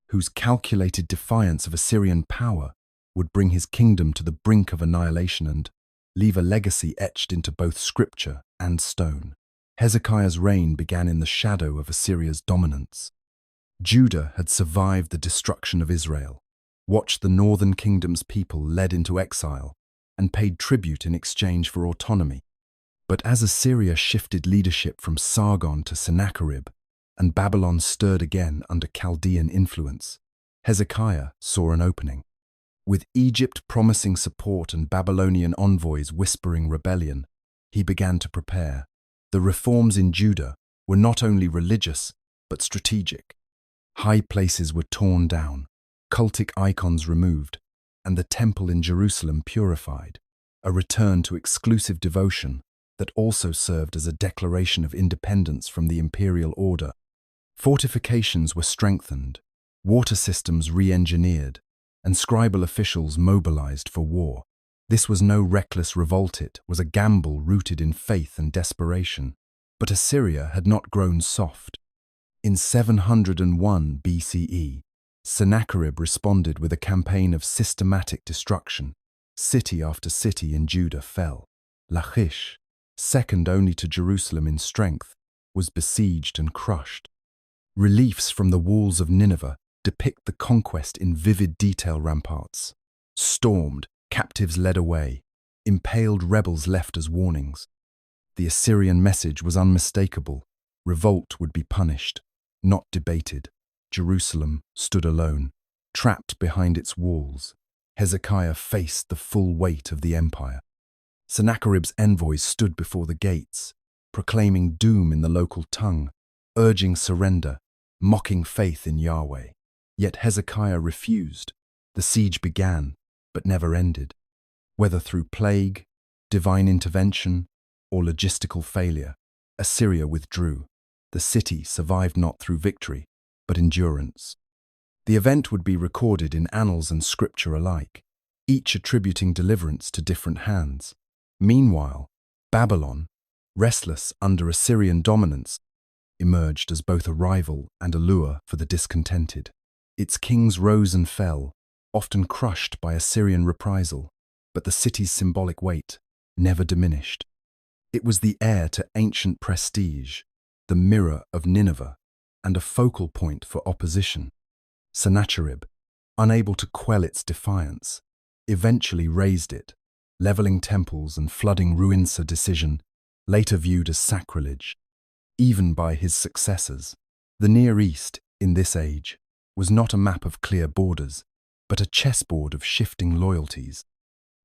S1: whose calculated defiance of Assyrian power would bring his kingdom to the brink of annihilation and leave a legacy etched into both scripture and stone. Hezekiah's reign began in the shadow of Assyria's dominance. Judah had survived the destruction of Israel, watched the northern kingdom's people led into exile, and paid tribute in exchange for autonomy. But as Assyria shifted leadership from Sargon to Sennacherib, and Babylon stirred again under Chaldean influence, Hezekiah saw an opening. With Egypt promising support and Babylonian envoys whispering rebellion, he began to prepare. The reforms in Judah were not only religious, but strategic. High places were torn down, cultic icons removed, and the temple in Jerusalem purified, a return to exclusive devotion that also served as a declaration of independence from the imperial order. Fortifications were strengthened, water systems re-engineered, and scribal officials mobilized for war. This was no reckless revolt, it was a gamble rooted in faith and desperation. But Assyria had not grown soft. In 701 BCE, Sennacherib responded with a campaign of systematic destruction. City after city in Judah fell. Lachish, second only to Jerusalem in strength, was besieged and crushed. Reliefs from the walls of Nineveh depict the conquest in vivid detail. Ramparts stormed, captives led away, impaled rebels left as warnings. The Assyrian message was unmistakable. Revolt would be punished, not debated. Jerusalem stood alone, trapped behind its walls. Hezekiah faced the full weight of the empire. Sennacherib's envoys stood before the gates, proclaiming doom in the local tongue, urging surrender, mocking faith in Yahweh. Yet Hezekiah refused. The siege began, but never ended. Whether through plague, divine intervention, or logistical failure, Assyria withdrew. The city survived not through victory, but endurance. The event would be recorded in annals and scripture alike, each attributing deliverance to different hands. Meanwhile, Babylon, restless under Assyrian dominance, emerged as both a rival and a lure for the discontented. Its kings rose and fell, often crushed by Assyrian reprisal, but the city's symbolic weight never diminished. It was the heir to ancient prestige, the mirror of Nineveh, and a focal point for opposition. Sennacherib, unable to quell its defiance, eventually razed it, leveling temples and flooding ruins. A decision later viewed as sacrilege. even by his successors. The Near East, in this age, was not a map of clear borders, but a chessboard of shifting loyalties.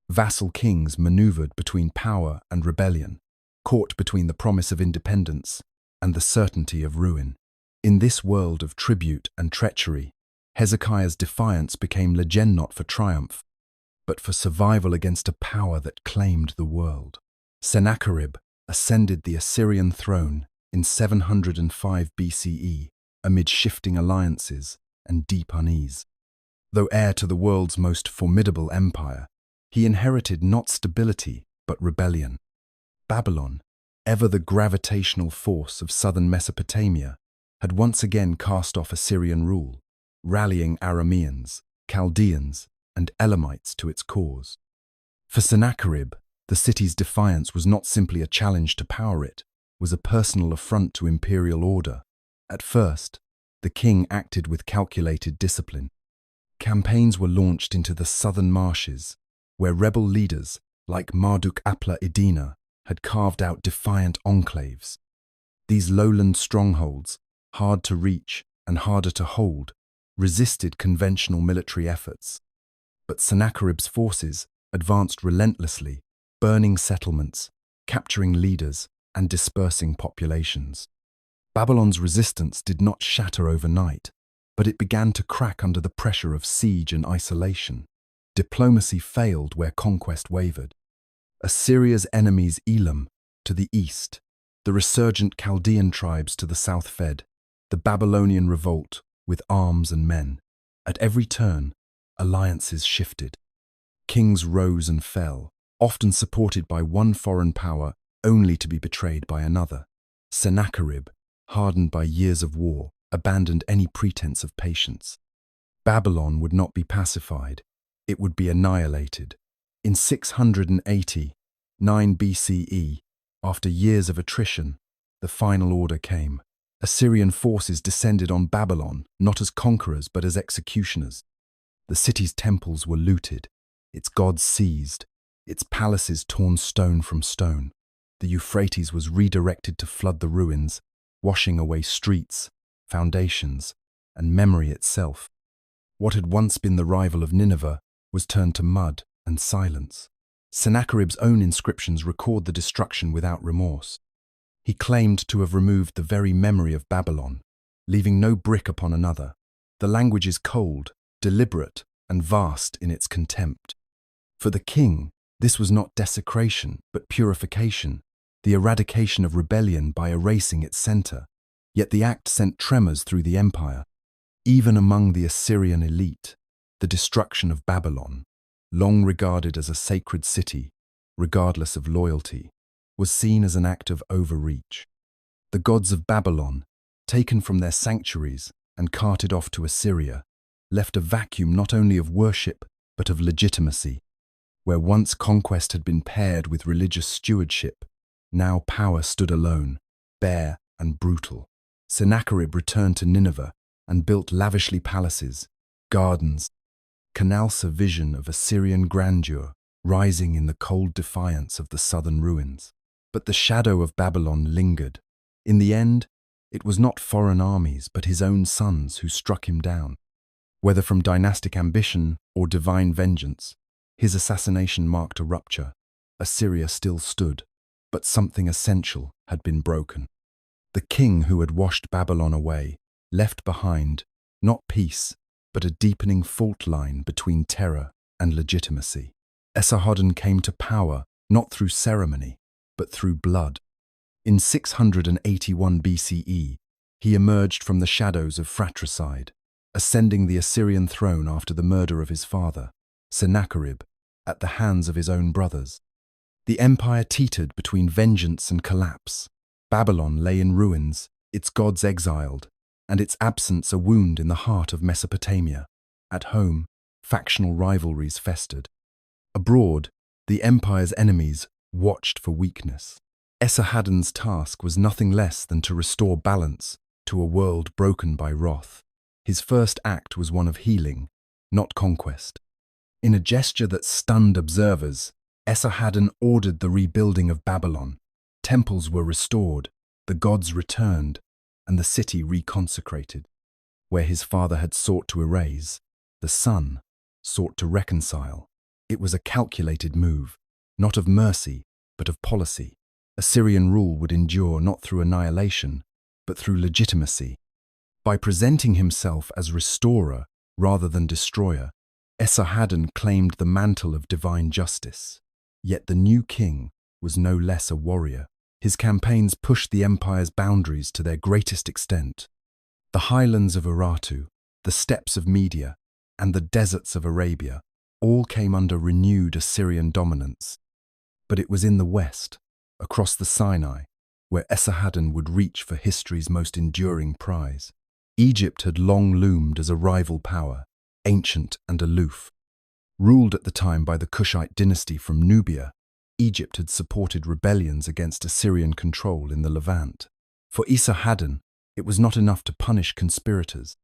S1: Vassal kings maneuvered between power and rebellion, caught between the promise of independence and the certainty of ruin. In this world of tribute and treachery, Hezekiah's defiance became legend not for triumph, but for survival against a power that claimed the world. Sennacherib ascended the Assyrian throne in 705 BCE amid shifting alliances and deep unease. Though heir to the world's most formidable empire, he inherited not stability but rebellion. Babylon, ever the gravitational force of southern Mesopotamia, had once again cast off Assyrian rule, rallying Arameans, Chaldeans, and Elamites to its cause. For Sennacherib, the city's defiance was not simply a challenge to power, it was a personal affront to imperial order. At first, the king acted with calculated discipline. Campaigns were launched into the southern marshes, where rebel leaders like Marduk-apla-iddina had carved out defiant enclaves. These lowland strongholds, hard to reach and harder to hold, resisted conventional military efforts. But Sennacherib's forces advanced relentlessly, burning settlements, capturing leaders, and dispersing populations. Babylon's resistance did not shatter overnight, but it began to crack under the pressure of siege and isolation. Diplomacy failed where conquest wavered. Assyria's enemies Elam to the east, the resurgent Chaldean tribes to the south fed, the Babylonian revolt with arms and men. At every turn, alliances shifted. Kings rose and fell, often supported by one foreign power only to be betrayed by another. Sennacherib, hardened by years of war, abandoned any pretense of patience. Babylon would not be pacified. It would be annihilated. In 689 BCE, after years of attrition, the final order came. Assyrian forces descended on Babylon, not as conquerors but as executioners. The city's temples were looted, its gods seized, its palaces torn stone from stone. The Euphrates was redirected to flood the ruins, washing away streets, foundations, and memory itself. What had once been the rival of Nineveh was turned to mud and silence. Sennacherib's own inscriptions record the destruction without remorse. He claimed to have removed the very memory of Babylon, leaving no brick upon another. The language is cold, deliberate, and vast in its contempt. For the king, this was not desecration, but purification, the eradication of rebellion by erasing its center. Yet the act sent tremors through the empire. Even among the Assyrian elite, the destruction of Babylon, long regarded as a sacred city, regardless of loyalty, was seen as an act of overreach. The gods of Babylon, taken from their sanctuaries and carted off to Assyria, left a vacuum not only of worship but of legitimacy. Where once conquest had been paired with religious stewardship, now power stood alone, bare and brutal. Sennacherib returned to Nineveh and built lavishly palaces, gardens, canals, a vision of Assyrian grandeur rising in the cold defiance of the southern ruins. But the shadow of Babylon lingered. In the end, it was not foreign armies but his own sons who struck him down. Whether from dynastic ambition or divine vengeance, his assassination marked a rupture. Assyria still stood, but something essential had been broken. The king who had washed Babylon away left behind not peace, but a deepening fault line between terror and legitimacy. Esarhaddon came to power not through ceremony, but through blood. In 681 BCE, he emerged from the shadows of fratricide, ascending the Assyrian throne after the murder of his father, Sennacherib, at the hands of his own brothers. The empire teetered between vengeance and collapse. Babylon lay in ruins, its gods exiled, and its absence a wound in the heart of Mesopotamia. At home, factional rivalries festered. Abroad, the empire's enemies watched for weakness. Esarhaddon's task was nothing less than to restore balance to a world broken by wrath. His first act was one of healing, not conquest. In a gesture that stunned observers, Esarhaddon ordered the rebuilding of Babylon. Temples were restored, The gods returned, and the city reconsecrated. Where his father had sought to erase, the son sought to reconcile. It was a calculated move, not of mercy, but of policy. Assyrian rule would endure not through annihilation, but through legitimacy. By presenting himself as restorer rather than destroyer, Esarhaddon claimed the mantle of divine justice. Yet the new king was no less a warrior. His campaigns pushed the empire's boundaries to their greatest extent. The highlands of Urartu, the steppes of Media, and the deserts of Arabia all came under renewed Assyrian dominance. But it was in the west, across the Sinai, where Esarhaddon would reach for history's most enduring prize. Egypt had long loomed as a rival power, ancient and aloof. Ruled at the time by the Kushite dynasty from Nubia, Egypt had supported rebellions against Assyrian control in the Levant. For Esarhaddon, it was not enough to punish conspirators.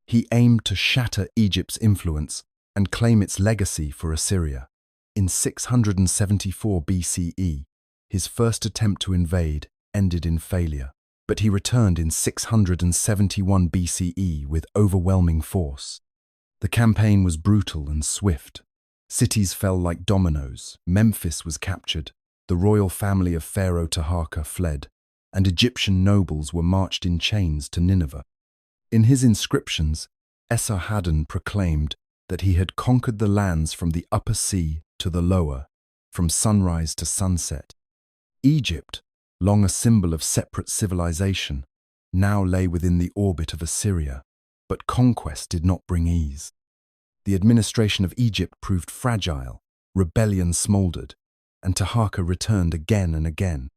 S1: He aimed to shatter Egypt's influence and claim its legacy for Assyria. In 674 BCE, his first attempt to invade ended in failure, but he returned in 671 BCE with overwhelming force. The campaign was brutal and swift. Cities fell like dominoes, Memphis was captured, the royal family of Pharaoh Taharqa fled, and Egyptian nobles were marched in chains to Nineveh. In his inscriptions, Esarhaddon proclaimed that he had conquered the lands from the upper sea to the lower, from sunrise to sunset. Egypt, long a symbol of separate civilization, now lay within the orbit of Assyria, but conquest did not bring ease. The administration of Egypt proved fragile, rebellion smoldered, and Taharqa returned again and again.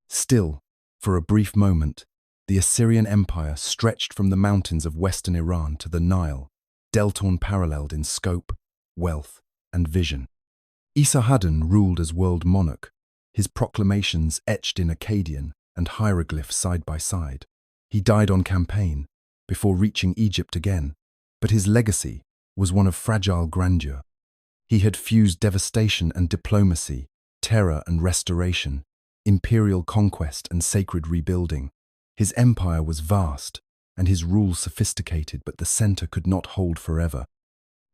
S1: Still, for a brief moment, the Assyrian Empire stretched from the mountains of western Iran to the Nile, delta unparalleled in scope, wealth, and vision. Esarhaddon ruled as world monarch, his proclamations etched in Akkadian and hieroglyphs side by side. He died on campaign, before reaching Egypt again, but his legacy was one of fragile grandeur. He had fused devastation and diplomacy, terror and restoration, imperial conquest and sacred rebuilding. His empire was vast, and his rule sophisticated, but the center could not hold forever.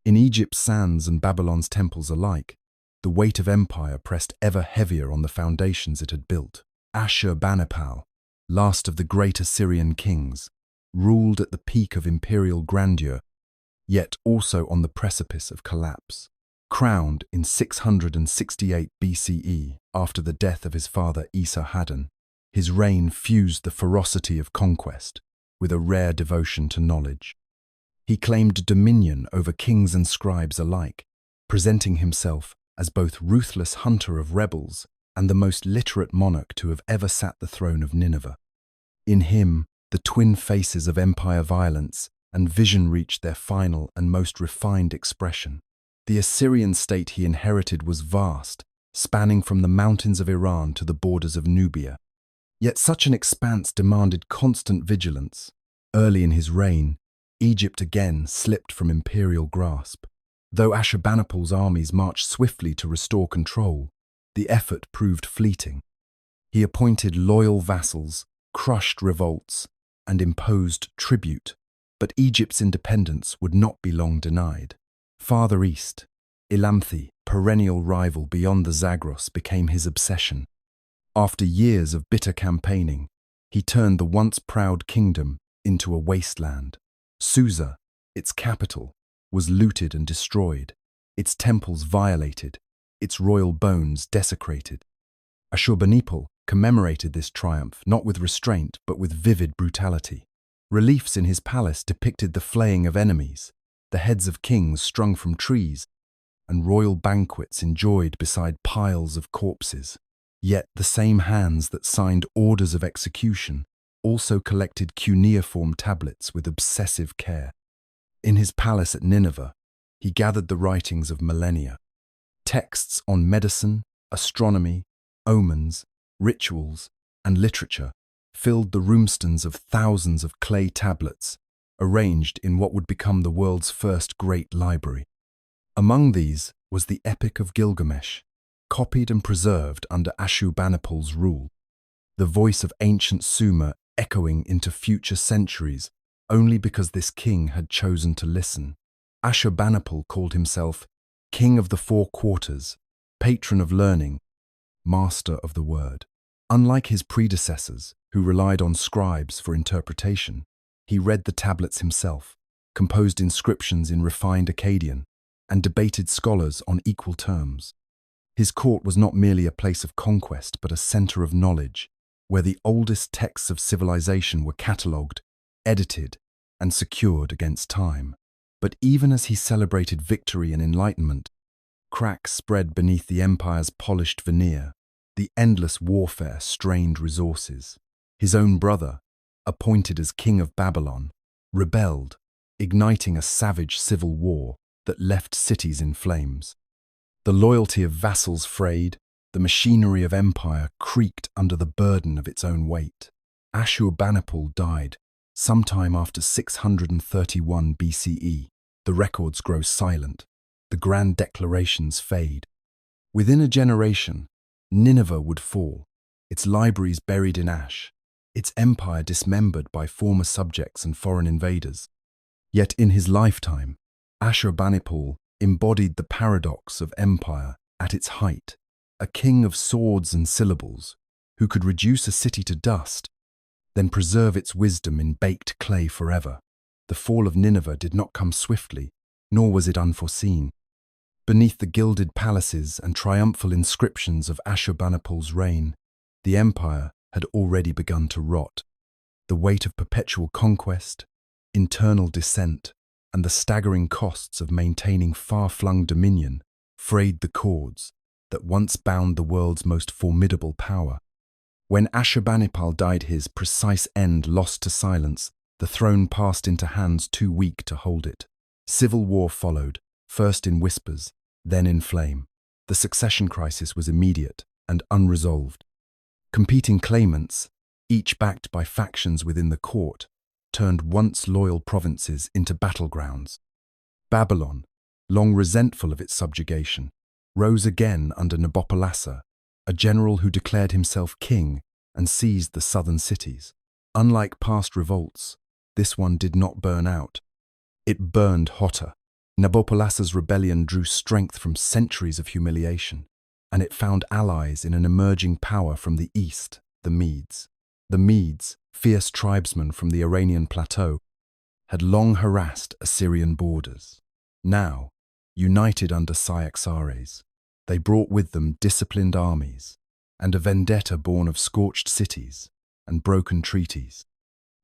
S1: In Egypt's sands and Babylon's temples alike, the weight of empire pressed ever heavier on the foundations it had built. Ashurbanipal, last of the great Assyrian kings, ruled at the peak of imperial grandeur, yet also on the precipice of collapse. Crowned in 668 BCE after the death of his father Esarhaddon, his reign fused the ferocity of conquest with a rare devotion to knowledge. He claimed dominion over kings and scribes alike, presenting himself as both ruthless hunter of rebels and the most literate monarch to have ever sat the throne of Nineveh. In him, the twin faces of empire violence and vision reached their final and most refined expression. The Assyrian state he inherited was vast, spanning from the mountains of Iran to the borders of Nubia. Yet such an expanse demanded constant vigilance. Early in his reign, Egypt again slipped from imperial grasp. Though Ashurbanipal's armies marched swiftly to restore control, the effort proved fleeting. He appointed loyal vassals, crushed revolts, and imposed tribute, but Egypt's independence would not be long denied. Farther east, Elamthi, perennial rival beyond the Zagros, became his obsession. After years of bitter campaigning, he turned the once proud kingdom into a wasteland. Susa, its capital, was looted and destroyed, its temples violated, its royal bones desecrated. Ashurbanipal commemorated this triumph not with restraint but with vivid brutality. Reliefs in his palace depicted the flaying of enemies, the heads of kings strung from trees, and royal banquets enjoyed beside piles of corpses. Yet the same hands that signed orders of execution also collected cuneiform tablets with obsessive care. In his palace at Nineveh, he gathered the writings of millennia. Texts on medicine, astronomy, omens, rituals, and literature filled the roomstones of thousands of clay tablets, arranged in what would become the world's first great library. Among these was the Epic of Gilgamesh, copied and preserved under Ashurbanipal's rule. the voice of ancient Sumer echoing into future centuries only because this king had chosen to listen. Ashurbanipal called himself King of the Four Quarters, patron of learning, master of the word. Unlike his predecessors, who relied on scribes for interpretation, he read the tablets himself, composed inscriptions in refined Akkadian, and debated scholars on equal terms. His court was not merely a place of conquest, but a center of knowledge, where the oldest texts of civilization were catalogued, edited, and secured against time. But even as he celebrated victory and enlightenment, cracks spread beneath the empire's polished veneer. The endless warfare strained resources. His own brother, appointed as king of Babylon, rebelled, igniting a savage civil war that left cities in flames. The loyalty of vassals frayed, the machinery of empire creaked under the burden of its own weight. Ashurbanipal died sometime after 631 BCE. The records grow silent, the grand declarations fade. Within a generation, Nineveh would fall, its libraries buried in ash, its empire dismembered by former subjects and foreign invaders. Yet in his lifetime, Ashurbanipal embodied the paradox of empire at its height, a king of swords and syllables who could reduce a city to dust, then preserve its wisdom in baked clay forever. The fall of Nineveh did not come swiftly, nor was it unforeseen. Beneath the gilded palaces and triumphal inscriptions of Ashurbanipal's reign, the empire had already begun to rot. The weight of perpetual conquest, internal dissent, and the staggering costs of maintaining far-flung dominion frayed the cords that once bound the world's most formidable power. When Ashurbanipal died, his precise end lost to silence, the throne passed into hands too weak to hold it. Civil war followed, first in whispers, then in flame. The succession crisis was immediate and unresolved. Competing claimants, each backed by factions within the court, turned once loyal provinces into battlegrounds. Babylon, long resentful of its subjugation, rose again under Nabopolassar, a general who declared himself king and seized the southern cities. Unlike past revolts, this one did not burn out. It burned hotter. Nabopolassar's rebellion drew strength from centuries of humiliation, and it found allies in an emerging power from the east, the Medes. The Medes, fierce tribesmen from the Iranian plateau, had long harassed Assyrian borders. Now, united under Cyaxares, they brought with them disciplined armies and a vendetta born of scorched cities and broken treaties.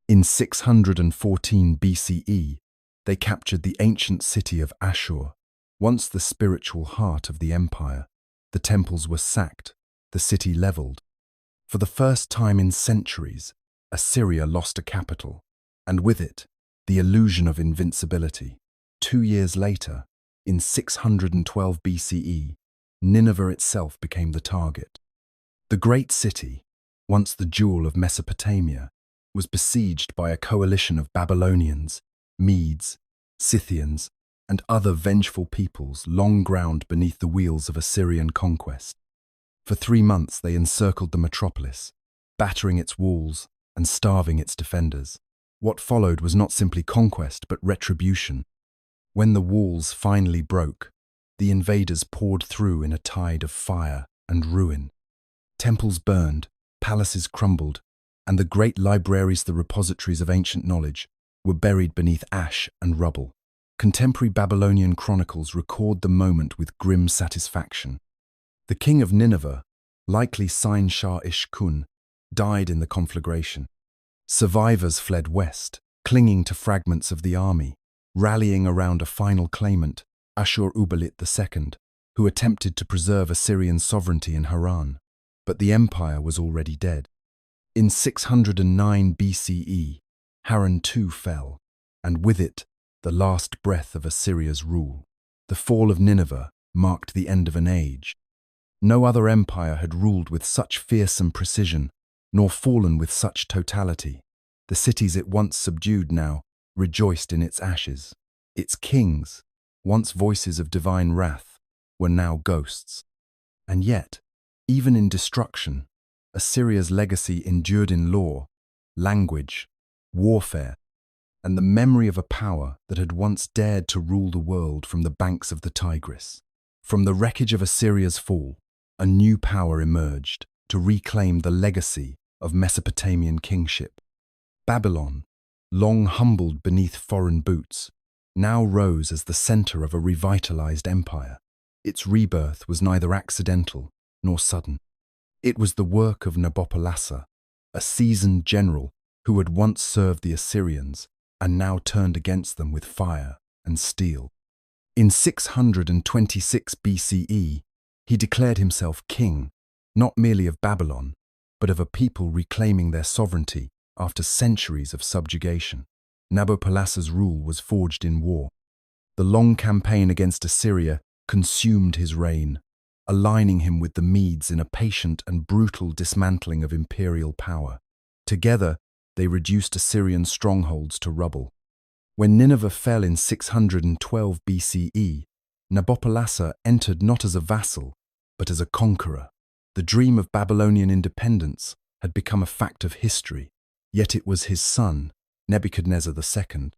S1: In 614 BCE, they captured the ancient city of Ashur, once the spiritual heart of the empire. The temples were sacked, the city leveled. For the first time in centuries, Assyria lost a capital, and with it, the illusion of invincibility. 2 years later, in 612 BCE, Nineveh itself became the target. The great city, once the jewel of Mesopotamia, was besieged by a coalition of Babylonians, Medes, Scythians, and other vengeful peoples long ground beneath the wheels of Assyrian conquest. For 3 months they encircled the metropolis, battering its walls and starving its defenders. What followed was not simply conquest, but retribution. When the walls finally broke, the invaders poured through in a tide of fire and ruin. Temples burned, palaces crumbled, and the great libraries, the repositories of ancient knowledge, were buried beneath ash and rubble. Contemporary Babylonian chronicles record the moment with grim satisfaction. The king of Nineveh, likely Sin-Shar-ish-Kun, died in the conflagration. Survivors fled west, clinging to fragments of the army, rallying around a final claimant, Ashur-uballit II, who attempted to preserve Assyrian sovereignty in Haran. But the empire was already dead. In 609 BCE, Haran too fell, and with it, the last breath of Assyria's rule. The fall of Nineveh marked the end of an age. No other empire had ruled with such fearsome precision, nor fallen with such totality. The cities it once subdued now rejoiced in its ashes. Its kings, once voices of divine wrath, were now ghosts. And yet, even in destruction, Assyria's legacy endured in law, language, warfare, and the memory of a power that had once dared to rule the world from the banks of the Tigris. From the wreckage of Assyria's fall, a new power emerged to reclaim the legacy of Mesopotamian kingship. Babylon, long humbled beneath foreign boots, now rose as the center of a revitalized empire. Its rebirth was neither accidental nor sudden. It was the work of Nabopolassar, a seasoned general who had once served the Assyrians and now turned against them with fire and steel. In 626 BCE, he declared himself king, not merely of Babylon, but of a people reclaiming their sovereignty after centuries of subjugation. Nabopolassar's rule was forged in war. The long campaign against Assyria consumed his reign, aligning him with the Medes in a patient and brutal dismantling of imperial power. Together, they reduced Assyrian strongholds to rubble. When Nineveh fell in 612 BCE, Nabopolassar entered not as a vassal, but as a conqueror. The dream of Babylonian independence had become a fact of history, yet it was his son, Nebuchadnezzar II,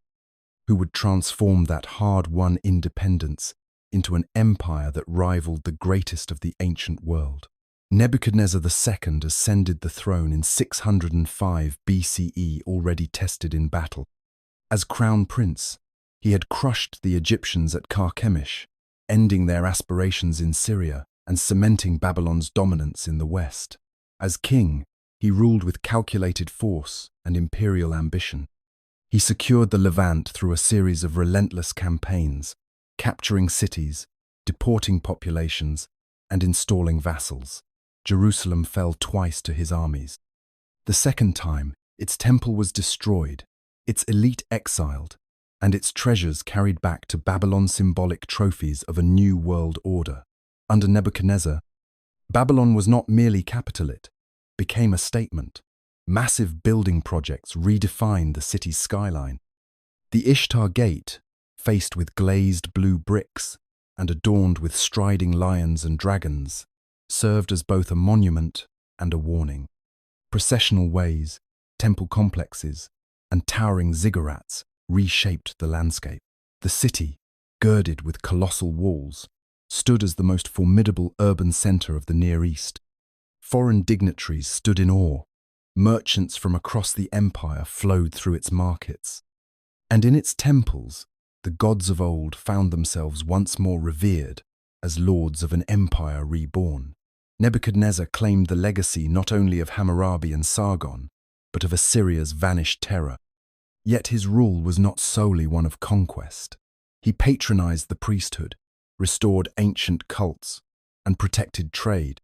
S1: who would transform that hard-won independence into an empire that rivaled the greatest of the ancient world. Nebuchadnezzar II ascended the throne in 605 BCE, already tested in battle. As crown prince, he had crushed the Egyptians at Carchemish, ending their aspirations in Syria and cementing Babylon's dominance in the west. As king, he ruled with calculated force and imperial ambition. He secured the Levant through a series of relentless campaigns, capturing cities, deporting populations, and installing vassals. Jerusalem fell twice to his armies. The second time, its temple was destroyed, its elite exiled, and its treasures carried back to Babylon, symbolic trophies of a new world order. Under Nebuchadnezzar, Babylon was not merely capital, it became a statement. Massive building projects redefined the city's skyline. The Ishtar Gate, faced with glazed blue bricks and adorned with striding lions and dragons, served as both a monument and a warning. Processional ways, temple complexes, and towering ziggurats reshaped the landscape. The city, girded with colossal walls, stood as the most formidable urban center of the Near East. Foreign dignitaries stood in awe. Merchants from across the empire flowed through its markets. And in its temples, the gods of old found themselves once more revered as lords of an empire reborn. Nebuchadnezzar claimed the legacy not only of Hammurabi and Sargon, but of Assyria's vanished terror. Yet his rule was not solely one of conquest. He patronized the priesthood, restored ancient cults, and protected trade.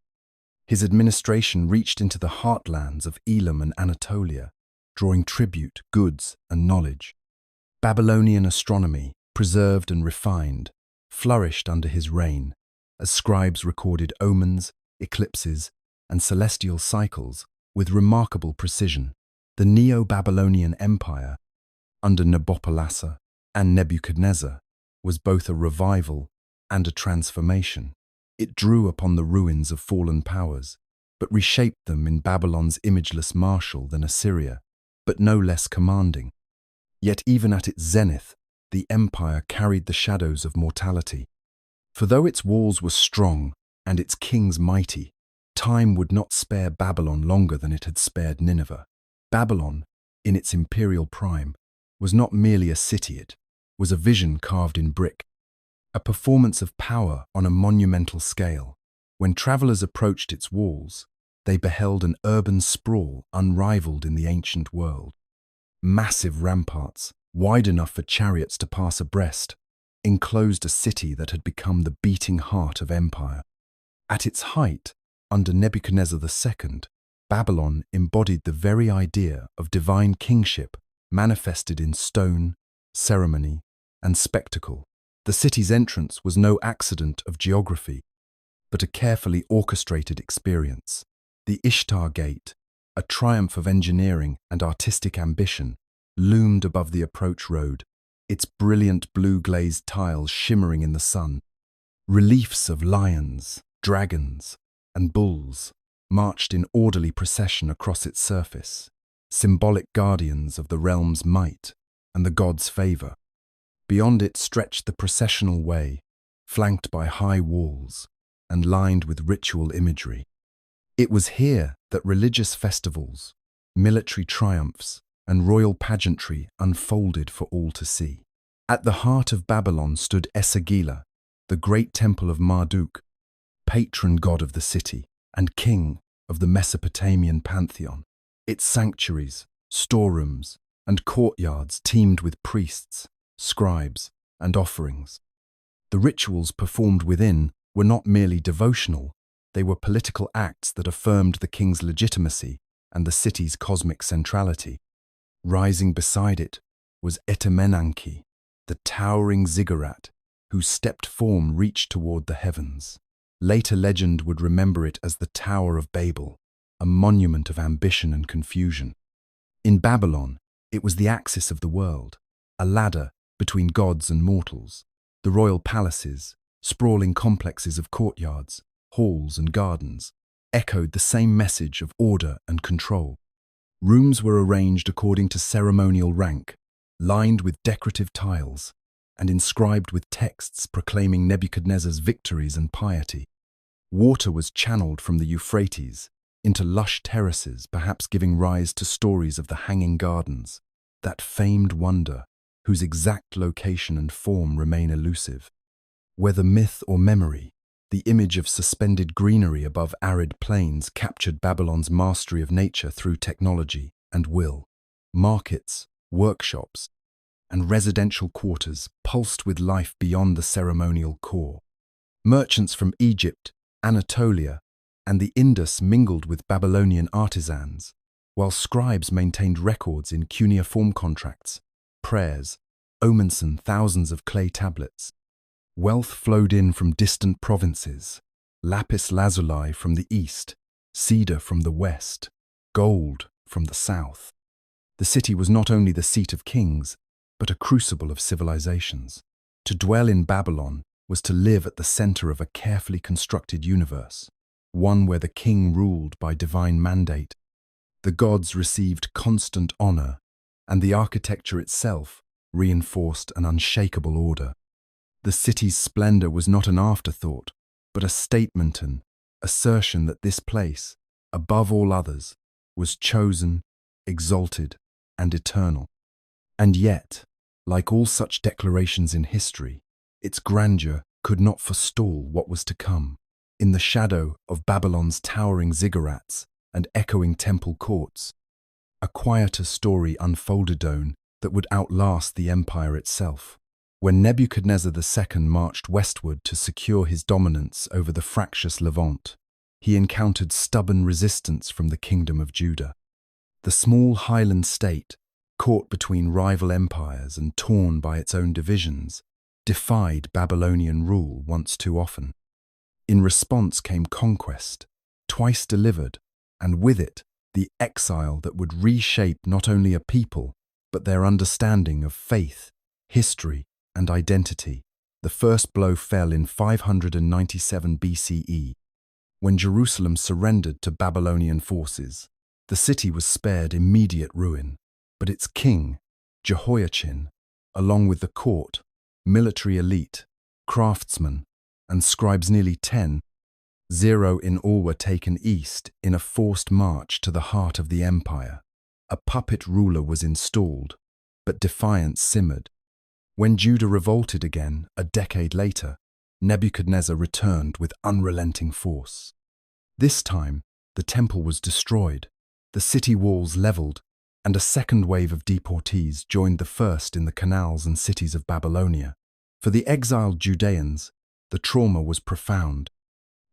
S1: His administration reached into the heartlands of Elam and Anatolia, drawing tribute, goods, and knowledge. Babylonian astronomy, preserved and refined, flourished under his reign, as scribes recorded omens, eclipses, and celestial cycles with remarkable precision. The Neo-Babylonian Empire, under Nabopolassar and Nebuchadnezzar, was both a revival and a transformation. It drew upon the ruins of fallen powers, but reshaped them in Babylon's imageless marshal than Assyria, but no less commanding. Yet even at its zenith, the empire carried the shadows of mortality. For though its walls were strong and its kings mighty, time would not spare Babylon longer than it had spared Nineveh. Babylon, in its imperial prime, was not merely a city, it was a vision carved in brick, a performance of power on a monumental scale. When travelers approached its walls, they beheld an urban sprawl unrivaled in the ancient world. Massive ramparts, wide enough for chariots to pass abreast, enclosed a city that had become the beating heart of empire. At its height, under Nebuchadnezzar II, Babylon embodied the very idea of divine kingship manifested in stone, ceremony, and spectacle. The city's entrance was no accident of geography, but a carefully orchestrated experience. The Ishtar Gate, a triumph of engineering and artistic ambition, loomed above the approach road, its brilliant blue-glazed tiles shimmering in the sun. Reliefs of lions, dragons, and bulls marched in orderly procession across its surface, symbolic guardians of the realm's might and the god's favor. Beyond it stretched the processional way, flanked by high walls and lined with ritual imagery. It was here that religious festivals, military triumphs, and royal pageantry unfolded for all to see. At the heart of Babylon stood Esagila, the great temple of Marduk, patron god of the city and king of the Mesopotamian pantheon. Its sanctuaries, storerooms, and courtyards teemed with priests, scribes, and offerings. The rituals performed within were not merely devotional, they were political acts that affirmed the king's legitimacy and the city's cosmic centrality. Rising beside it was Etemenanki, the towering ziggurat, whose stepped form reached toward the heavens. Later legend would remember it as the Tower of Babel, a monument of ambition and confusion. In Babylon, it was the axis of the world, a ladder between gods and mortals. The royal palaces, sprawling complexes of courtyards, halls and gardens, echoed the same message of order and control. Rooms were arranged according to ceremonial rank, lined with decorative tiles, and inscribed with texts proclaiming Nebuchadnezzar's victories and piety. Water was channeled from the Euphrates into lush terraces, perhaps giving rise to stories of the Hanging Gardens, that famed wonder whose exact location and form remain elusive. Whether myth or memory, the image of suspended greenery above arid plains captured Babylon's mastery of nature through technology and will. Markets, workshops, and residential quarters pulsed with life beyond the ceremonial core. Merchants from Egypt, Anatolia, and the Indus mingled with Babylonian artisans, while scribes maintained records in cuneiform contracts, prayers, omens and thousands of clay tablets. Wealth flowed in from distant provinces, lapis lazuli from the east, cedar from the west, gold from the south. The city was not only the seat of kings, but a crucible of civilizations. To dwell in Babylon was to live at the center of a carefully constructed universe, one where the king ruled by divine mandate. The gods received constant honor, and the architecture itself reinforced an unshakable order. The city's splendor was not an afterthought, but a statement and assertion that this place, above all others, was chosen, exalted, and eternal. And yet, like all such declarations in history, its grandeur could not forestall what was to come. In the shadow of Babylon's towering ziggurats and echoing temple courts, a quieter story unfolded that would outlast the empire itself. When Nebuchadnezzar II marched westward to secure his dominance over the fractious Levant, he encountered stubborn resistance from the kingdom of Judah. The small highland state, caught between rival empires and torn by its own divisions, defied Babylonian rule once too often. In response came conquest, twice delivered, and with it, the exile that would reshape not only a people, but their understanding of faith, history, and identity. The first blow fell in 597 BCE, when Jerusalem surrendered to Babylonian forces. The city was spared immediate ruin, but its king, Jehoiachin, along with the court, military elite, craftsmen, and scribes, nearly 10 in all, were taken east in a forced march to the heart of the empire. A puppet ruler was installed, but defiance simmered. When Judah revolted again, a decade later, Nebuchadnezzar returned with unrelenting force. This time, the temple was destroyed, the city walls leveled, and a second wave of deportees joined the first in the canals and cities of Babylonia. For the exiled Judeans, the trauma was profound.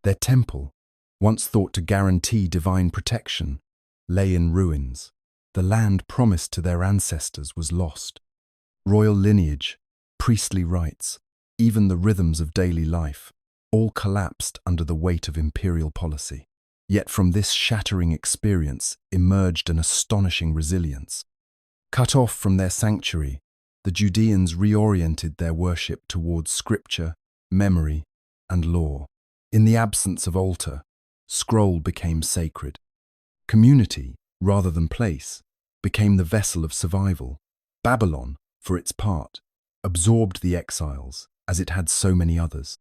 S1: Their temple, once thought to guarantee divine protection, lay in ruins. The land promised to their ancestors was lost. Royal lineage, priestly rites, even the rhythms of daily life, all collapsed under the weight of imperial policy. Yet from this shattering experience emerged an astonishing resilience. Cut off from their sanctuary, the Judeans reoriented their worship towards scripture, memory, and law. In the absence of altar, scroll became sacred. Community, rather than place, became the vessel of survival. Babylon, for its part, absorbed the exiles, as it had so many others.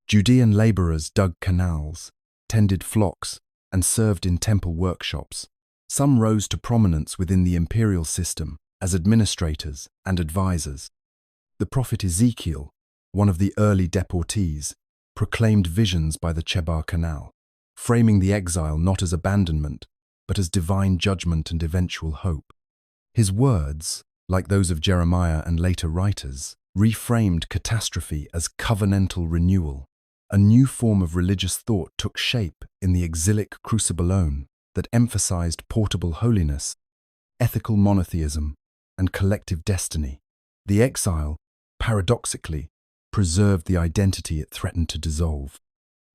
S1: Judean laborers dug canals, tended flocks, and served in temple workshops. Some rose to prominence within the imperial system as administrators and advisors. The prophet Ezekiel, one of the early deportees, proclaimed visions by the Chebar Canal, framing the exile not as abandonment, but as divine judgment and eventual hope. His words, like those of Jeremiah and later writers, reframed catastrophe as covenantal renewal. A new form of religious thought took shape in the exilic crucibilone that emphasized portable holiness, ethical monotheism, and collective destiny. The exile, paradoxically, preserved the identity it threatened to dissolve.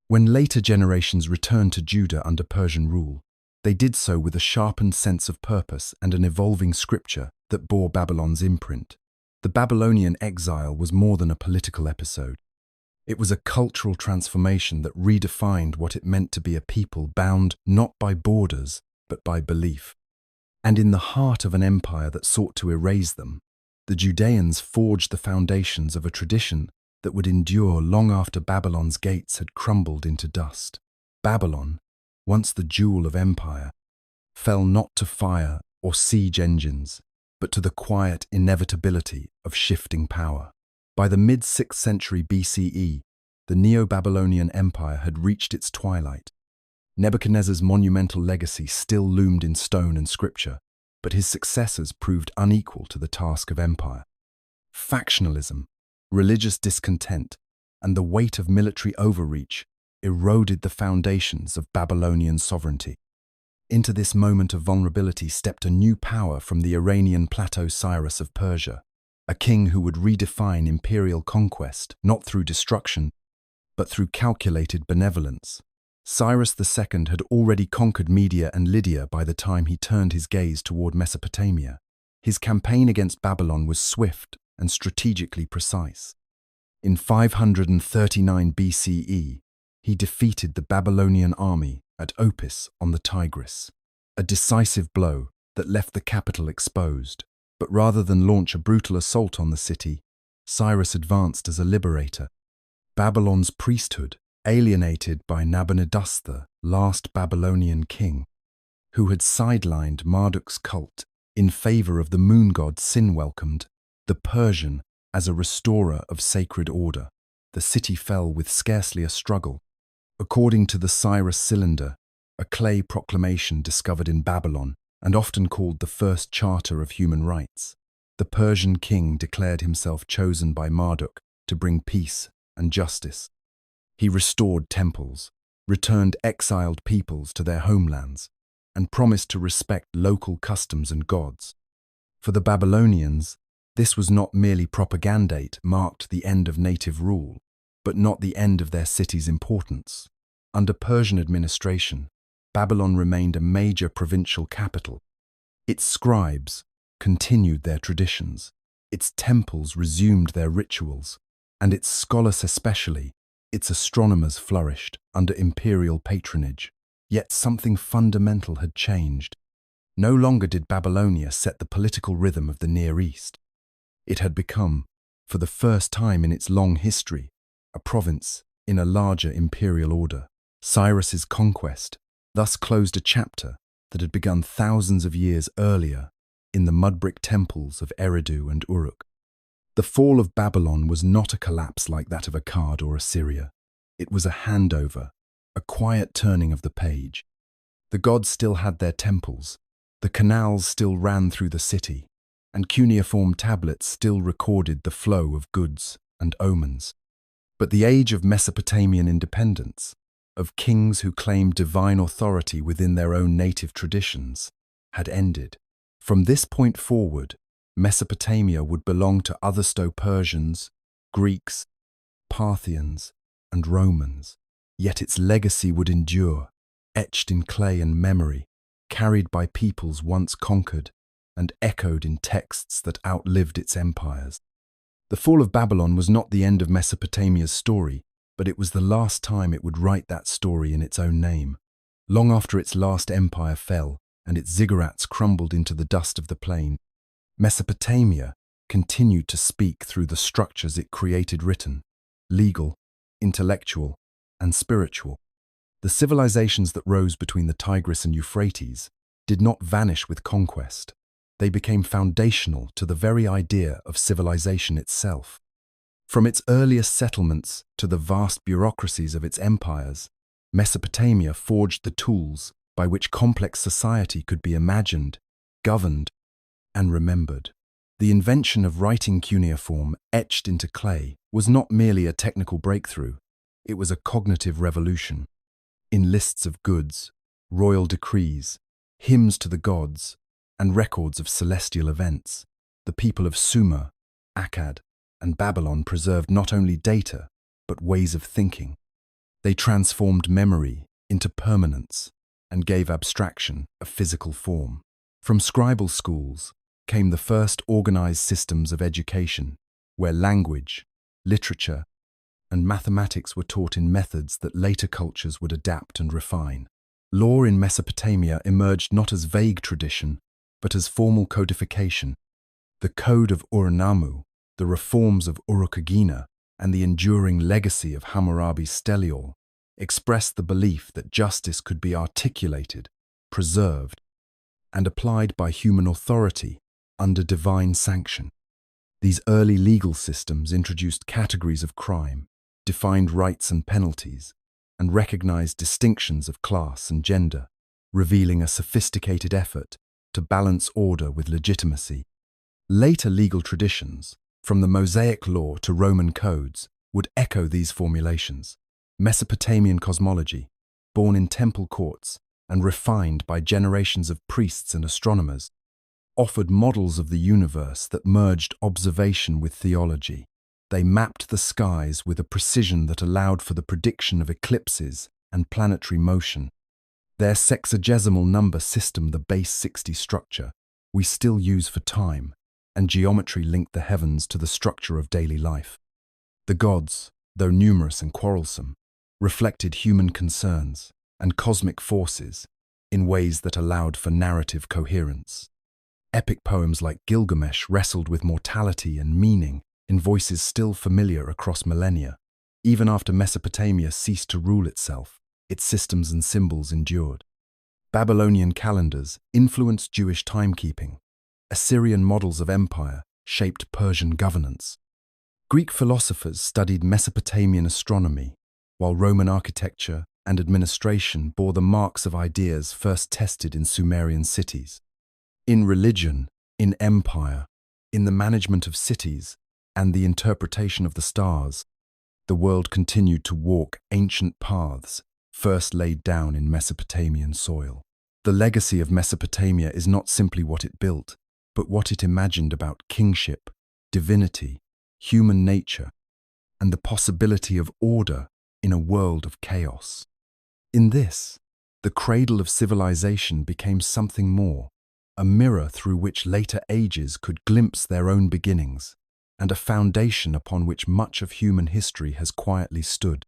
S1: When later generations returned to Judah under Persian rule, they did so with a sharpened sense of purpose and an evolving scripture that bore Babylon's imprint. The Babylonian exile was more than a political episode. It was a cultural transformation that redefined what it meant to be a people bound not by borders, but by belief. And in the heart of an empire that sought to erase them, the Judeans forged the foundations of a tradition that would endure long after Babylon's gates had crumbled into dust. Babylon, once the jewel of empire, fell not to fire or siege engines, but to the quiet inevitability of shifting power. By the mid-6th century BCE, the Neo-Babylonian Empire had reached its twilight. Nebuchadnezzar's monumental legacy still loomed in stone and scripture, but his successors proved unequal to the task of empire. Factionalism, religious discontent, and the weight of military overreach eroded the foundations of Babylonian sovereignty. Into this moment of vulnerability stepped a new power from the Iranian plateau, Cyrus of Persia, a king who would redefine imperial conquest not through destruction, but through calculated benevolence. Cyrus II had already conquered Media and Lydia by the time he turned his gaze toward Mesopotamia. His campaign against Babylon was swift and strategically precise. In 539 BCE, he defeated the Babylonian army at Opis on the Tigris, a decisive blow that left the capital exposed. But rather than launch a brutal assault on the city, Cyrus advanced as a liberator. Babylon's priesthood, alienated by Nabonidus, the last Babylonian king, who had sidelined Marduk's cult in favor of the moon god Sin, welcomed the Persian as a restorer of sacred order. The city fell with scarcely a struggle. According to the Cyrus Cylinder, a clay proclamation discovered in Babylon and often called the first charter of human rights, the Persian king declared himself chosen by Marduk to bring peace and justice. He restored temples, returned exiled peoples to their homelands, and promised to respect local customs and gods. For the Babylonians, this was not merely propaganda. It marked the end of native rule, but not the end of their city's importance. Under Persian administration, Babylon remained a major provincial capital. Its scribes continued their traditions, its temples resumed their rituals, and its scholars, especially its astronomers, flourished under imperial patronage. Yet something fundamental had changed. No longer did Babylonia set the political rhythm of the Near East. It had become, for the first time in its long history, a province in a larger imperial order. Cyrus's conquest thus closed a chapter that had begun thousands of years earlier in the mud-brick temples of Eridu and Uruk. The fall of Babylon was not a collapse like that of Akkad or Assyria. It was a handover, a quiet turning of the page. The gods still had their temples, the canals still ran through the city, and cuneiform tablets still recorded the flow of goods and omens. But the age of Mesopotamian independence, of kings who claimed divine authority within their own native traditions, had ended. From this point forward, Mesopotamia would belong to other Persians, Greeks, Parthians, and Romans. Yet its legacy would endure, etched in clay and memory, carried by peoples once conquered, and echoed in texts that outlived its empires. The fall of Babylon was not the end of Mesopotamia's story, but it was the last time it would write that story in its own name. Long after its last empire fell and its ziggurats crumbled into the dust of the plain, Mesopotamia continued to speak through the structures it created: written, legal, intellectual, and spiritual. The civilizations that rose between the Tigris and Euphrates did not vanish with conquest. They became foundational to the very idea of civilization itself. From its earliest settlements to the vast bureaucracies of its empires, Mesopotamia forged the tools by which complex society could be imagined, governed, and remembered. The invention of writing cuneiform etched into clay was not merely a technical breakthrough, it was a cognitive revolution. In lists of goods, royal decrees, hymns to the gods, and records of celestial events, the people of Sumer, Akkad, and Babylon preserved not only data, but ways of thinking. They transformed memory into permanence and gave abstraction a physical form. From scribal schools came the first organized systems of education, where language, literature, and mathematics were taught in methods that later cultures would adapt and refine. Law in Mesopotamia emerged not as vague tradition, but as formal codification. The Code of Ur-Nammu, the reforms of Uruk-agina, and the enduring legacy of Hammurabi's Stelaol expressed the belief that justice could be articulated, preserved, and applied by human authority under divine sanction. These early legal systems introduced categories of crime, defined rights and penalties, and recognized distinctions of class and gender, revealing a sophisticated effort to balance order with legitimacy. Later legal traditions, from the Mosaic law to Roman codes, would echo these formulations. Mesopotamian cosmology, born in temple courts and refined by generations of priests and astronomers, offered models of the universe that merged observation with theology. They mapped the skies with a precision that allowed for the prediction of eclipses and planetary motion. Their sexagesimal number system, the base 60 structure, we still use for time, and geometry linked the heavens to the structure of daily life. The gods, though numerous and quarrelsome, reflected human concerns and cosmic forces in ways that allowed for narrative coherence. Epic poems like Gilgamesh wrestled with mortality and meaning in voices still familiar across millennia. Even after Mesopotamia ceased to rule itself, its systems and symbols endured. Babylonian calendars influenced Jewish timekeeping. Assyrian models of empire shaped Persian governance. Greek philosophers studied Mesopotamian astronomy, while Roman architecture and administration bore the marks of ideas first tested in Sumerian cities. In religion, in empire, in the management of cities, and the interpretation of the stars, the world continued to walk ancient paths first laid down in Mesopotamian soil. The legacy of Mesopotamia is not simply what it built, but what it imagined about kingship, divinity, human nature, and the possibility of order in a world of chaos. In this, the cradle of civilization became something more, a mirror through which later ages could glimpse their own beginnings, and a foundation upon which much of human history has quietly stood.